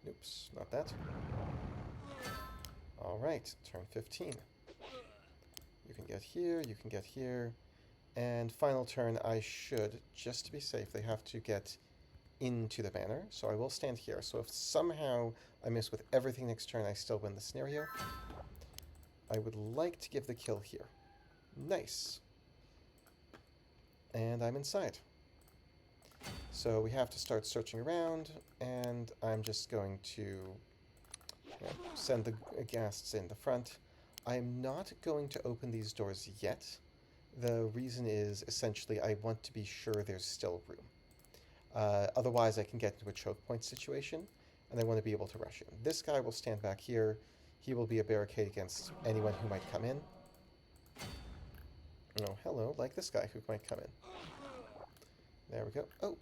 Oops, not that. Alright, turn 15. You can get here, you can get here. And final turn, I should, just to be safe, they have to get into the banner. So I will stand here. So if somehow I miss with everything next turn, I still win the scenario. I would like to give the kill here. Nice. And I'm inside. So we have to start searching around, and I'm just going to send the ghasts in the front. I'm not going to open these doors yet. The reason is essentially I want to be sure there's still room. Otherwise, I can get into a choke point situation, and I want to be able to rush in. This guy will stand back here. He will be a barricade against anyone who might come in. Oh, hello, like this guy who might come in. There we go. Oh,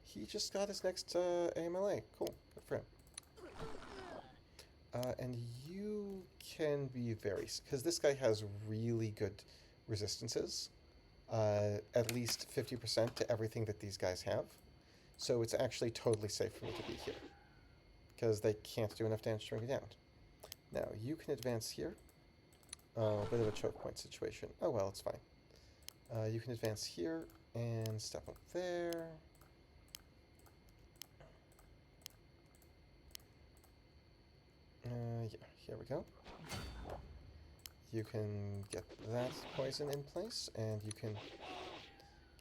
he just got his next AMLA. Cool, good for him. And you can be very... Because this guy has really good resistances. At least 50% to everything that these guys have. So it's actually totally safe for me to be here. Because they can't do enough damage to bring me down. Now, you can advance here. A bit of a choke point situation. Oh well, it's fine. You can advance here and step up there. Yeah, here we go. You can get that poison in place, and you can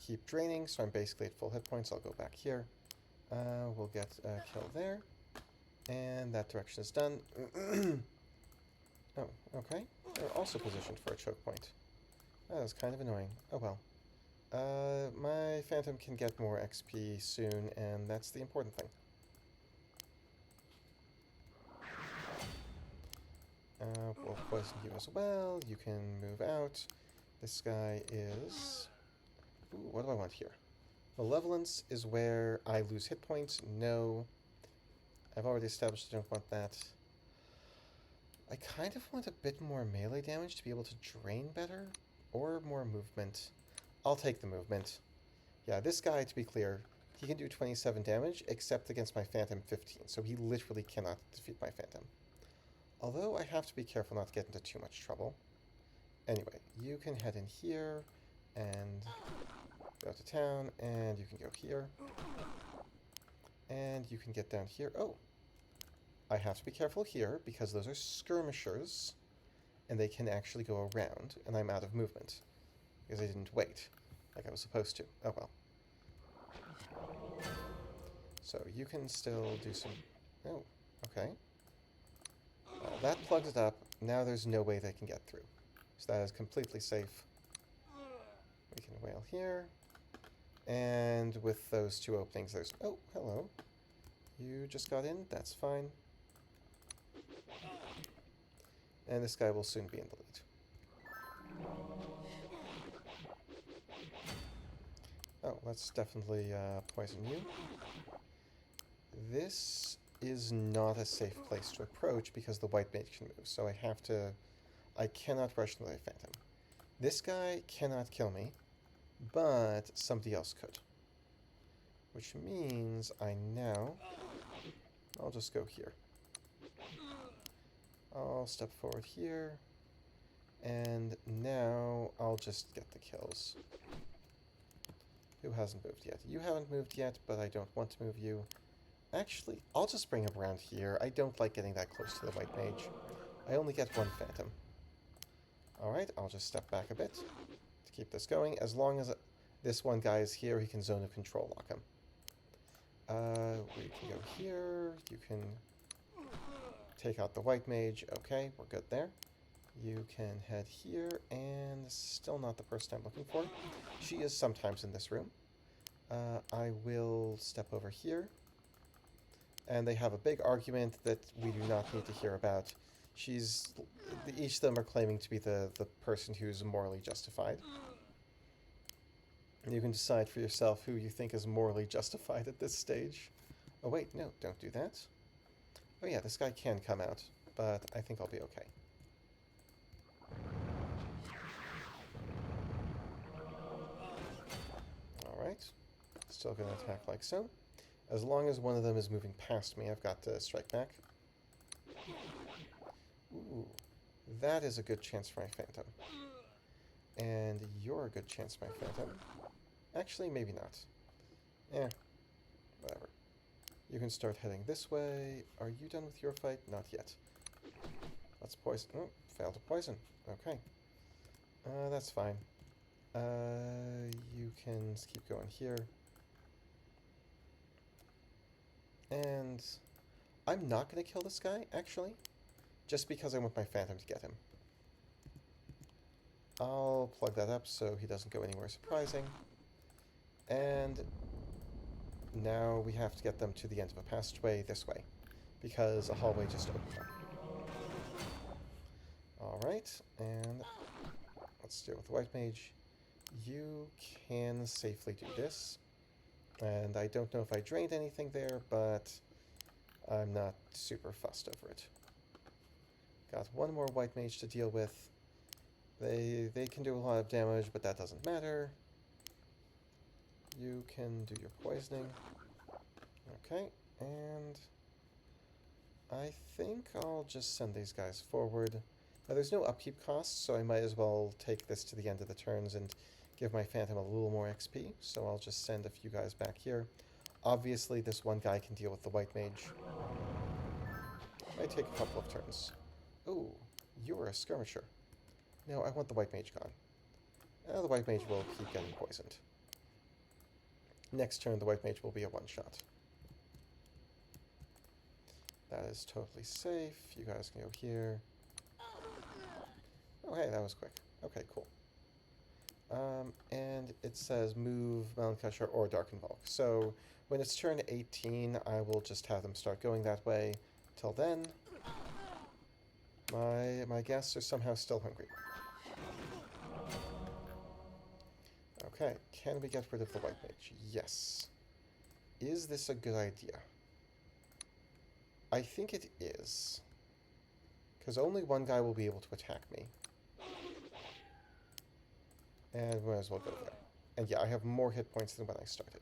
keep draining, so I'm basically at full hit points. I'll go back here. We'll get a kill there. And that direction is done. Oh, okay. They're also positioned for a choke point. That was kind of annoying. Oh well. My Phantom can get more XP soon, and that's the important thing. We'll poison you as well. You can move out. This guy is... Ooh, what do I want here? Malevolence is where I lose hit points. No. I've already established I don't want that. I kind of want a bit more melee damage to be able to drain better. Or more movement. I'll take the movement. Yeah, this guy, to be clear, he can do 27 damage, except against my Phantom 15. So he literally cannot defeat my Phantom. Although I have to be careful not to get into too much trouble. Anyway, you can head in here and go to town, and you can go here. And you can get down here. Oh! I have to be careful here, because those are skirmishers, and they can actually go around, and I'm out of movement. Because I didn't wait, like I was supposed to. Oh well. So you can still do some... Oh, okay. That plugs it up. Now there's no way they can get through. So that is completely safe. We can wail here. And with those two openings, there's... Oh, hello. You just got in. That's fine. And this guy will soon be in the lead. Oh, let's definitely poison you. This is not a safe place to approach because the white mage can move, so I cannot rush into the Phantom. This guy cannot kill me, but somebody else could. Which means I'll just go here. I'll step forward here, and now I'll just get the kills. Who hasn't moved yet? You haven't moved yet, but I don't want to move you. Actually, I'll just bring him around here. I don't like getting that close to the white mage. I only get one Phantom. Alright, I'll just step back a bit to keep this going. As long as this one guy is here, he can zone of control lock him. We can go here. You can take out the white mage. Okay, we're good there. You can head here, and still not the person I'm looking for. She is sometimes in this room. I will step over here. And they have a big argument that we do not need to hear about. Each of them are claiming to be the person who's morally justified. You can decide for yourself who you think is morally justified at this stage. Oh wait, no, don't do that. Oh yeah, this guy can come out, but I think I'll be okay. Alright, still gonna attack like so. As long as one of them is moving past me, I've got to strike back. Ooh, that is a good chance for my Phantom. And you're a good chance for my Phantom. Actually, maybe not. Whatever. You can start heading this way. Are you done with your fight? Not yet. Let's poison. Oh, failed to poison. Okay. That's fine. You can keep going here. And I'm not going to kill this guy, actually, just because I want my Phantom to get him. I'll plug that up so he doesn't go anywhere surprising. And now we have to get them to the end of a passageway this way, because a hallway just opened up. Alright, and let's deal with the white mage. You can safely do this. And I don't know if I drained anything there, but I'm not super fussed over it. Got one more white mage to deal with. They can do a lot of damage, but that doesn't matter. You can do your poisoning. Okay, and I think I'll just send these guys forward. Now, there's no upkeep costs, so I might as well take this to the end of the turns and give my Phantom a little more XP, so I'll just send a few guys back here. Obviously, this one guy can deal with the white mage. Might take a couple of turns. Ooh, you're a skirmisher. No, I want the white mage gone. The white mage will keep getting poisoned. Next turn, the white mage will be a one-shot. That is totally safe. You guys can go here. Oh, hey, that was quick. Okay, cool. And it says move Melancusher or Darken Bulk. So when it's turn 18, I will just have them start going that way. Till then, my guests are somehow still hungry. Okay, can we get rid of the white mage? Yes. Is this a good idea? I think it is. Because only one guy will be able to attack me. And we might as well go there. And yeah, I have more hit points than when I started.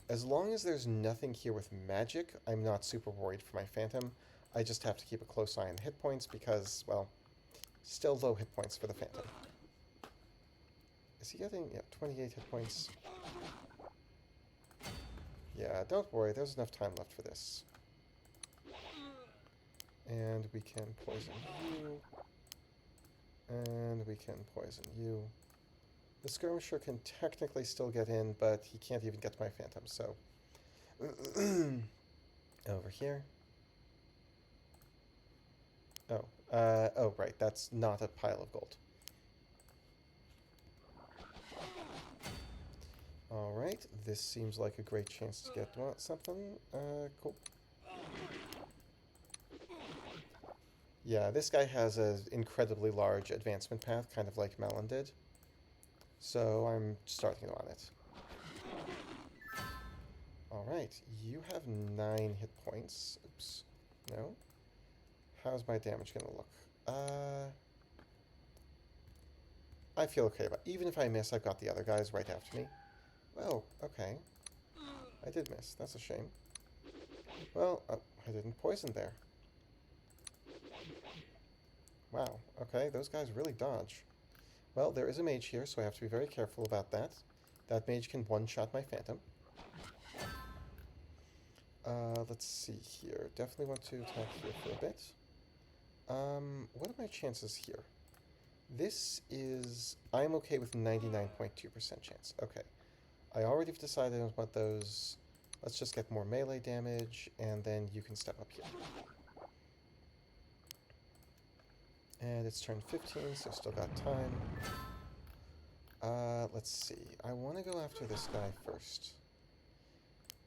As long as there's nothing here with magic, I'm not super worried for my Phantom. I just have to keep a close eye on the hit points because, well, still low hit points for the Phantom. Is he getting, yeah, 28 hit points? Yeah, don't worry, there's enough time left for this. And we can poison you. And we can poison you. The skirmisher can technically still get in, but he can't even get to my Phantom, so... Over here. Oh, right, that's not a pile of gold. Alright, this seems like a great chance to get something. Cool. Yeah, this guy has an incredibly large advancement path, kind of like Melon did. So I'm starting on it. Alright, you have 9 hit points. Oops. No. How's my damage gonna look? I feel okay about it. Even if I miss, I've got the other guys right after me. Well, okay. I did miss. That's a shame. Well, I didn't poison there. Wow, okay, those guys really dodge. Well, there is a mage here, so I have to be very careful about that. That mage can one-shot my Phantom. Let's see here. Definitely want to attack here for a bit. What are my chances here? This is... I'm okay with 99.2% chance. Okay. I already have decided on what those... Let's just get more melee damage, and then you can step up here. And it's turn 15, so still got time. Let's see. I want to go after this guy first.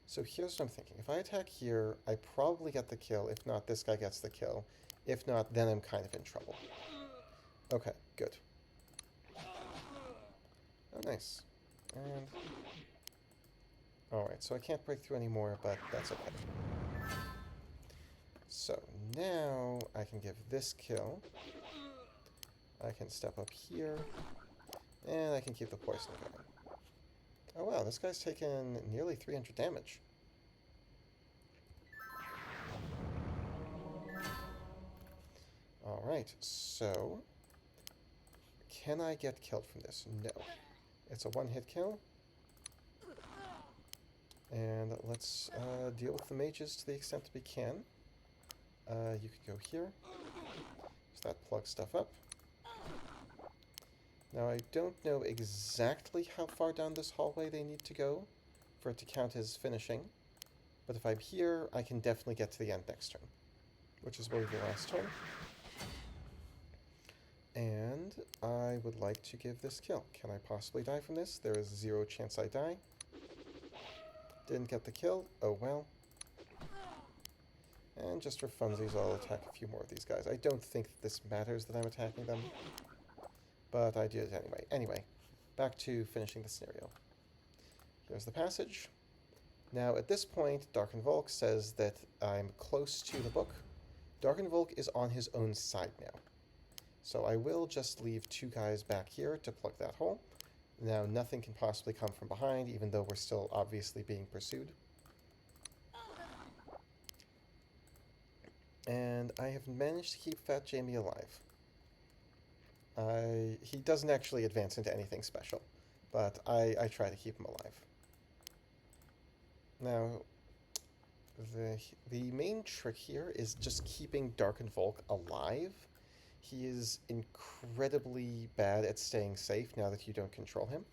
So here's what I'm thinking. If I attack here, I probably get the kill. If not, this guy gets the kill. If not, then I'm kind of in trouble. Okay, good. Oh, nice. And... Alright, so I can't break through anymore, but that's okay. So, now I can give this kill. I can step up here. And I can keep the poison going. Oh wow, this guy's taken nearly 300 damage. Alright, so... Can I get killed from this? No. It's a one-hit kill. And let's deal with the mages to the extent that we can. You could go here. So that plugs stuff up. Now, I don't know exactly how far down this hallway they need to go for it to count as finishing. But if I'm here, I can definitely get to the end next turn, which is where the last turn. And I would like to give this kill. Can I possibly die from this? There is 0 chance I die. Didn't get the kill. Oh well. And just for funsies, I'll attack a few more of these guys. I don't think this matters that I'm attacking them, but I did it anyway. Anyway, back to finishing the scenario. Here's the passage. Now, at this point, Darken Volk says that I'm close to the book. Darken Volk is on his own side now. So I will just leave two guys back here to plug that hole. Now, nothing can possibly come from behind, even though we're still obviously being pursued. And I have managed to keep Fat Jamie alive. He doesn't actually advance into anything special, but I try to keep him alive. Now, the main trick here is just keeping Darken Volk alive. He is incredibly bad at staying safe now that you don't control him.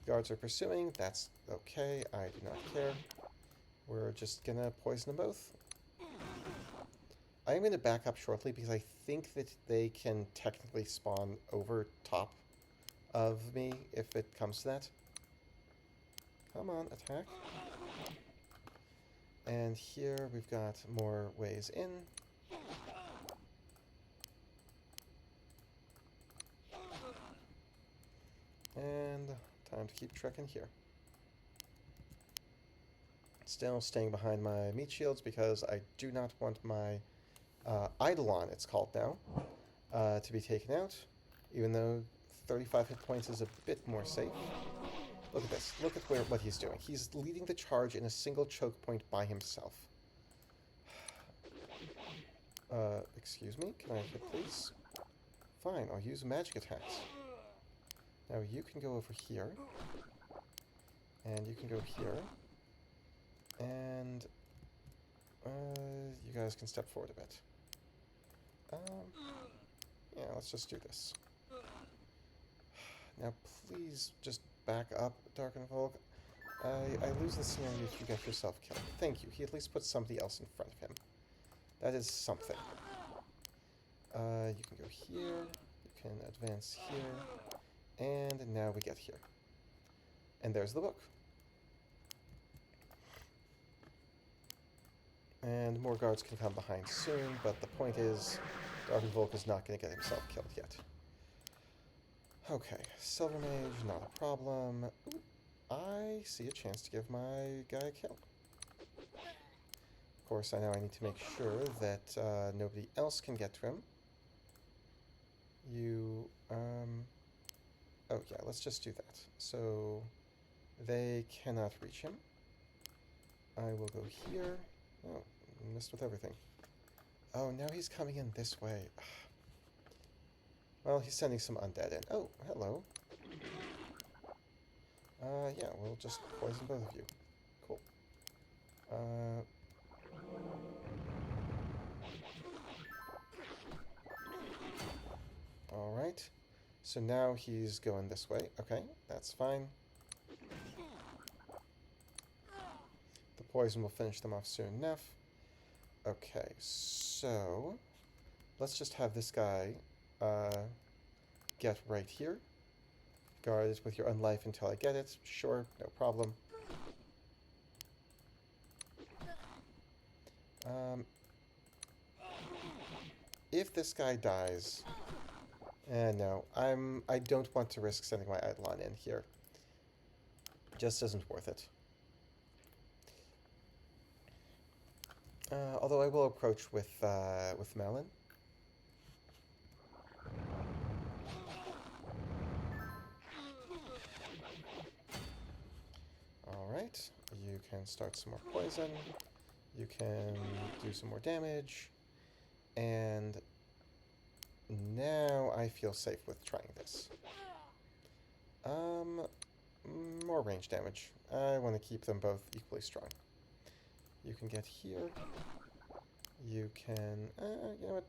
Guards are pursuing. That's okay. I do not care. We're just gonna poison them both. I'm going to back up shortly because I think that they can technically spawn over top of me if it comes to that. Come on, attack. And here we've got more ways in. And time to keep trekking here. Still staying behind my meat shields because I do not want my Eidolon, it's called now, to be taken out, even though 35 hit points is a bit more safe. Look at this. Look at what he's doing. He's leading the charge in a single choke point by himself. Excuse me? Can I hit, please? Fine, I'll use magic attacks. Now you can go over here. And you can go here. And you guys can step forward a bit. Yeah, let's just do this. Now, please just back up, Darken Volk. I lose the scenario if you get yourself killed. Thank you. He at least put somebody else in front of him. That is something. You can go here. You can advance here. And now we get here. And there's the book. And more guards can come behind soon, but the point is, Darken Volk is not going to get himself killed yet. Okay, Silver Mage, not a problem. Ooh, I see a chance to give my guy a kill. Of course, I know I need to make sure that nobody else can get to him. Oh yeah, let's just do that. So, they cannot reach him. I will go here. Oh, missed with everything. Oh, now he's coming in this way. Well, he's sending some undead in. Oh, hello. Yeah, we'll just poison both of you. Cool. Alright. So now he's going this way. Okay, that's fine. The poison will finish them off soon enough. Okay, so let's just have this guy get right here. Guard it with your unlife until I get it. Sure, no problem. If this guy dies, no, I don't want to risk sending my Eidolon in here. Just isn't worth it. Although I will approach with Melon. Alright, you can start some more poison. You can do some more damage. And now I feel safe with trying this. More range damage. I want to keep them both equally strong. You can get here. You can... you know what?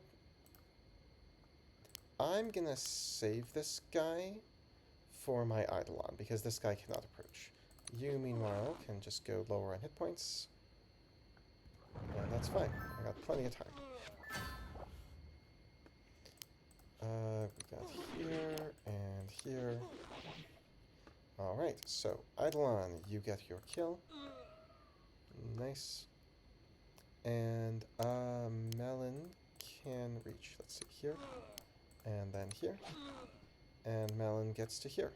I'm gonna save this guy for my Eidolon, because this guy cannot approach. You, meanwhile, can just go lower on hit points. And that's fine. I got plenty of time. We got here and here. Alright, so Eidolon, you get your kill. Nice. And Melon can reach, let's see, here. And then here. And Melon gets to here.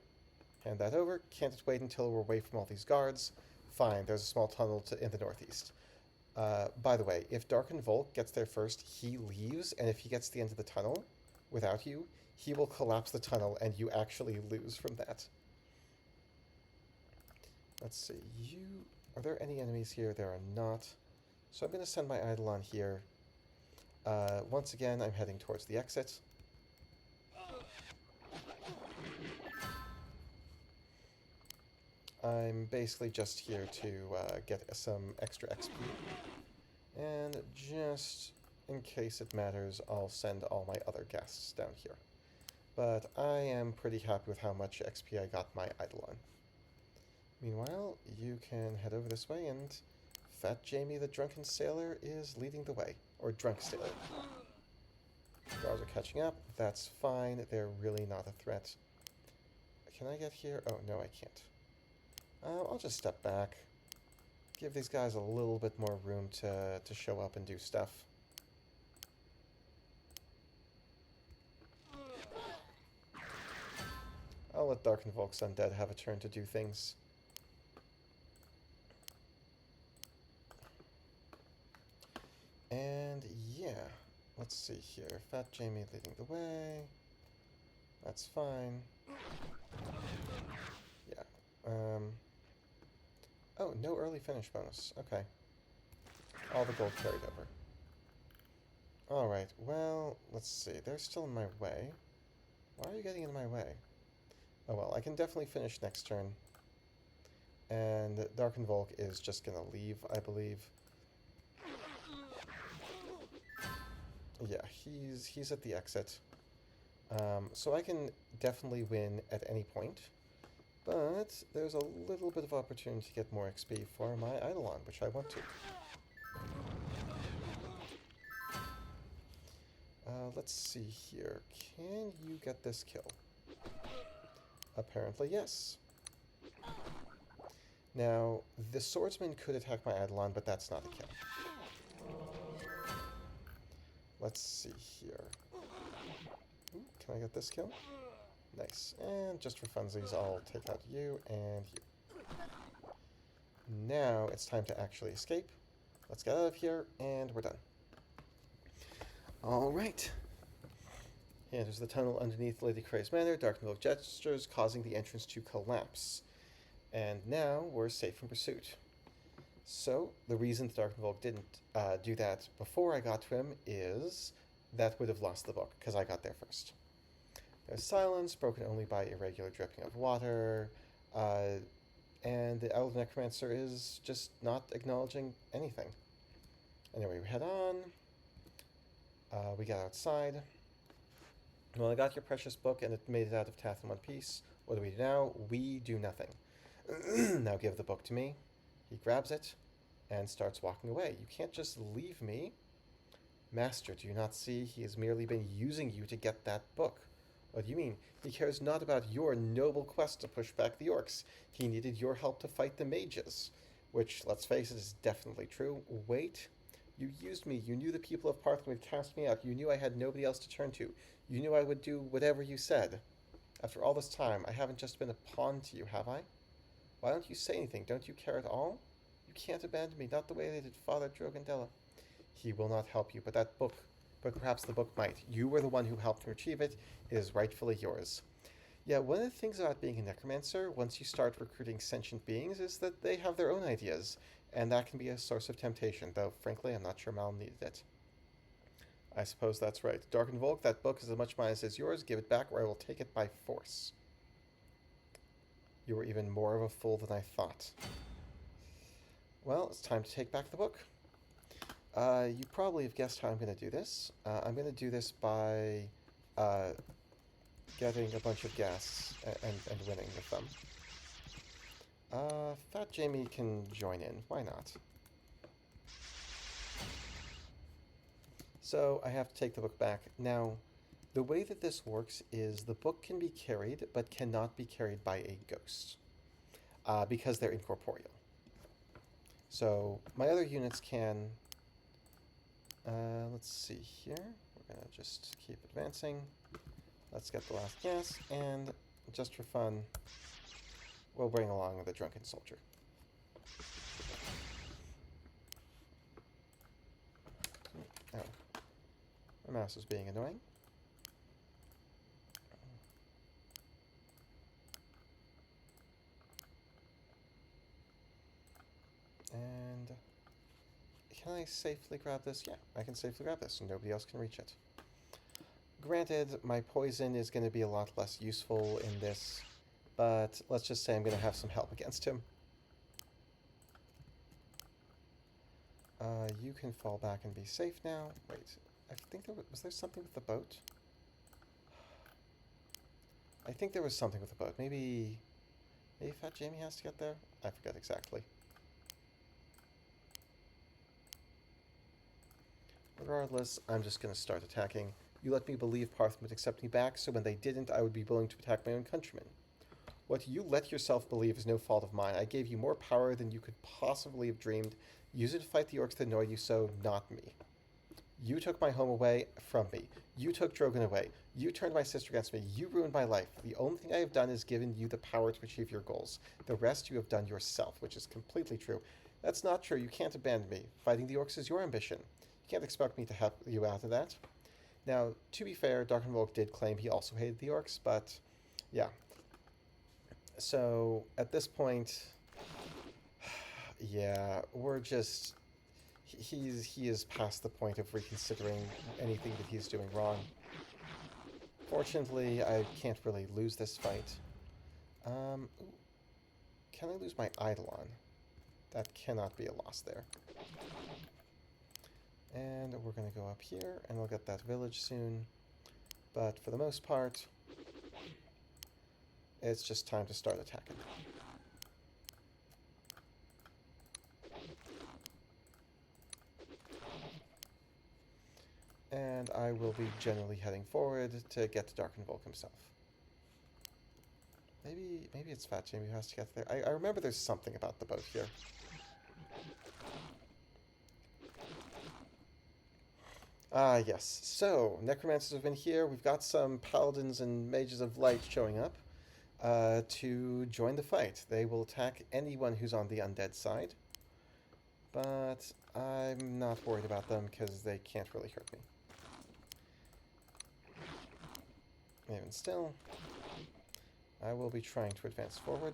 Hand that over. Can't wait until we're away from all these guards. Fine, there's a small tunnel in the northeast. By the way, if Darken Volk gets there first, he leaves, and if he gets to the end of the tunnel without you, he will collapse the tunnel, and you actually lose from that. Let's see, are there any enemies here? There are not. So I'm going to send my Eidolon here. Once again, I'm heading towards the exit. I'm basically just here to get some extra XP. And just in case it matters, I'll send all my other guests down here. But I am pretty happy with how much XP I got my Eidolon. Meanwhile, you can head over this way, and Fat Jamie the Drunken Sailor is leading the way. Or Drunk Sailor. Guards are catching up. That's fine. They're really not a threat. Can I get here? Oh, no, I can't. I'll just step back. Give these guys a little bit more room to show up and do stuff. I'll let Darken Volk's Undead have a turn to do things. And yeah, let's see here. Fat Jamie leading the way. That's fine. Yeah. Oh, no early finish bonus. Okay. All the gold carried over. Alright, well, let's see. They're still in my way. Why are you getting in my way? Oh well, I can definitely finish next turn. And Darken Volk is just gonna leave, I believe. Yeah, he's at the exit. So I can definitely win at any point. But there's a little bit of opportunity to get more XP for my Eidolon, which I want to. Let's see here. Can you get this kill? Apparently, yes. Now, the swordsman could attack my Eidolon, but that's not a kill. Let's see here. Ooh, can I get this kill? Nice. And just for funsies, I'll take out you and you. Now it's time to actually escape. Let's get out of here, and we're done. Alright. Here, there's the tunnel underneath Lady Cray's manor. Darken Volk gestures, causing the entrance to collapse. And now we're safe from pursuit. So, the reason Darken Volk didn't do that before I got to him is that would have lost the book, because I got there first. There's silence, broken only by irregular dripping of water, and the Elven Necromancer is just not acknowledging anything. Anyway, we head on. We got outside. Well, I got your precious book, and it made it out of Tath in one piece. What do we do now? We do nothing. Now give the book to me. He grabs it and starts walking away. You can't just leave me. Master, do you not see? He has merely been using you to get that book. What do you mean? He cares not about your noble quest to push back the orcs. He needed your help to fight the mages. Which, let's face it, is definitely true. Wait. You used me. You knew the people of Parthen would cast me out. You knew I had nobody else to turn to. You knew I would do whatever you said. After all this time, I haven't just been a pawn to you, have I? Why don't you say anything? Don't you care at all? You can't abandon me, not the way they did Father Drogandella. He will not help you, but that book, but perhaps the book might. You were the one who helped him retrieve it. It is rightfully yours. Yeah, one of the things about being a necromancer, once you start recruiting sentient beings, is that they have their own ideas, and that can be a source of temptation, though, frankly, I'm not sure Mal needed it. I suppose that's right. Darken Volk, that book is as much mine as yours. Give it back, or I will take it by force. You were even more of a fool than I thought. Well, it's time to take back the book. You probably have guessed how I'm going to do this. I'm going to do this by getting a bunch of gas and winning with them. Fat Jamie can join in. Why not? So I have to take the book back. Now, the way that this works is the book can be carried, but cannot be carried by a ghost. because they're incorporeal. So my other units can... let's see here. We're going to just keep advancing. Let's get the last gas, and just for fun, we'll bring along the drunken soldier. Oh, my mouse is being annoying. And can I safely grab this? Yeah, I can safely grab this, and nobody else can reach it. Granted, my poison is going to be a lot less useful in this, but let's just say I'm going to have some help against him. You can fall back and be safe now. Wait, I think was there something with the boat? I think there was something with the boat. Maybe Fat Jamie has to get there? I forget exactly. Regardless, I'm just going to start attacking. You let me believe Partham would accept me back, so when they didn't, I would be willing to attack my own countrymen. What you let yourself believe is no fault of mine. I gave you more power than you could possibly have dreamed. Use it to fight the orcs that annoy you so, not me. You took my home away from me. You took Drogon away. You turned my sister against me. You ruined my life. The only thing I have done is given you the power to achieve your goals. The rest you have done yourself, which is completely true. That's not true. You can't abandon me. Fighting the orcs is your ambition. You can't expect me to help you out of that. Now, to be fair, Darkenvolk did claim he also hated the orcs, but yeah. So, at this point, yeah, we're just... He is past the point of reconsidering anything that he's doing wrong. Fortunately, I can't really lose this fight. Can I lose my Eidolon? That cannot be a loss there. And we're going to go up here, and we'll get that village soon. But for the most part, it's just time to start attacking. And I will be generally heading forward to get to Darkenvolk himself. Maybe it's Fat Jamie who has to get there. I remember there's something about the boat here. Ah, yes. So, necromancers have been here. We've got some paladins and mages of light showing up to join the fight. They will attack anyone who's on the undead side. But I'm not worried about them because they can't really hurt me. Even still, I will be trying to advance forward.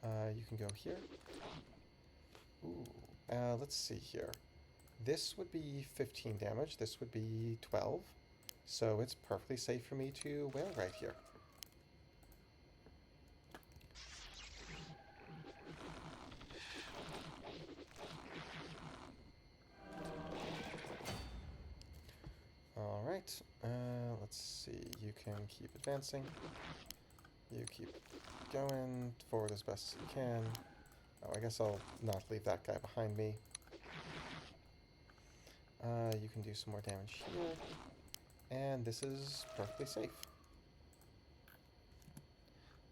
You can go here. Ooh, let's see here. This would be 15 damage. This would be 12. So it's perfectly safe for me to wail right here. Alright, let's see. You can keep advancing. You keep going forward as best as you can. Oh, I guess I'll not leave that guy behind me. You can do some more damage here. And this is perfectly safe.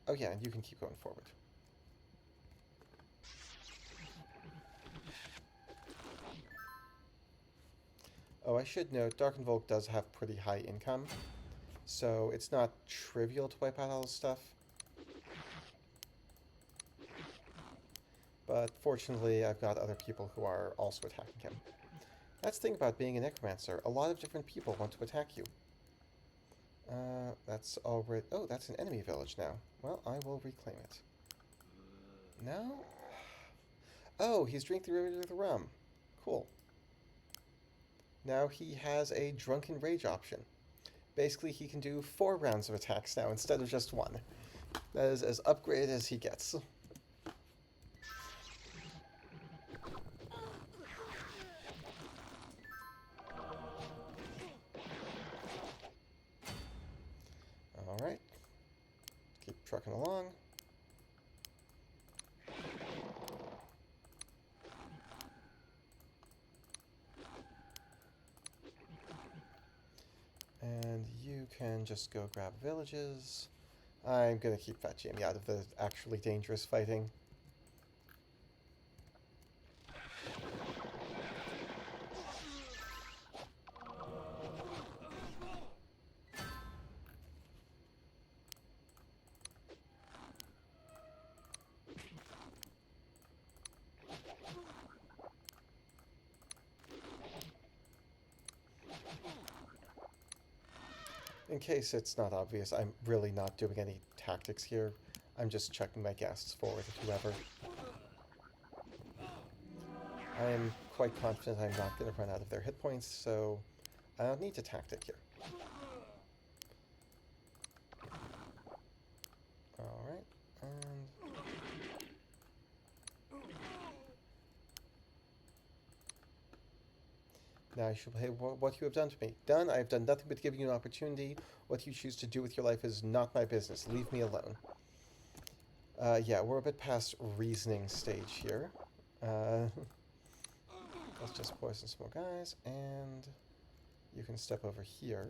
Oh yeah, and you can keep going forward. Oh, I should note, Darkenvolk does have pretty high income, so it's not trivial to wipe out all this stuff. But fortunately, I've got other people who are also attacking him. That's the thing about being a necromancer. A lot of different people want to attack you. That's already... Oh, that's an enemy village now. Well, I will reclaim it. No? Oh, he's drinking the rum. Cool. Now he has a Drunken Rage option. Basically, he can do 4 rounds of attacks now instead of just 1. That is as upgraded as he gets. Alright. Keep trucking along. And you can just go grab villages. I'm gonna keep Fat Jamie out of the actually dangerous fighting. In case it's not obvious, I'm really not doing any tactics here. I'm just chucking my ghasts forward at whoever. I am quite confident I'm not going to run out of their hit points, so I don't need to tactic here. Alright, and... now I shall pay what you have done to me. Done, I have done nothing but give you an opportunity. What you choose to do with your life is not my business. Leave me alone. Yeah, we're a bit past reasoning stage here. Let's just poison some more guys, and you can step over here.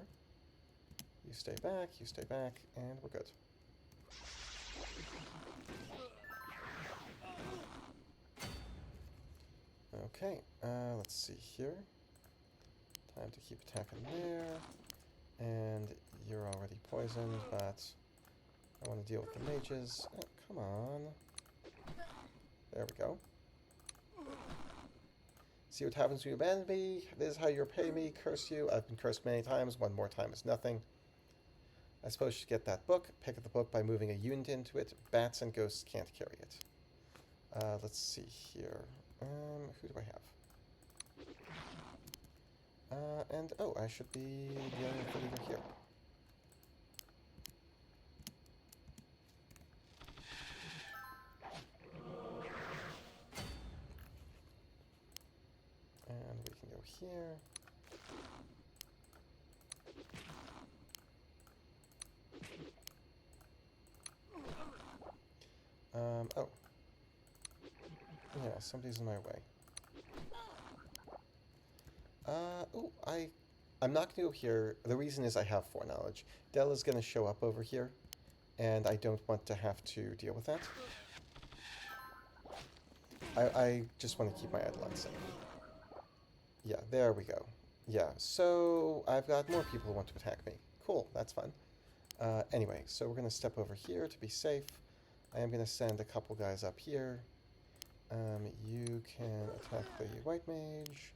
You stay back, and we're good. Okay, let's see here. Time to keep attacking there. And you're already poisoned, but I want to deal with the mages. Oh, come on. There we go. See what happens when you abandon me. This is how you repay me. Curse you. I've been cursed many times. One more time is nothing. I suppose you should get that book. Pick up the book by moving a unit into it. Bats and ghosts can't carry it. Let's see here. Who do I have? And, oh, I should be dealing with the leader here. And we can go here. Oh. Yeah, somebody's in my way. Oh, I'm not going to go here. The reason is I have foreknowledge. Della's going to show up over here, and I don't want to have to deal with that. I just want to keep my Eidolon safe. Yeah, there we go. Yeah, so I've got more people who want to attack me. Cool, that's fun. Anyway, so we're going to step over here to be safe. I am going to send a couple guys up here. You can attack the white mage.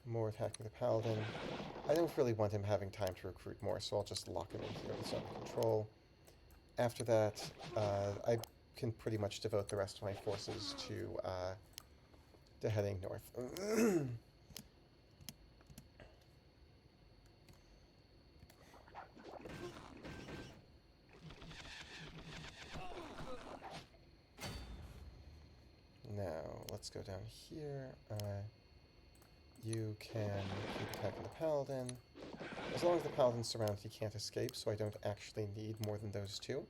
More attacking the paladin. I don't really want him having time to recruit more, so I'll just lock him in here with some control. After that, I can pretty much devote the rest of my forces to heading north. Now, let's go down here. You can keep attacking the paladin. As long as the paladin's surrounded, he can't escape, so I don't actually need more than those two.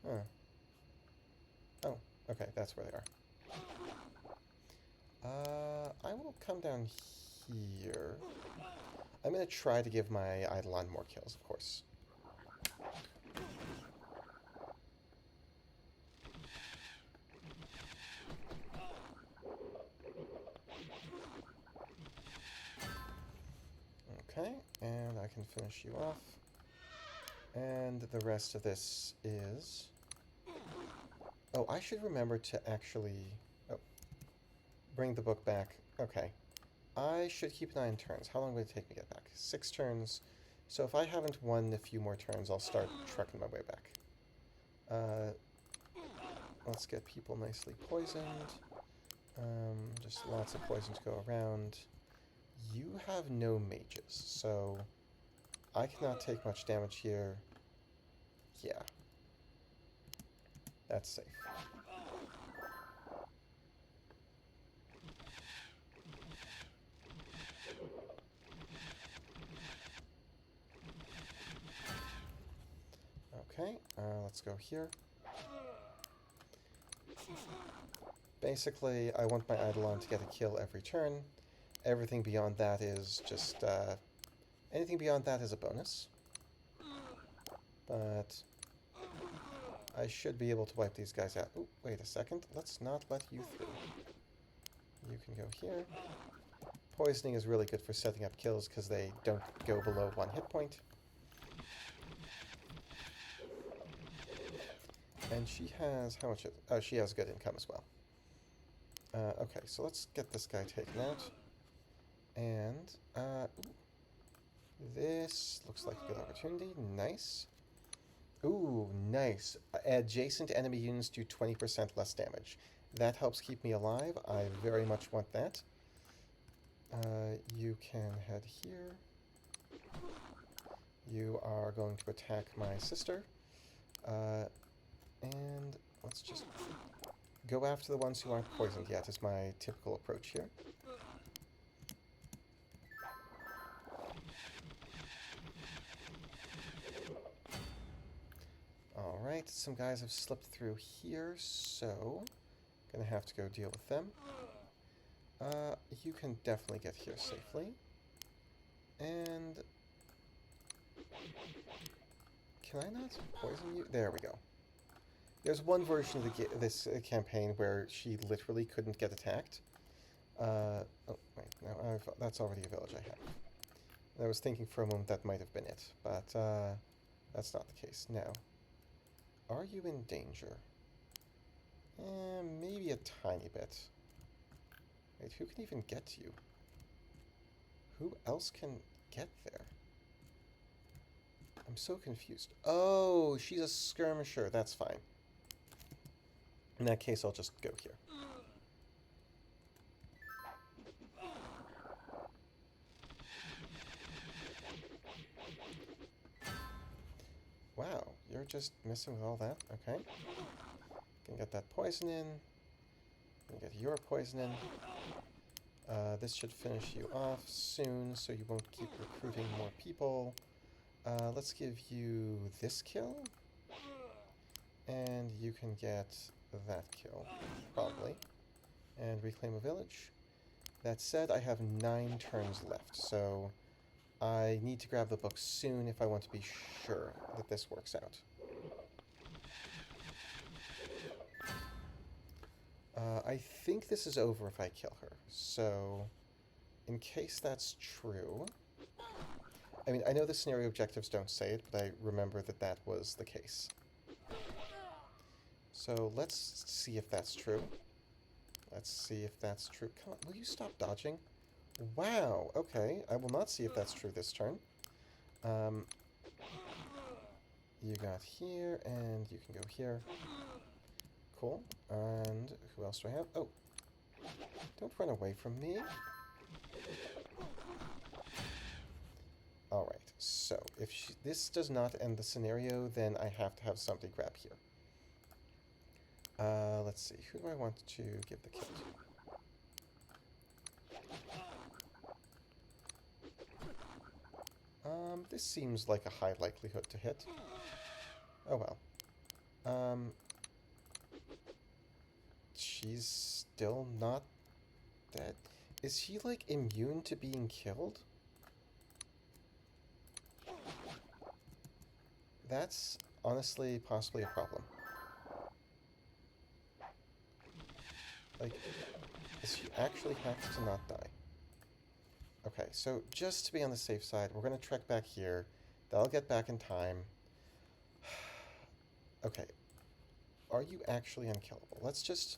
Huh. Oh, okay, that's where they are. I will come down here. I'm going to try to give my Eidolon more kills, of course. Okay, and I can finish you off. And the rest of this is... oh, I should remember to actually... oh, bring the book back. Okay. I should keep an eye on turns. How long will it take me to get back? 6 turns. So if I haven't won a few more turns, I'll start trucking my way back. Let's get people nicely poisoned. Just lots of poison to go around. You have no mages, so I cannot take much damage here. Yeah. That's safe. Okay, let's go here. Basically, I want my Eidolon to get a kill every turn. Everything beyond that is just... anything beyond that is a bonus. but I should be able to wipe these guys out. Oh, wait a second. Let's not let you through. You can go here. Poisoning is really good for setting up kills because they don't go below 1 hit point. And she has, how much? Oh, she has good income as well. Okay, so let's get this guy taken out. And, this looks like a good opportunity. Nice. Ooh, nice. Adjacent enemy units do 20% less damage. That helps keep me alive. I very much want that. You can head here. You are going to attack my sister. And let's just go after the ones who aren't poisoned yet, is my typical approach here. Alright, some guys have slipped through here, so gonna have to go deal with them. You can definitely get here safely. And can I not poison you? There we go. There's one version of this campaign where she literally couldn't get attacked. Oh, wait, no, that's already a village I have. I was thinking for a moment that might have been it, but that's not the case. Now, are you in danger? Maybe a tiny bit. Wait, who can even get to you? Who else can get there? I'm so confused. Oh, she's a skirmisher. That's fine. In that case, I'll just go here. Wow, you're just messing with all that? Okay. Can get that poison in. Can get your poison in. This should finish you off soon, so you won't keep recruiting more people. Let's give you this kill. And you can get that kill, probably. And reclaim a village. That said, I have 9 turns left, so I need to grab the book soon if I want to be sure that this works out. I think this is over if I kill her, so in case that's true... I mean, I know the scenario objectives don't say it, but I remember that that was the case. So let's see if that's true. Let's see if that's true. Come on, will you stop dodging? Wow, okay. I will not see if that's true this turn. You got here, and you can go here. Cool. And who else do I have? Oh. Don't run away from me. Alright, so if this does not end the scenario, then I have to have somebody grab here. Let's see. Who do I want to give the kill to? This seems like a high likelihood to hit. Oh well. She's still not dead. Is she, like, immune to being killed? That's honestly possibly a problem. Like, does she actually have to not die? Okay, so just to be on the safe side, we're going to trek back here. That'll get back in time. Okay. Are you actually unkillable? Let's just...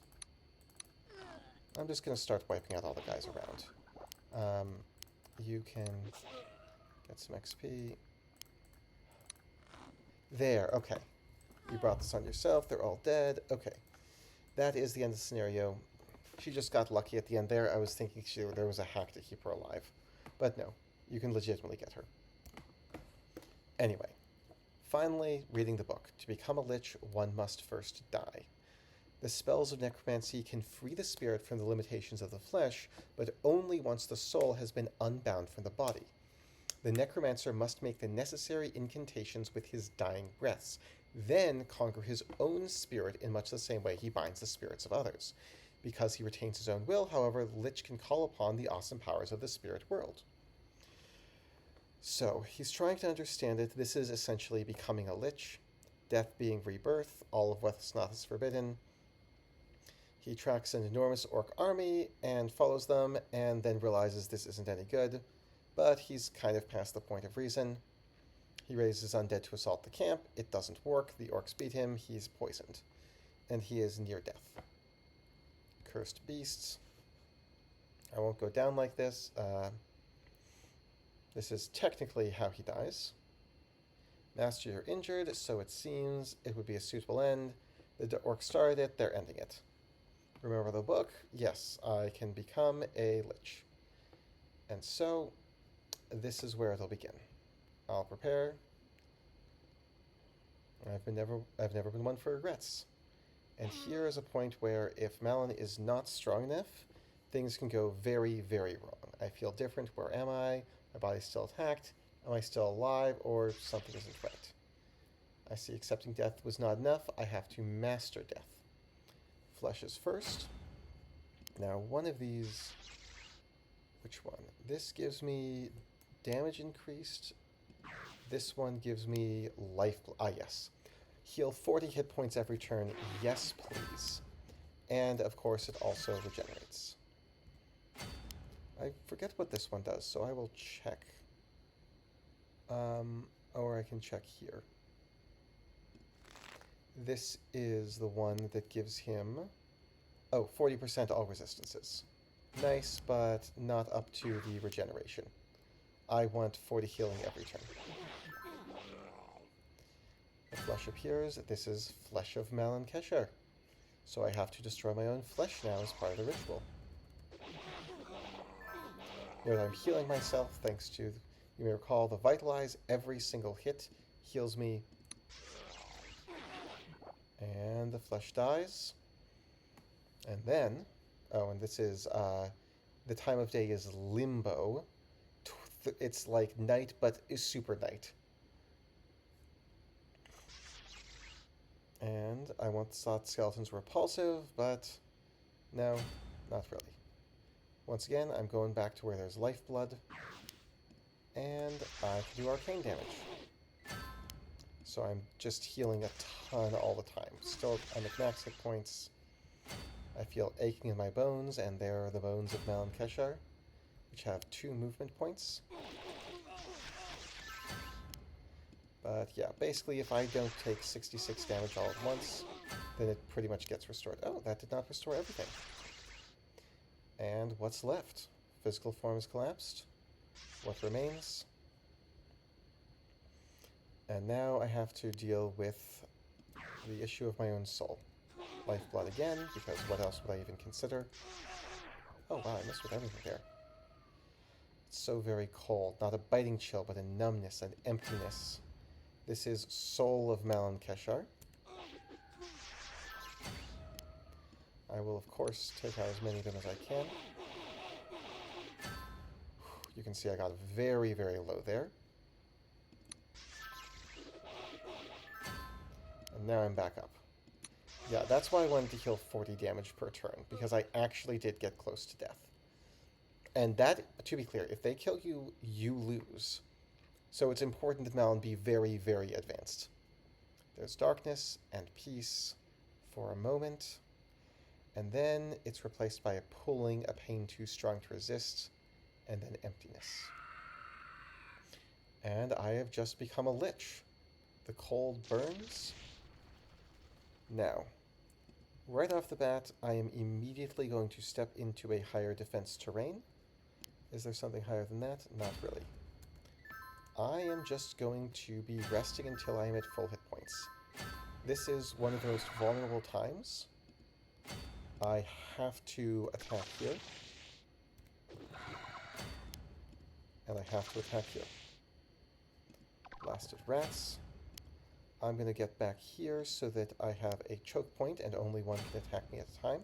I'm just going to start wiping out all the guys around. You can get some XP. There, okay. You brought this on yourself. They're all dead. Okay. That is the end of the scenario. She just got lucky at the end there. I was thinking there was a hack to keep her alive. But no, you can legitimately get her. Anyway, finally, reading the book. To become a lich, one must first die. The spells of necromancy can free the spirit from the limitations of the flesh, but only once the soul has been unbound from the body. The necromancer must make the necessary incantations with his dying breaths, then conquer his own spirit in much the same way he binds the spirits of others. Because he retains his own will, however, the lich can call upon the awesome powers of the spirit world. So, he's trying to understand it. This is essentially becoming a lich. Death being rebirth. All of Wesnoth is forbidden. He tracks an enormous orc army and follows them, and then realizes this isn't any good. But he's kind of past the point of reason. He raises undead to assault the camp. It doesn't work. The orcs beat him. He's poisoned. And he is near death. Cursed beasts. I won't go down like this. This is technically how he dies. Master, you're injured, so it seems it would be a suitable end. The orcs started it, they're ending it. Remember the book? Yes, I can become a lich. And so, this is where it'll begin. I'll prepare. I've never been one for regrets. And here is a point where if Malin is not strong enough, things can go very, very wrong. I feel different. Where am I? My body's still attacked. Am I still alive, or something isn't right? I see accepting death was not enough. I have to master death. Flesh is first. Now, one of these... Which one? This gives me damage increased. This one gives me life... Ah, yes. Heal 40 hit points every turn. Yes, please. And, of course, it also regenerates. I forget what this one does, so I will check. Or I can check here. This is the one that gives him... Oh, 40% all resistances. Nice, but not up to the regeneration. I want 40 healing every turn. The flesh appears. This is Flesh of Malin Kesher. So I have to destroy my own flesh now as part of the ritual. Note I'm healing myself thanks to, you may recall, the Vitalize. Every single hit heals me. And the flesh dies. And then, oh, and this is, the time of day is Limbo. It's like night, but is super night. And I once thought skeletons were repulsive, but no, not really. Once again, I'm going back to where there's lifeblood, and I can do arcane damage. So I'm just healing a ton all the time. Still, I'm at max hit points. I feel aching in my bones, and there are the bones of Malin Kesher, which have 2 movement points. But yeah, basically if I don't take 66 damage all at once, then it pretty much gets restored. Oh, that did not restore everything. And what's left? Physical form is collapsed. What remains? And now I have to deal with the issue of my own soul. Lifeblood again, because what else would I even consider? Oh wow, I messed with everything there. It's so very cold. Not a biting chill, but a numbness, an emptiness. This is Soul of Malin Kesher. I will, of course, take out as many of them as I can. You can see I got very, very low there. And now I'm back up. Yeah, that's why I wanted to heal 40 damage per turn, because I actually did get close to death. And that, to be clear, if they kill you, you lose. So it's important that Malin be very, very advanced. There's darkness and peace for a moment. And then it's replaced by a pulling, a pain too strong to resist, and then emptiness. And I have just become a lich. The cold burns. Now, right off the bat, I am immediately going to step into a higher defense terrain. Is there something higher than that? Not really. I am just going to be resting until I am at full hit points. This is one of the most vulnerable times. I have to attack here. And I have to attack here. Blasted rats. I'm going to get back here so that I have a choke point and only one can attack me at a time.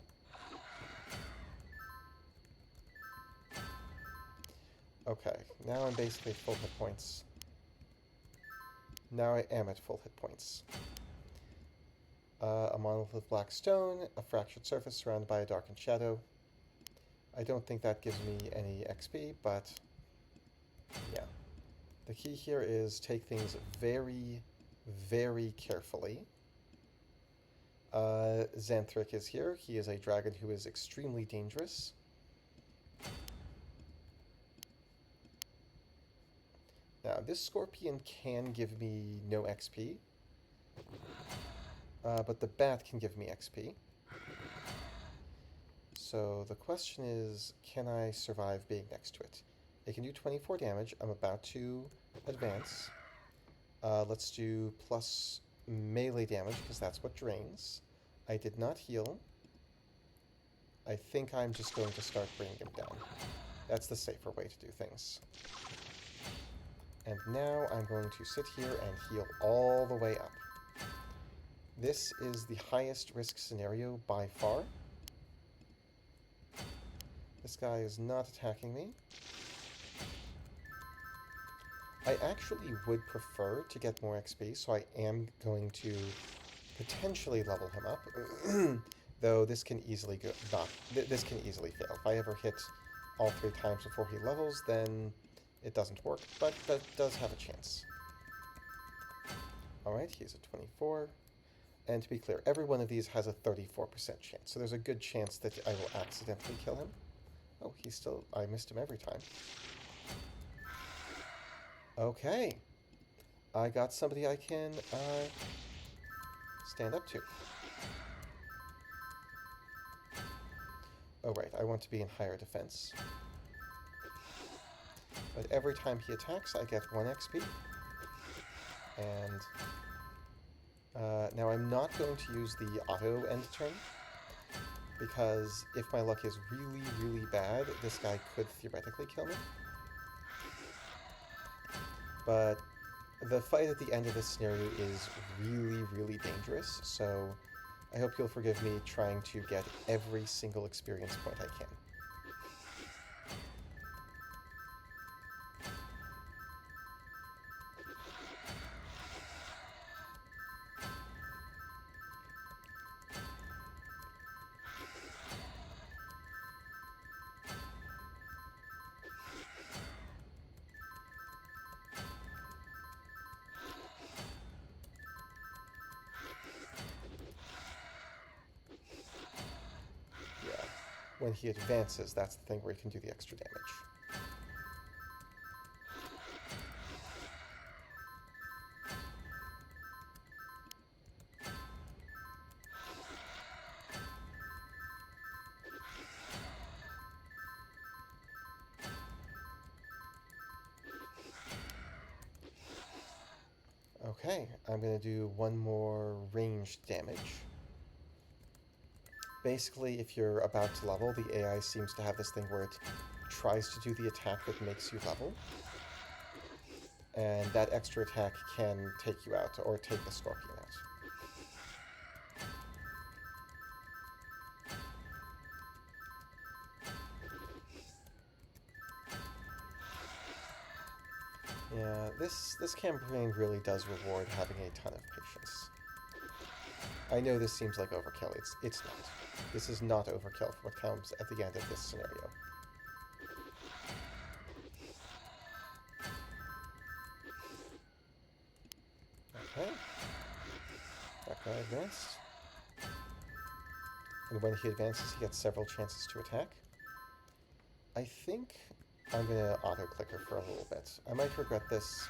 Okay, now I'm basically at full hit points. Now I am at full hit points. A monolith of black stone, a fractured surface surrounded by a darkened shadow. I don't think that gives me any XP, but yeah. The key here is take things very, very carefully. Xanthric is here. He is a dragon who is extremely dangerous. Now, this scorpion can give me no XP, but the bat can give me XP. So the question is, can I survive being next to it? It can do 24 damage. I'm about to advance. Let's do plus melee damage, because that's what drains. I did not heal. I think I'm just going to start bringing him down. That's the safer way to do things. And now I'm going to sit here and heal all the way up. This is the highest risk scenario by far. This guy is not attacking me. I actually would prefer to get more XP, so I am going to potentially level him up. Though this can easily this can easily fail. If I ever hit all 3 times before he levels, then it doesn't work, but that does have a chance. Alright, he's a 24. And to be clear, every one of these has a 34% chance, so there's a good chance that I will accidentally kill him. Oh, he's still... I missed him every time. Okay. I got somebody I can stand up to. Oh, right, I want to be in higher defense. But every time he attacks, I get 1 XP. And now I'm not going to use the auto end turn, because if my luck is really, really bad, this guy could theoretically kill me. But the fight at the end of this scenario is really, really dangerous, so I hope you'll forgive me trying to get every single experience point I can. When he advances, that's the thing where he can do the extra damage. Okay, I'm going to do 1 more ranged damage. Basically, if you're about to level, the AI seems to have this thing where it tries to do the attack that makes you level. And that extra attack can take you out, or take the scorpion out. Yeah, this campaign really does reward having a ton of patience. I know this seems like overkill. It's not. This is not overkill for what comes at the end of this scenario. Okay. That guy advanced. And when he advances, he gets several chances to attack. I think I'm going to auto-clicker for a little bit. I might regret this,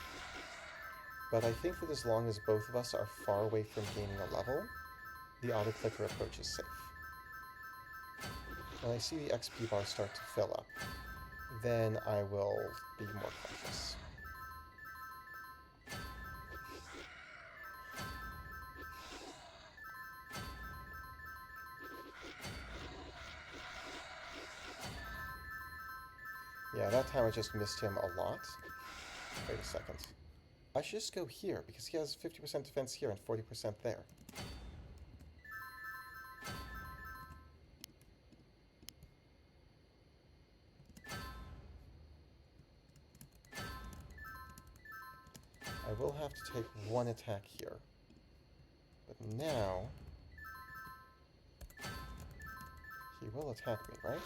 but I think that as long as both of us are far away from gaining a level, the auto-clicker approach is safe. When I see the XP bar start to fill up, then I will be more cautious. Yeah, that time I just missed him a lot. Wait a second. I should just go here, because he has 50% defense here and 40% there. I will have to take 1 attack here. But now... he will attack me, right?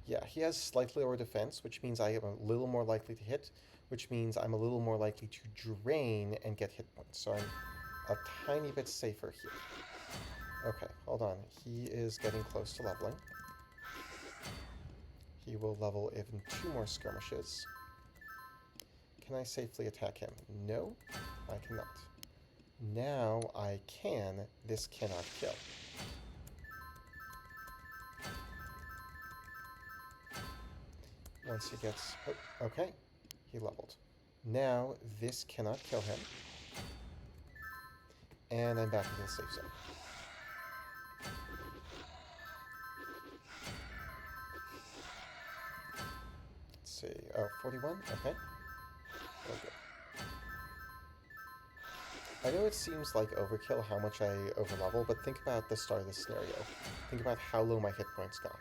Yeah, he has slightly lower defense, which means I am a little more likely to hit, which means I'm a little more likely to drain and get hit points. So I'm a tiny bit safer here. Okay, hold on. He is getting close to leveling. He will level even 2 more skirmishes. Can I safely attack him? No, I cannot. Now I can. This cannot kill. Once he gets... Oh, okay, he leveled. Now this cannot kill him. And I'm back into the safe zone. Let's see. Oh, 41? Okay. Okay. I know it seems like overkill how much I overlevel, but think about the start of this scenario. Think about how low my hit points got.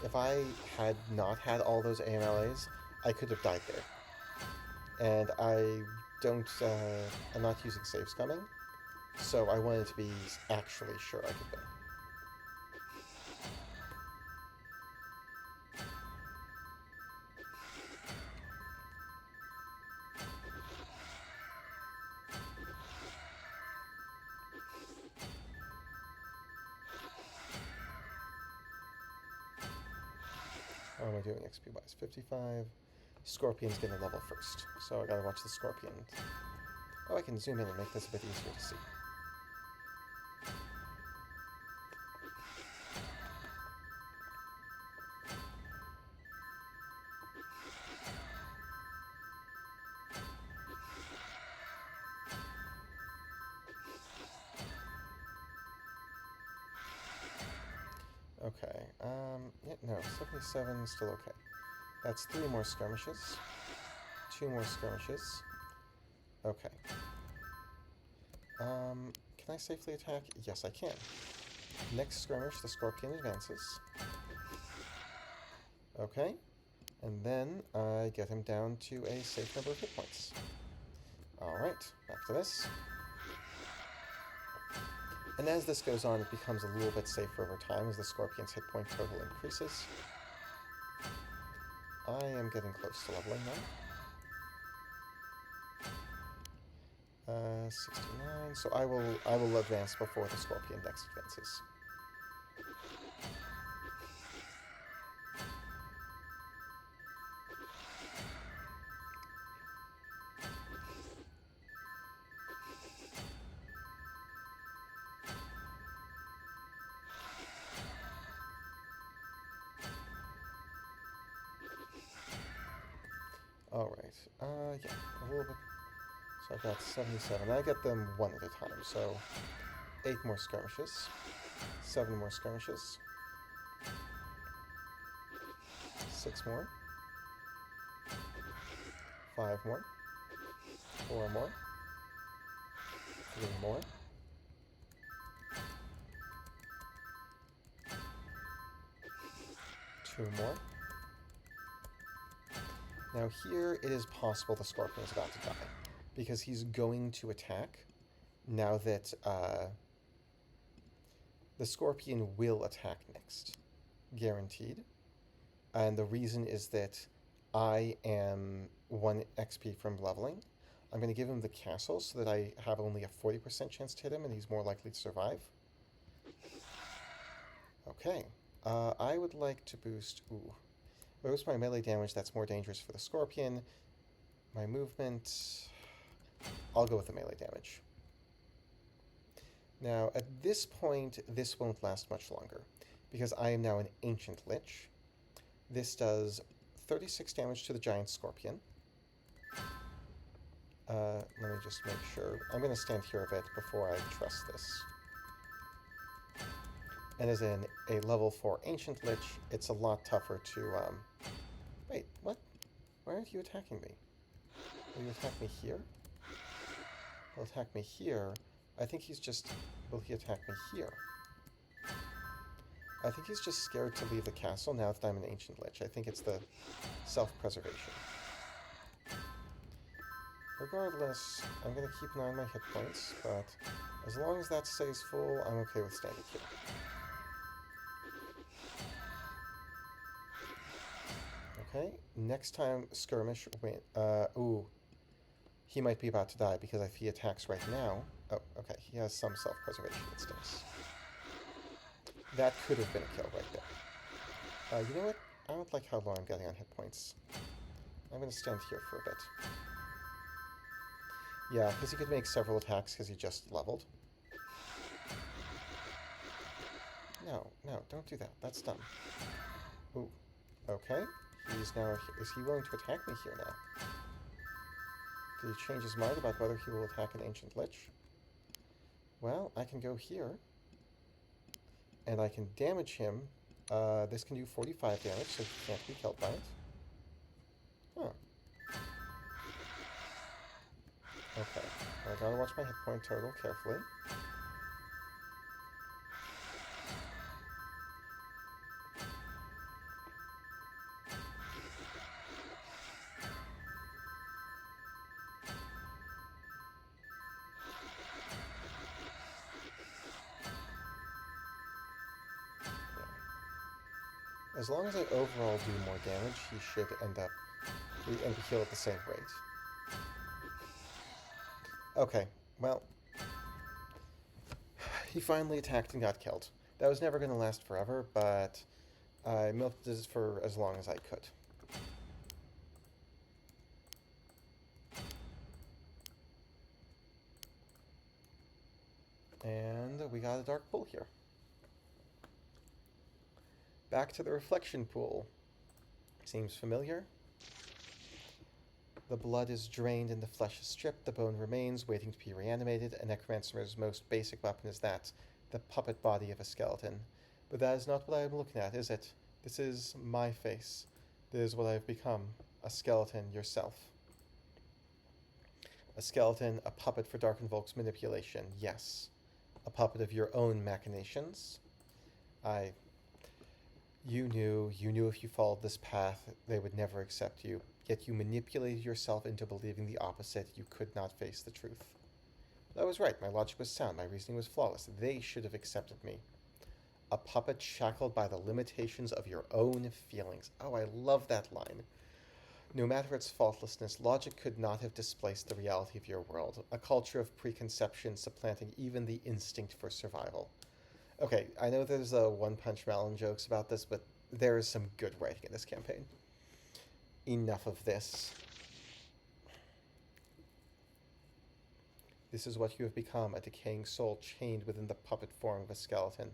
If I had not had all those AMLAs, I could have died there. And I'm not using save scumming, so I wanted to be actually sure I could win. How am I doing XP-wise? 55. Scorpion's gonna level first, so I gotta watch the Scorpion. Oh, I can zoom in and make this a bit easier to see. Okay, yeah, no, 77 is still okay. That's 3 more skirmishes. 2 more skirmishes. Okay. Can I safely attack? Yes, I can. Next skirmish, the Scorpion advances. Okay. And then I get him down to a safe number of hit points. Alright, back to this. And as this goes on, it becomes a little bit safer over time as the Scorpion's hit point total increases. I am getting close to leveling now. 69, so I will advance before the Scorpion next advances. Alright, yeah, a little bit. So I've got 77. I get them one at a time, so 8 more skirmishes, 7 more skirmishes, 6 more, 5 more, 4 more, 3 more, 2 more. Now here it is possible the Scorpion is about to die, because he's going to attack now that the Scorpion will attack next, guaranteed. And the reason is that I am 1 XP from leveling. I'm going to give him the castle so that I have only a 40% chance to hit him and he's more likely to survive. Okay, I would like to boost my melee damage. That's more dangerous for the Scorpion. My movement, I'll go with the melee damage. Now, at this point, this won't last much longer, because I am now an Ancient Lich. This does 36 damage to the Giant Scorpion. Let me just make sure. I'm going to stand here a bit before I trust this. And as a level 4 Ancient Lich, it's a lot tougher to, Wait, what? Why aren't you attacking me? Will you attack me here? He'll attack me here. I think he's just... Will he attack me here? I think he's just scared to leave the castle now that I'm an Ancient Lich. I think it's the self-preservation. Regardless, I'm going to keep an eye on my hit points, but as long as that stays full, I'm okay with standing here. Okay, next time skirmish. Wait, ooh. He might be about to die because if he attacks right now... Oh, okay, he has some self-preservation instincts. That could have been a kill right there. You know what? I don't like how low I'm getting on hit points. I'm going to stand here for a bit. Yeah, because he could make several attacks because he just leveled. No, no, don't do that. That's dumb. Ooh, okay. He's now... Is he willing to attack me here now? Did he change his mind about whether he will attack an Ancient Lich? Well, I can go here. And I can damage him. This can do 45 damage, so he can't be killed by it. Huh. Okay. I gotta watch my hit point total carefully. As long as I overall do more damage, he should end up and heal at the same rate. Okay, well, he finally attacked and got killed. That was never going to last forever, but I milked this for as long as I could. And we got a dark pool here. Back to the reflection pool. Seems familiar. The blood is drained and the flesh is stripped. The bone remains, waiting to be reanimated. A necromancer's most basic weapon is that, the puppet body of a skeleton. But that is not what I am looking at, is it? This is my face. This is what I have become. A skeleton yourself. A skeleton, a puppet for Darkenvolk's manipulation, yes. A puppet of your own machinations. You knew if you followed this path, they would never accept you. Yet you manipulated yourself into believing the opposite. You could not face the truth. I was right. My logic was sound. My reasoning was flawless. They should have accepted me. A puppet shackled by the limitations of your own feelings. Oh, I love that line. No matter its faultlessness, logic could not have displaced the reality of your world. A culture of preconception supplanting even the instinct for survival. Okay, I know there's One Punch Melon jokes about this, but there is some good writing in this campaign. Enough of this. This is what you have become, a decaying soul chained within the puppet form of a skeleton.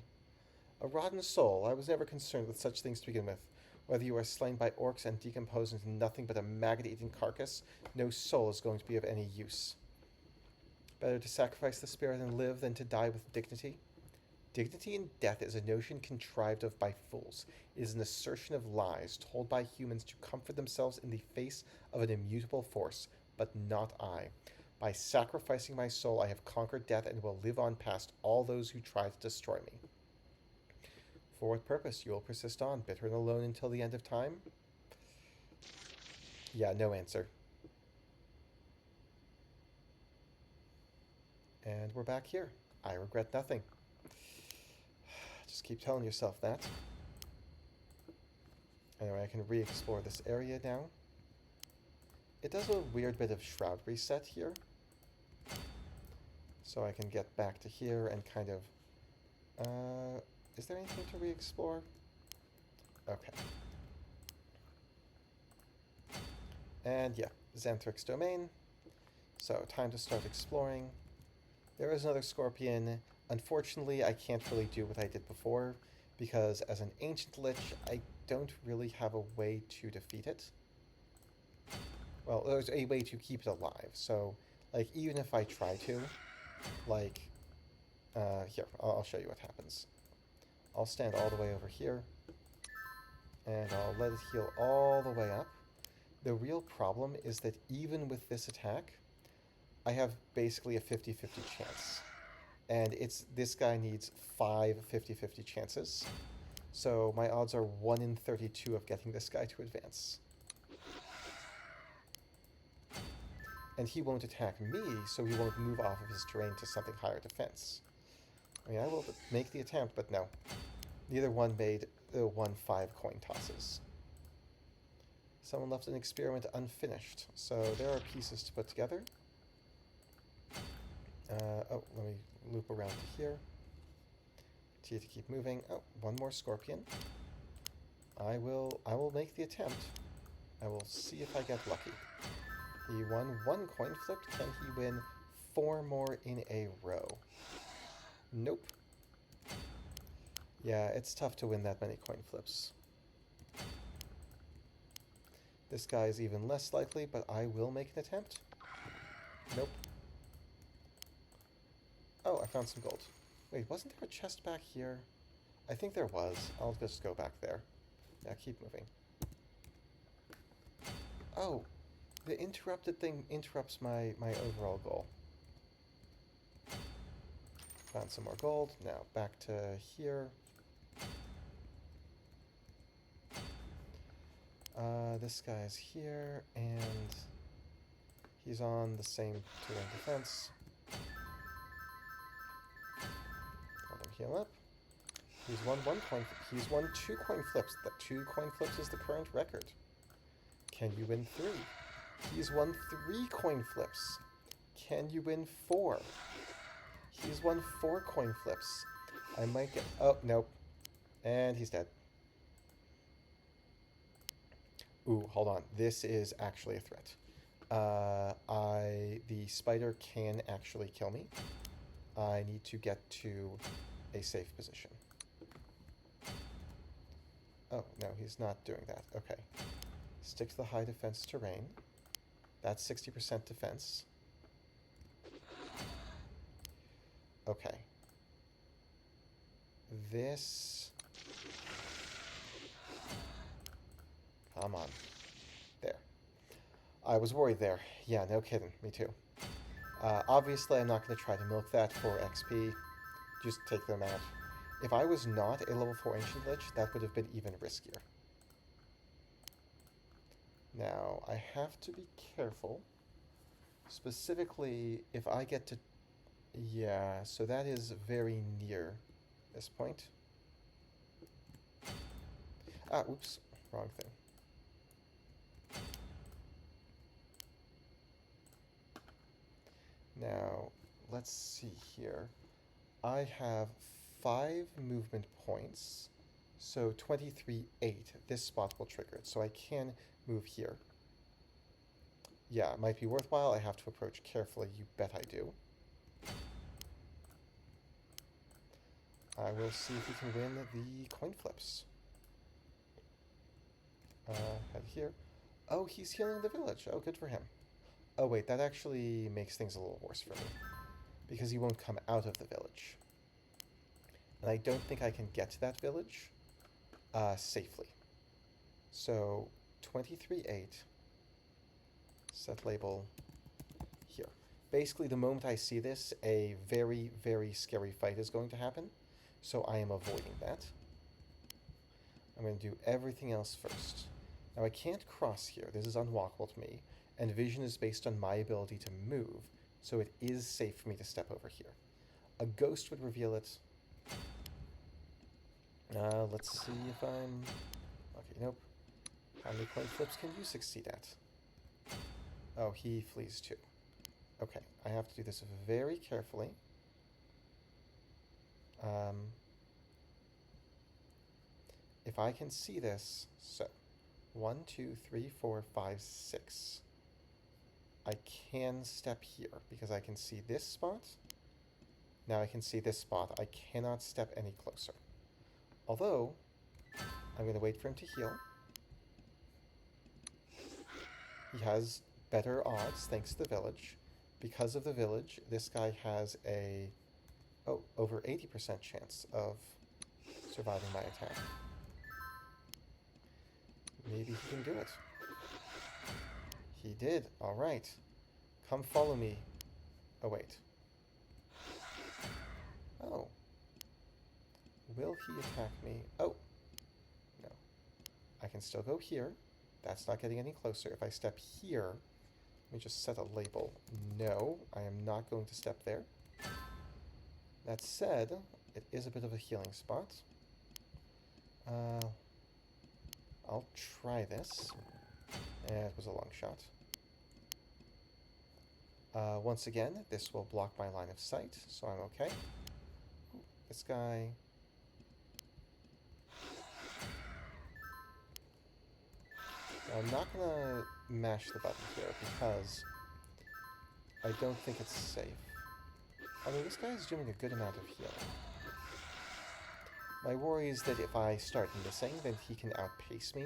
A rotten soul. I was never concerned with such things to begin with. Whether you are slain by orcs and decomposed into nothing but a maggot-eating carcass, no soul is going to be of any use. Better to sacrifice the spirit and live than to die with dignity. Dignity in death is a notion contrived of by fools. It is an assertion of lies told by humans to comfort themselves in the face of an immutable force, but not I. By sacrificing my soul, I have conquered death and will live on past all those who try to destroy me. For what purpose? You will persist on, bitter and alone until the end of time? Yeah, no answer. And we're back here. I regret nothing. Just keep telling yourself that. Anyway, I can re-explore this area now. It does a weird bit of shroud reset here. So I can get back to here and kind of... is there anything to re-explore? Okay. And yeah, Xanthrix domain. So time to start exploring. There is another scorpion. Unfortunately, I can't really do what I did before, because as an Ancient Lich, I don't really have a way to defeat it. Well, there's a way to keep it alive, so, like, even if I try to, like, here, I'll show you what happens. I'll stand all the way over here, and I'll let it heal all the way up. The real problem is that even with this attack, I have basically a 50-50 chance. And this guy needs 5 50-50 chances. So my odds are 1 in 32 of getting this guy to advance. And he won't attack me, so he won't move off of his terrain to something higher defense. I mean, I will make the attempt, but no. Neither one made 1-5 coin tosses. Someone left an experiment unfinished, so there are pieces to put together. Oh, let me loop around to here. T to keep moving. Oh, one more scorpion. I will make the attempt. I will see if I get lucky. He won 1 coin flip. Can he win 4 more in a row? Nope. Yeah, it's tough to win that many coin flips. This guy is even less likely, but I will make an attempt. Nope. Oh, I found some gold. Wait, wasn't there a chest back here? I think there was. I'll just go back there. Yeah, keep moving. Oh, the interrupted thing interrupts my overall goal. Found some more gold. Now back to here. This guy's here, and he's on the same terrain defense. Let him heal up. He's won 1 coin. He's won 2 coin flips. That 2 coin flips is the current record. Can you win 3? He's won 3 coin flips. Can you win 4? He's won 4 coin flips. I might get... Oh, nope. And he's dead. Ooh, hold on. This is actually a threat. The spider can actually kill me. I need to get to a safe position. Oh, no, he's not doing that. Okay. Stick to the high defense terrain. That's 60% defense. Okay. This... Come on. There. I was worried there. Yeah, no kidding. Me too. Obviously, I'm not going to try to milk that for XP. Just take them out. If I was not a level 4 Ancient Lich, that would have been even riskier. Now, I have to be careful. Specifically, if I get to... Yeah, so that is very near this point. Ah, oops. Wrong thing. Now, let's see here. I have 5 movement points, so 23.8. This spot will trigger it, so I can move here. Yeah, it might be worthwhile. I have to approach carefully. You bet I do. I will see if we can win the coin flips. Head here. Oh, he's healing the village. Oh, good for him. Oh, wait, that actually makes things a little worse for me, because he won't come out of the village. And I don't think I can get to that village safely. So, 23.8. Set label here. Basically, the moment I see this, a very, very scary fight is going to happen. So I am avoiding that. I'm going to do everything else first. Now, I can't cross here. This is unwalkable to me. And vision is based on my ability to move, so it is safe for me to step over here. A ghost would reveal it. Let's see if I'm... Okay, nope. How many coin flips can you succeed at? Oh, he flees too. Okay, I have to do this very carefully. If I can see this, so 1, 2, 3, 4, 5, 6. I can step here because I can see this spot. Now I can see this spot. I cannot step any closer. Although, I'm going to wait for him to heal. He has better odds thanks to the village. Because of the village, this guy has a over 80% chance of surviving my attack. Maybe he can do it. He did. All right. Come follow me. Oh, wait. Oh. Will he attack me? Oh. No. I can still go here. That's not getting any closer. If I step here, let me just set a label. No, I am not going to step there. That said, it is a bit of a healing spot. I'll try this. It was a long shot. Once again, this will block my line of sight, so I'm okay. Ooh, this guy... I'm not going to mash the button here because I don't think it's safe. Although this guy is doing a good amount of healing. My worry is that if I start missing, then he can outpace me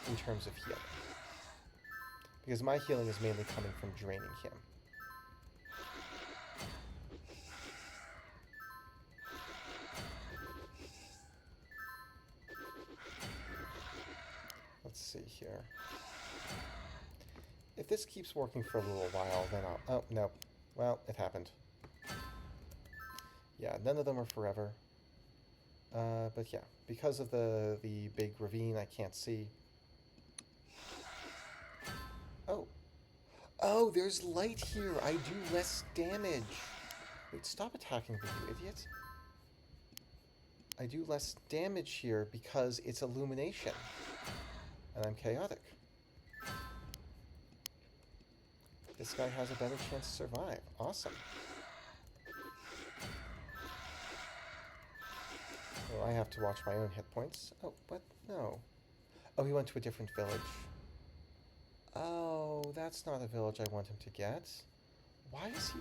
in terms of healing. Because my healing is mainly coming from draining him. Let's see here. If this keeps working for a little while, then I'll... Oh, no. Well, it happened. Yeah, none of them are forever. But yeah, because of the big ravine, I can't see. Oh. Oh, there's light here. I do less damage. Wait, stop attacking me, you idiot. I do less damage here because it's illumination. And I'm chaotic. This guy has a better chance to survive. Awesome. Oh, I have to watch my own hit points. Oh, but no. Oh, he went to a different village. Oh, that's not a village I want him to get. Why is he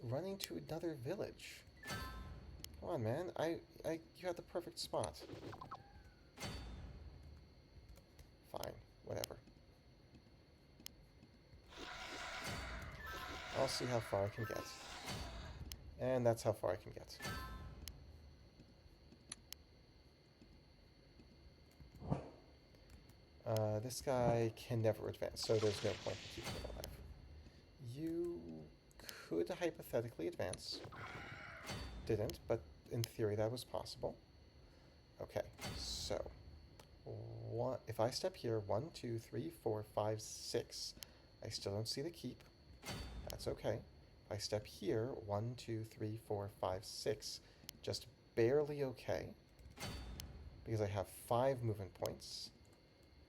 running to another village? Come on, man. You had the perfect spot. Fine. Whatever. I'll see how far I can get. And that's how far I can get. This guy can never advance, so there's no point in keeping him alive. You could hypothetically advance. Didn't, but in theory that was possible. Okay, so... if I step here, 1, 2, 3, 4, 5, 6, I still don't see the keep. That's okay. If I step here, 1, 2, 3, 4, 5, 6, just barely okay. Because I have 5 movement points.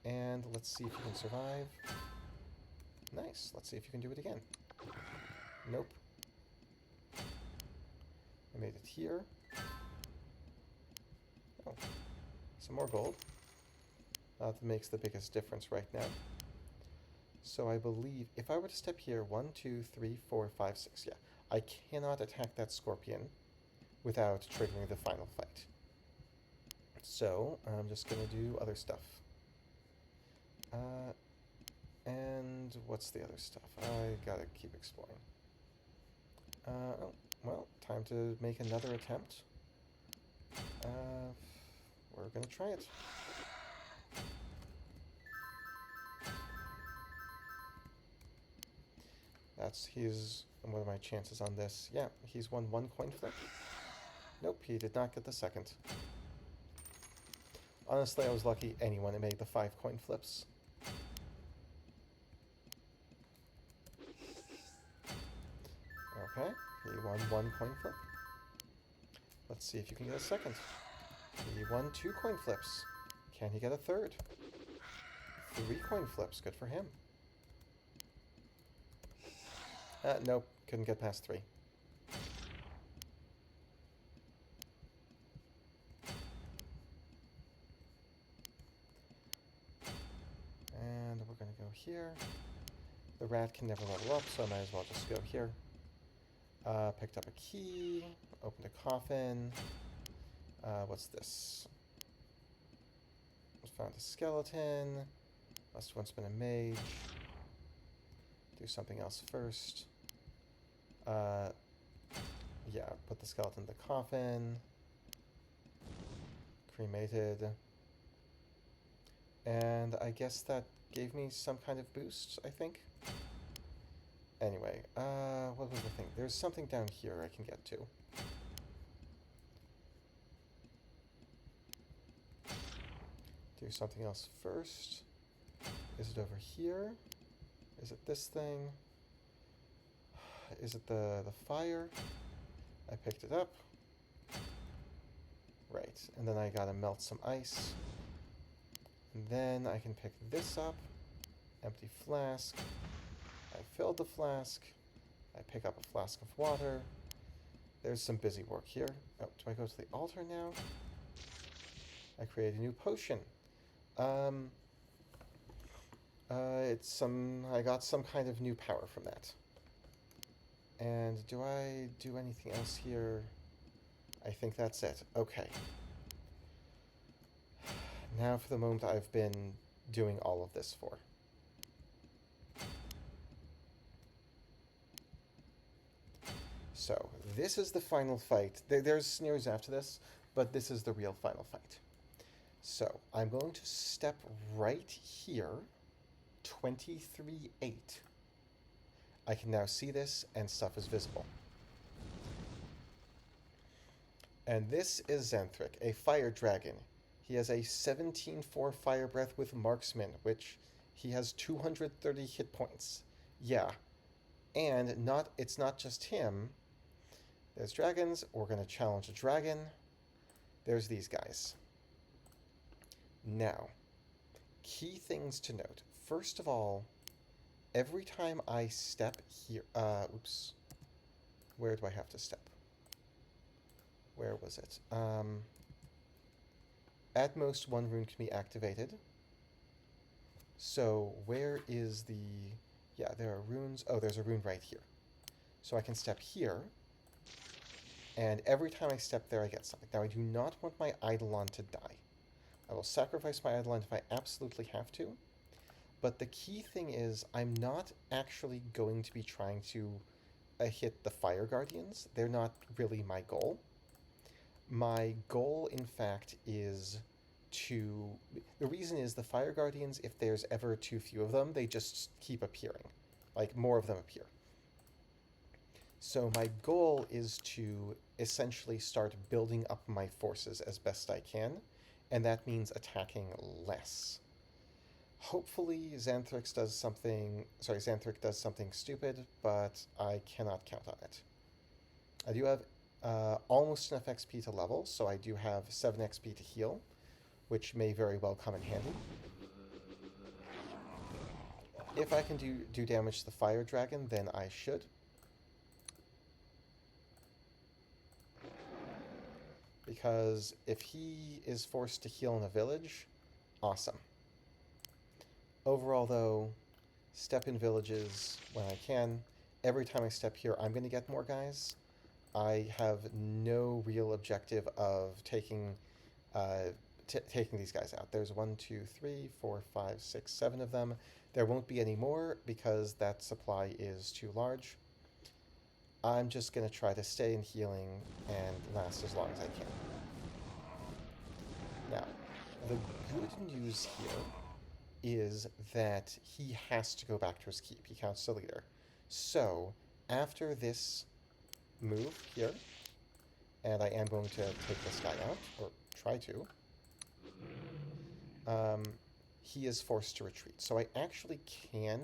And let's see if you can survive. Nice. Let's see if you can do it again. Nope. I made it here. Oh. Some more gold. That makes the biggest difference right now. So I believe if I were to step here, 1, 2, 3, 4, 5, 6, yeah. I cannot attack that scorpion without triggering the final fight. So I'm just going to do other stuff. And what's the other stuff? I gotta keep exploring. Oh, well, time to make another attempt. We're gonna try it. What are my chances on this? Yeah, he's won 1 coin flip. Nope, he did not get the second. Honestly, I was lucky anyone that made the 5 coin flips. Okay, he won 1 coin flip. Let's see if you can get a second. He won 2 coin flips. Can he get a third? 3 coin flips, good for him. Nope, couldn't get past 3. And we're gonna go here. The rat can never level up, so I might as well just go here. Picked up a key, opened a coffin. What's this? Found a skeleton. Must have once been a mage. Do something else first. Yeah, put the skeleton in the coffin. Cremated. And I guess that gave me some kind of boost, I think. Anyway, what was the thing? There's something down here I can get to. Do something else first. Is it over here? Is it this thing? Is it the fire? I picked it up. Right, and then I gotta melt some ice. And then I can pick this up. Empty flask. I filled the flask. I pick up a flask of water. There's some busy work here. Oh, do I go to the altar now? I create a new potion. I got some kind of new power from that. And do I do anything else here? I think that's it. Okay. Now for the moment I've been doing all of this for. So, this is the final fight. There's scenarios after this, but this is the real final fight. So, I'm going to step right here, 23-8. I can now see this, and stuff is visible. And this is Xanthric, a fire dragon. He has a 17-4 fire breath with marksman, which he has 230 hit points. Yeah. And it's not just him. There's dragons. We're going to challenge a dragon. There's these guys. Now, key things to note. First of all, every time I step here... oops. Where do I have to step? Where was it? At most, one rune can be activated. So, where is the... Yeah, there are runes. Oh, there's a rune right here. So I can step here. And every time I step there, I get something. Now, I do not want my Eidolon to die. I will sacrifice my Eidolon if I absolutely have to. But the key thing is, I'm not actually going to be trying to hit the Fire Guardians. They're not really my goal. My goal, in fact, is to... The reason is the Fire Guardians, if there's ever too few of them, they just keep appearing. Like, more of them appear. So my goal is to essentially start building up my forces as best I can, and that means attacking less. Hopefully Xanthric does something stupid, but I cannot count on it. I do have almost enough XP to level, so I do have 7 XP to heal, which may very well come in handy. If I can do damage to the fire dragon, then I should. Because if he is forced to heal in a village, awesome. Overall, though, step in villages when I can. Every time I step here, I'm going to get more guys. I have no real objective of taking these guys out. There's 1, 2, 3, 4, 5, 6, 7 of them. There won't be any more because that supply is too large. I'm just going to try to stay in healing and last as long as I can. Now, the good news here is that he has to go back to his keep. He counts the leader. So, after this move here, and I am going to take this guy out, or try to, he is forced to retreat. So I actually can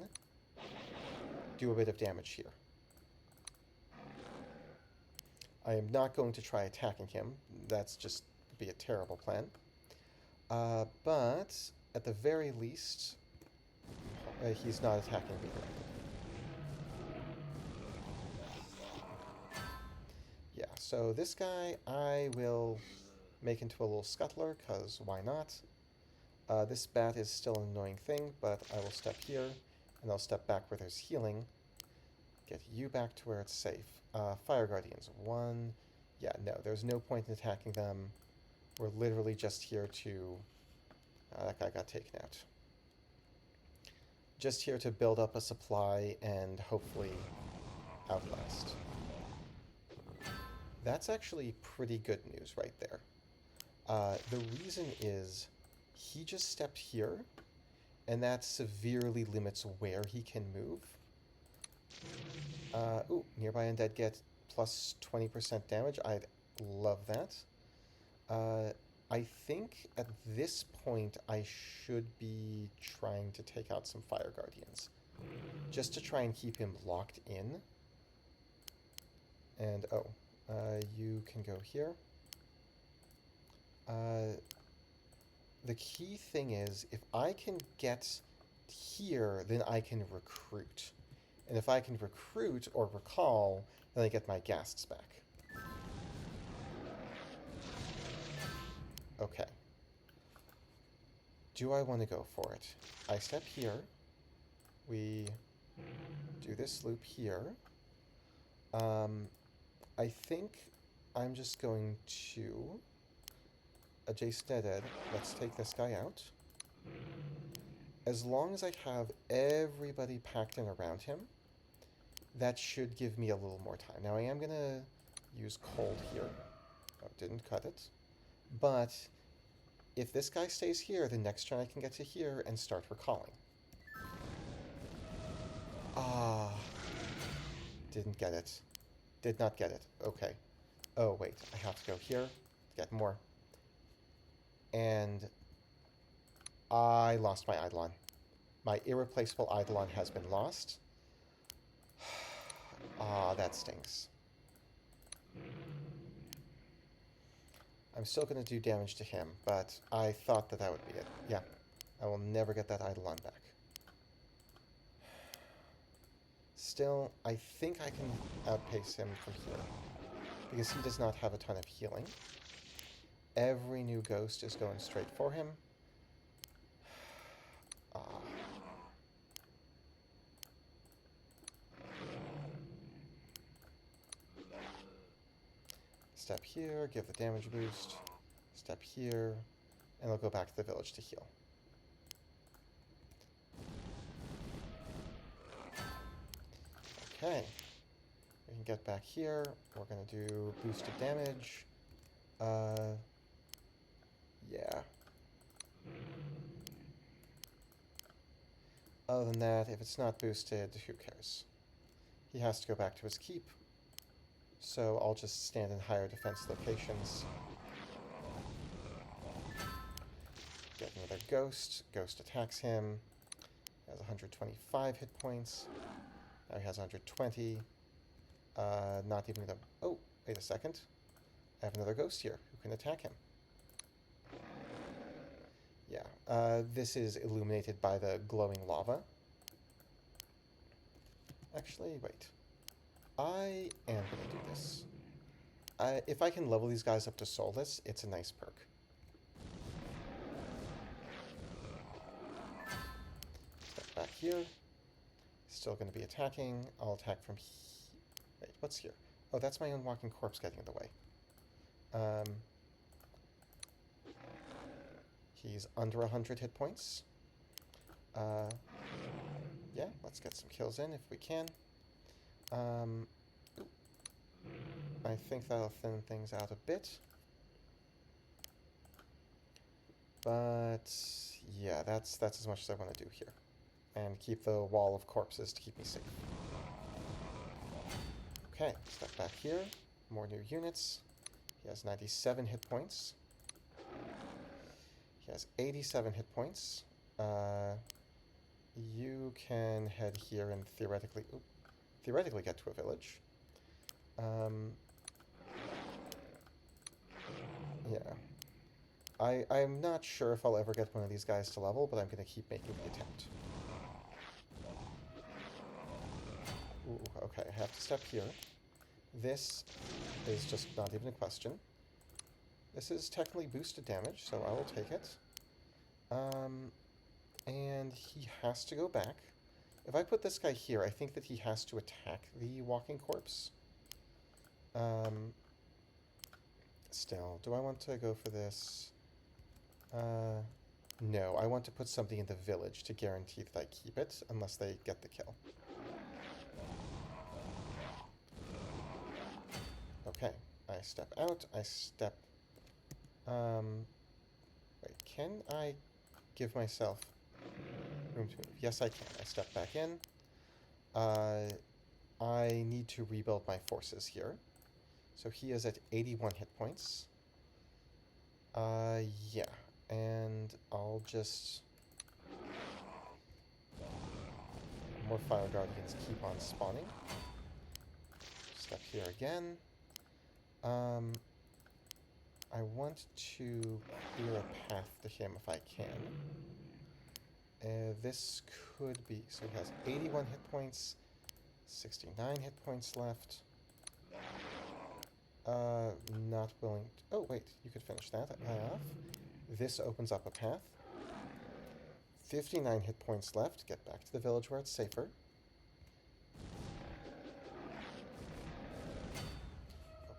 do a bit of damage here. I am not going to try attacking him. That's just be a terrible plan. But at the very least, he's not attacking me directly. Yeah, so this guy I will make into a little scuttler, because why not? This bat is still an annoying thing, but I will step here, and I'll step back where there's healing. Get you back to where it's safe. Fire Guardians, 1. Yeah, no, there's no point in attacking them. We're literally just here to... that guy got taken out. Just here to build up a supply and hopefully outlast. That's actually pretty good news right there. The reason is he just stepped here, and that severely limits where he can move. Ooh, nearby undead get plus 20% damage. I'd love that. I think at this point I should be trying to take out some Fire Guardians. Just to try and keep him locked in. And, you can go here. The key thing is, if I can get here, then I can recruit. And if I can recruit or recall, then I get my ghasts back. Okay. Do I want to go for it? I step here. We do this loop here. I think I'm just going to adjacent dead. Let's take this guy out. As long as I have everybody packed in around him, that should give me a little more time. Now I am going to use cold here. Oh, didn't cut it. But if this guy stays here, the next turn I can get to here and start recalling. Ah. Didn't get it. Did not get it. Okay. Oh, wait. I have to go here. Get more. And I lost my Eidolon. My irreplaceable Eidolon has been lost. Ah, that stinks. I'm still going to do damage to him, but I thought that that would be it. Yeah. I will never get that Eidolon back. Still, I think I can outpace him from here, because he does not have a ton of healing. Every new ghost is going straight for him. Ah. Step here, give the damage boost. Step here, and I'll go back to the village to heal. Okay. We can get back here. We're going to do boosted damage. Yeah. Other than that, if it's not boosted, who cares? He has to go back to his keep. So I'll just stand in higher defense locations. Get another ghost. Ghost attacks him. He has 125 hit points. Now he has 120. Not even gonna... Oh, wait a second. I have another ghost here who can attack him. Yeah, this is illuminated by the glowing lava. Actually, wait. I am gonna do this. If I can level these guys up to soulless, it's a nice perk. Step back here. Still going to be attacking. I'll attack from wait, what's here? Oh, that's my own walking corpse getting in the way. He's under 100 hit points. Yeah, let's get some kills in if we can. I think that'll thin things out a bit. But yeah, that's as much as I want to do here. And keep the wall of corpses to keep me safe. Okay, step back here. More new units. He has 97 hit points. He has 87 hit points. You can head here and theoretically get to a village. Yeah. I'm not sure if I'll ever get one of these guys to level, but I'm going to keep making the attempt. Ooh, okay, I have to step here. This is just not even a question. This is technically boosted damage, so I will take it. And he has to go back. If I put this guy here, I think that he has to attack the walking corpse. Still, do I want to go for this? No, I want to put something in the village to guarantee that I keep it, unless they get the kill. Okay, I step out, I step... Wait, can I give myself room to move? Yes, I can. I step back in. I need to rebuild my forces here. So he is at 81 hit points. Yeah, and I'll just... More Fire Guardians keep on spawning. Step here again. I want to clear a path to him if I can. This could be... So he has 81 hit points, 69 hit points left. Not willing... Oh, wait, you could finish that guy off. This opens up a path. 59 hit points left. Get back to the village where it's safer.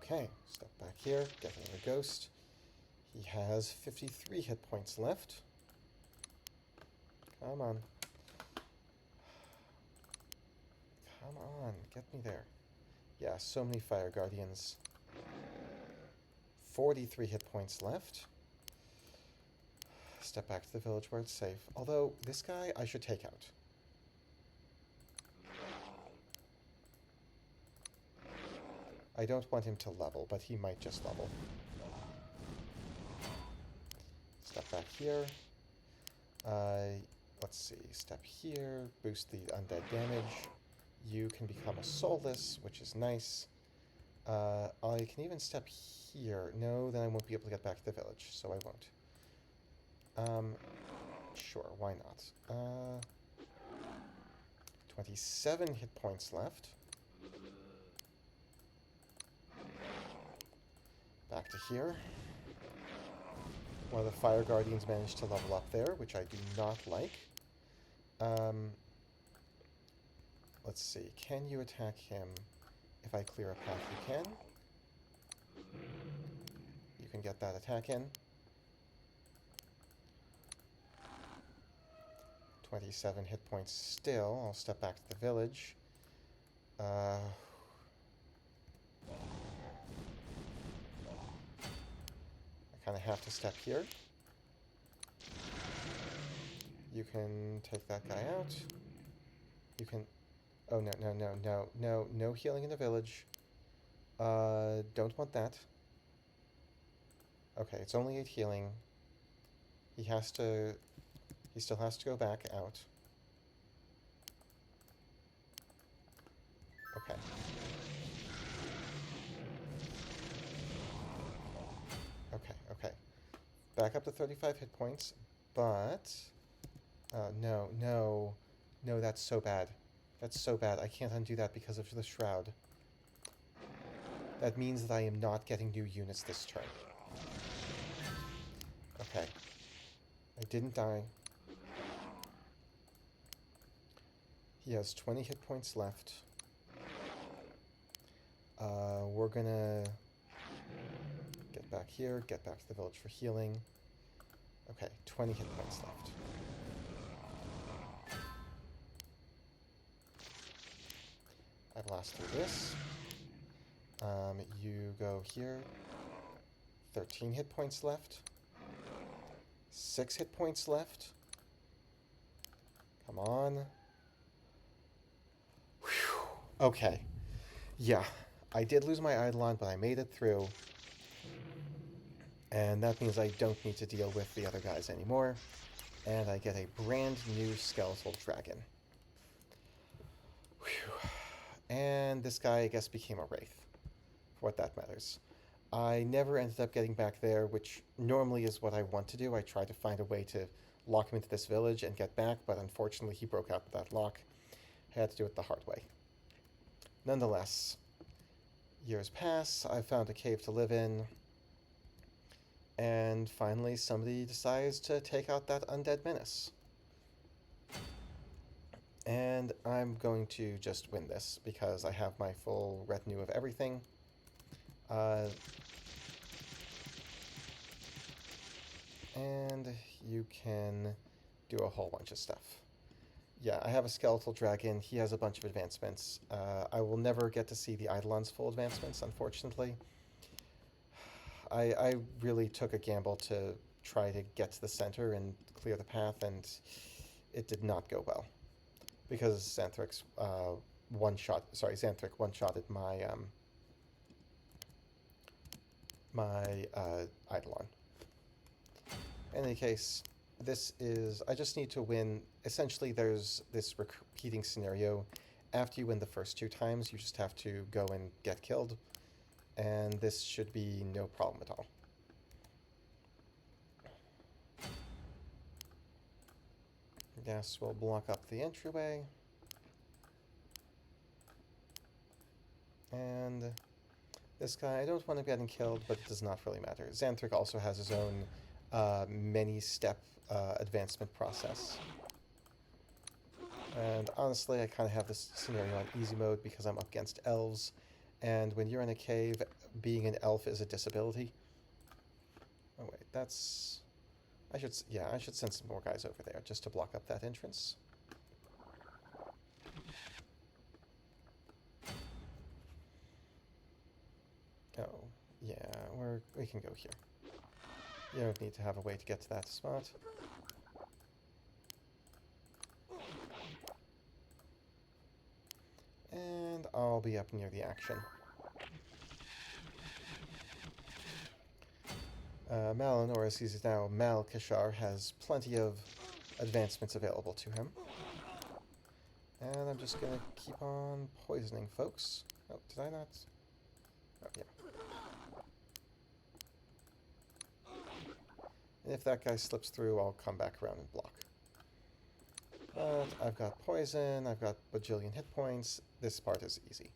Okay, step back here, get another ghost. He has 53 hit points left. Come on. Come on, get me there. Yeah, so many fire guardians. 43 hit points left. Step back to the village where it's safe. Although, this guy I should take out. I don't want him to level, but he might just level. Step back here. Let's see. Step here. Boost the undead damage. You can become a soulless, which is nice. I can even step here. No, then I won't be able to get back to the village, so I won't. Sure, why not? 27 hit points left. Back to here. One of the fire guardians managed to level up there, which I do not like. Let's see. Can you attack him? If I clear a path, you can. You can get that attack in. 27 hit points still. I'll step back to the village. I kind of have to step here. You can take that guy out. You can... Oh, no healing in the village. Don't want that. Okay, it's only 8 healing. He still has to go back out. Okay. Okay. Back up to 35 hit points, but... No, that's so bad. That's so bad. I can't undo that because of the shroud. That means that I am not getting new units this turn. Okay. I didn't die. He has 20 hit points left. We're gonna get back here, get back to the village for healing. Okay, 20 hit points left. I blast through this. You go here. 13 hit points left. 6 hit points left. Come on. Whew. Okay. Yeah. I did lose my Eidolon, but I made it through. And that means I don't need to deal with the other guys anymore. And I get a brand new skeletal dragon. Whew. And this guy, I guess, became a wraith, for what that matters. I never ended up getting back there, which normally is what I want to do. I try to find a way to lock him into this village and get back, but unfortunately he broke out with that lock. I had to do it the hard way. Nonetheless, years pass, I found a cave to live in, and finally somebody decides to take out that undead menace. And I'm going to just win this, because I have my full retinue of everything. And you can do a whole bunch of stuff. Yeah, I have a skeletal dragon. He has a bunch of advancements. I will never get to see the Eidolon's full advancements, unfortunately. I really took a gamble to try to get to the center and clear the path, and it did not go well. Because Xanthrix Xanthrix one-shotted my Eidolon. In any case, I just need to win. Essentially, there's this repeating scenario. After you win the first 2 times, you just have to go and get killed. And this should be no problem at all. Yes, we'll block up the entryway. And this guy, I don't want him getting killed, but it does not really matter. Xanthric also has his own many-step advancement process. And honestly, I kind of have this scenario on easy mode because I'm up against elves. And when you're in a cave, being an elf is a disability. Oh wait, that's... I should send some more guys over there just to block up that entrance. Oh, yeah, we can go here. You don't need to have a way to get to that spot. And I'll be up near the action. Malinor, as he's now Mal Kashar, has plenty of advancements available to him. And I'm just gonna keep on poisoning folks. Oh, did I not? Oh, yeah. And if that guy slips through, I'll come back around and block. But I've got poison, I've got bajillion hit points. This part is easy.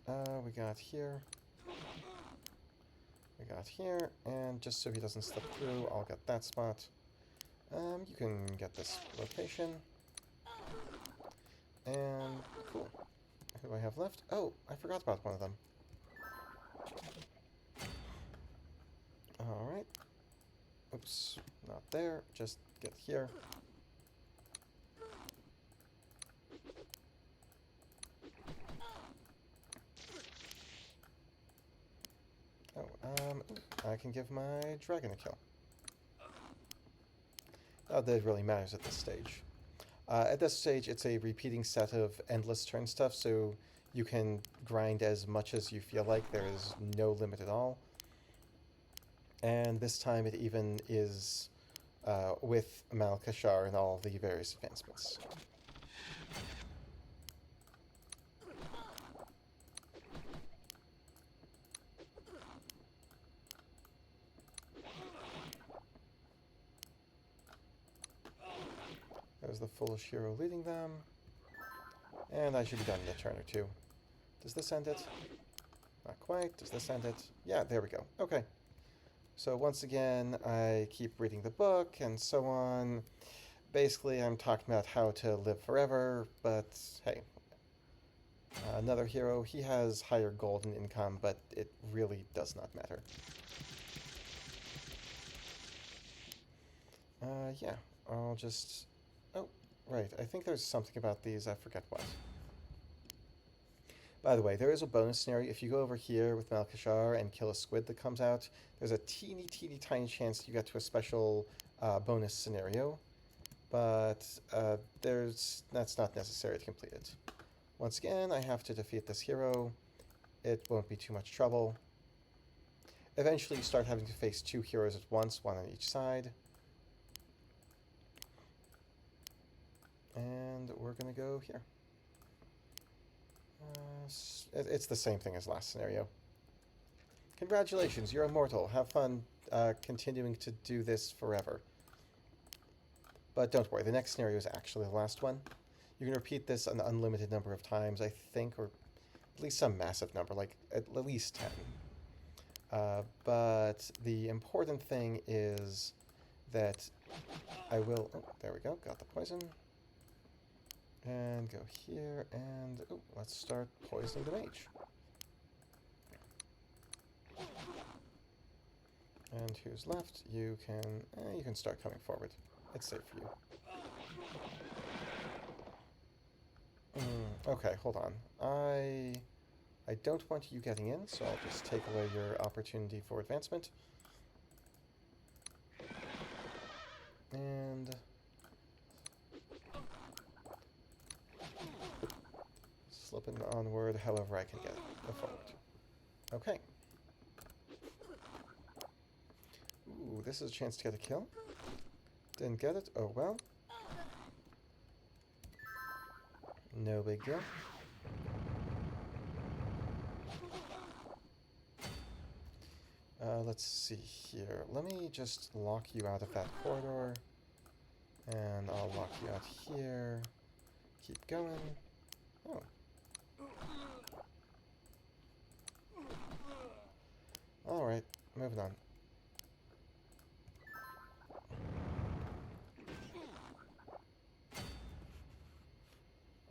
Alright, we got here. We got here, and just so he doesn't slip through, I'll get that spot. You can get this location. And cool. Who do I have left? Oh, I forgot about one of them. Alright. Oops, not there. Just get here. Oh, I can give my dragon a kill. Not that it really matters at this stage. At this stage, it's a repeating set of endless turn stuff, so you can grind as much as you feel like. There is no limit at all. And this time it even is with Mal Kashar and all the various advancements. There's the foolish hero leading them. And I should be done in a turn or two. Does this end it? Not quite. Does this end it? Yeah, there we go. Okay. So once again, I keep reading the book and so on. Basically, I'm talking about how to live forever, but hey. Another hero, he has higher golden income, but it really does not matter. Yeah, I'll just... Oh, right, I think there's something about these, I forget what. By the way, there is a bonus scenario. If you go over here with Malkashar and kill a squid that comes out, there's a teeny tiny chance you get to a special bonus scenario. But that's not necessary to complete it. Once again, I have to defeat this hero. It won't be too much trouble. Eventually, you start having to face two heroes at once, one on each side. And we're going to go here. It's the same thing as last scenario. Congratulations, you're immortal. Have fun continuing to do this forever. But don't worry, the next scenario is actually the last one. You can repeat this an unlimited number of times, I think, or at least some massive number, like at least 10. But the important thing is that I will... Oh, there we go, got the poison. And go here, and let's start poisoning the mage. And who's left? You can start coming forward. It's safe for you. Okay, hold on. I don't want you getting in, so I'll just take away your opportunity for advancement. And slipping onward however I can get forward. Okay. Ooh, this is a chance to get a kill. Didn't get it? Oh well. No big deal. Let's see here. Let me just lock you out of that corridor. And I'll lock you out here. Keep going. Oh. Alright, moving on.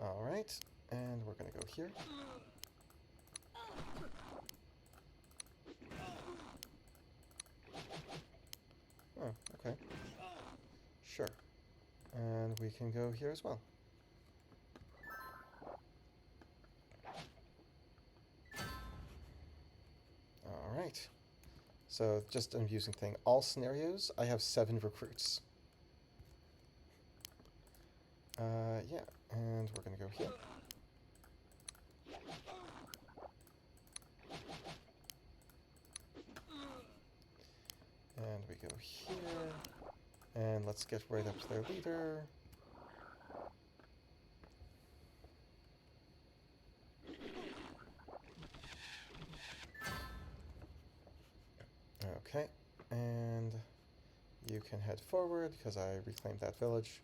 Alright, and we're gonna go here. Oh, okay. Sure. And we can go here as well. Alright. So, just an amusing thing. All scenarios, I have 7 recruits. Yeah, and we're gonna go here. And we go here. And let's get right up to their leader. Okay, and you can head forward because I reclaimed that village.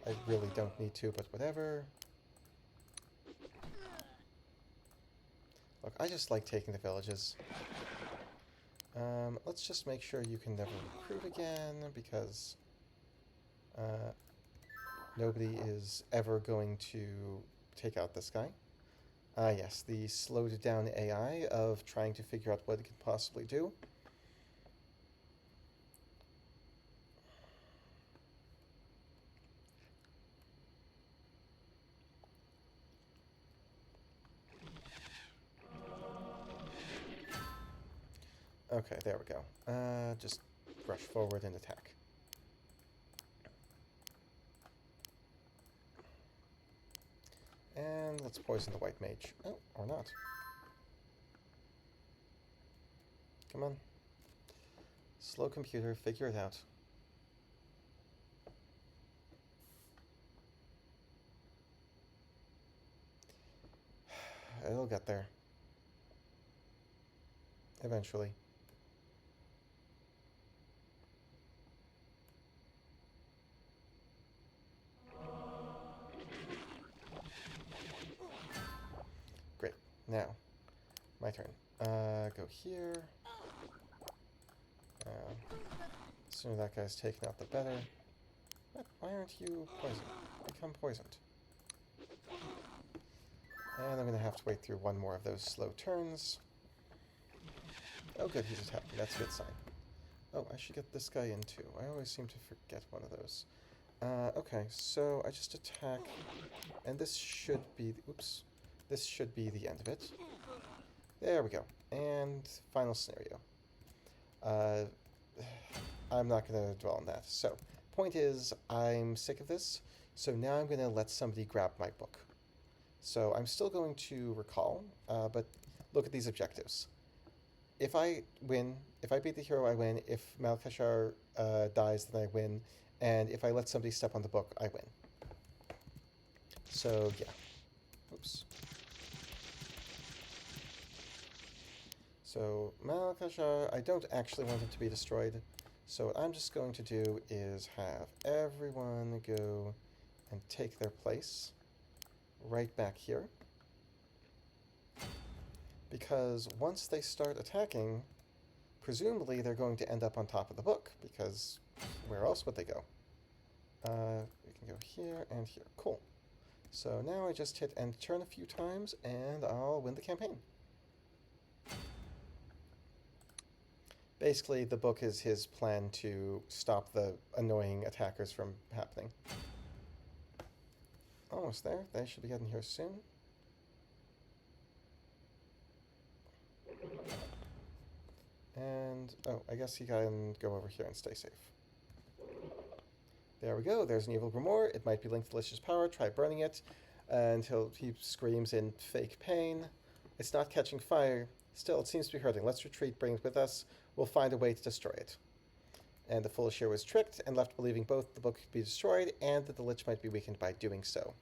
I really don't need to, but whatever. Look, I just like taking the villages. Let's just make sure you can never recruit again, because nobody is ever going to take out this guy. Yes, the slowed down AI of trying to figure out what it can possibly do. Okay, there we go. Just rush forward and attack. And let's poison the white mage. Oh, or not. Come on. Slow computer, figure it out. It'll get there. Eventually. Great. Now, my turn. Go here. The sooner that guy's taken out, the better. What? Why aren't you poisoned? Become poisoned. And I'm going to have to wait through one more of those slow turns. Oh good, he's attacking. That's a good sign. Oh, I should get this guy in too. I always seem to forget one of those. Okay, so I just attack, and this should be... Oops. This should be the end of it. There we go. And final scenario. I'm not going to dwell on that. So, point is, I'm sick of this, so now I'm going to let somebody grab my book. So I'm still going to recall, but look at these objectives. If I win, if I beat the hero, I win. If Malkashar dies, then I win. And if I let somebody step on the book, I win. So, yeah. Oops. So, Malkashar, I don't actually want him to be destroyed. So what I'm just going to do is have everyone go and take their place right back here. Because once they start attacking, presumably they're going to end up on top of the book, because where else would they go? We can go here and here. Cool. So now I just hit end turn a few times, and I'll win the campaign. Basically, the book is his plan to stop the annoying attackers from happening. Almost there. They should be getting here soon. And, oh, I guess he can go over here and stay safe. There we go. There's an evil grimoire. It might be linked to Delicious Power. Try burning it until he screams in fake pain. It's not catching fire. Still, it seems to be hurting. Let's retreat, bring it with us. We'll find a way to destroy it. And the foolish hero was tricked and left believing both the book could be destroyed and that the lich might be weakened by doing so.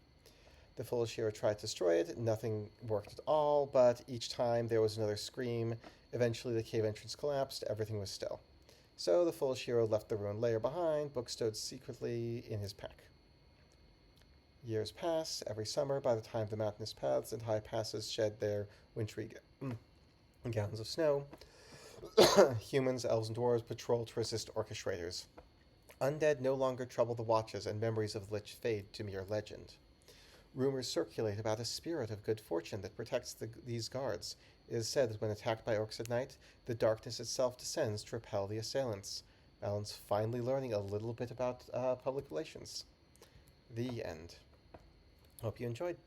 The foolish hero tried to destroy it. Nothing worked at all, but each time there was another scream, Eventually, the cave entrance collapsed, everything was still. So the foolish hero left the ruined lair behind, book stowed secretly in his pack. Years pass. Every summer, by the time the mountainous paths and high passes shed their wintry gowns of snow, humans, elves, and dwarves patrol to resist orcish raiders. Undead no longer trouble the watches, and memories of the Lich fade to mere legend. Rumors circulate about a spirit of good fortune that protects these guards. It is said that when attacked by orcs at night, the darkness itself descends to repel the assailants. Alan's finally learning a little bit about public relations. The end. Hope you enjoyed.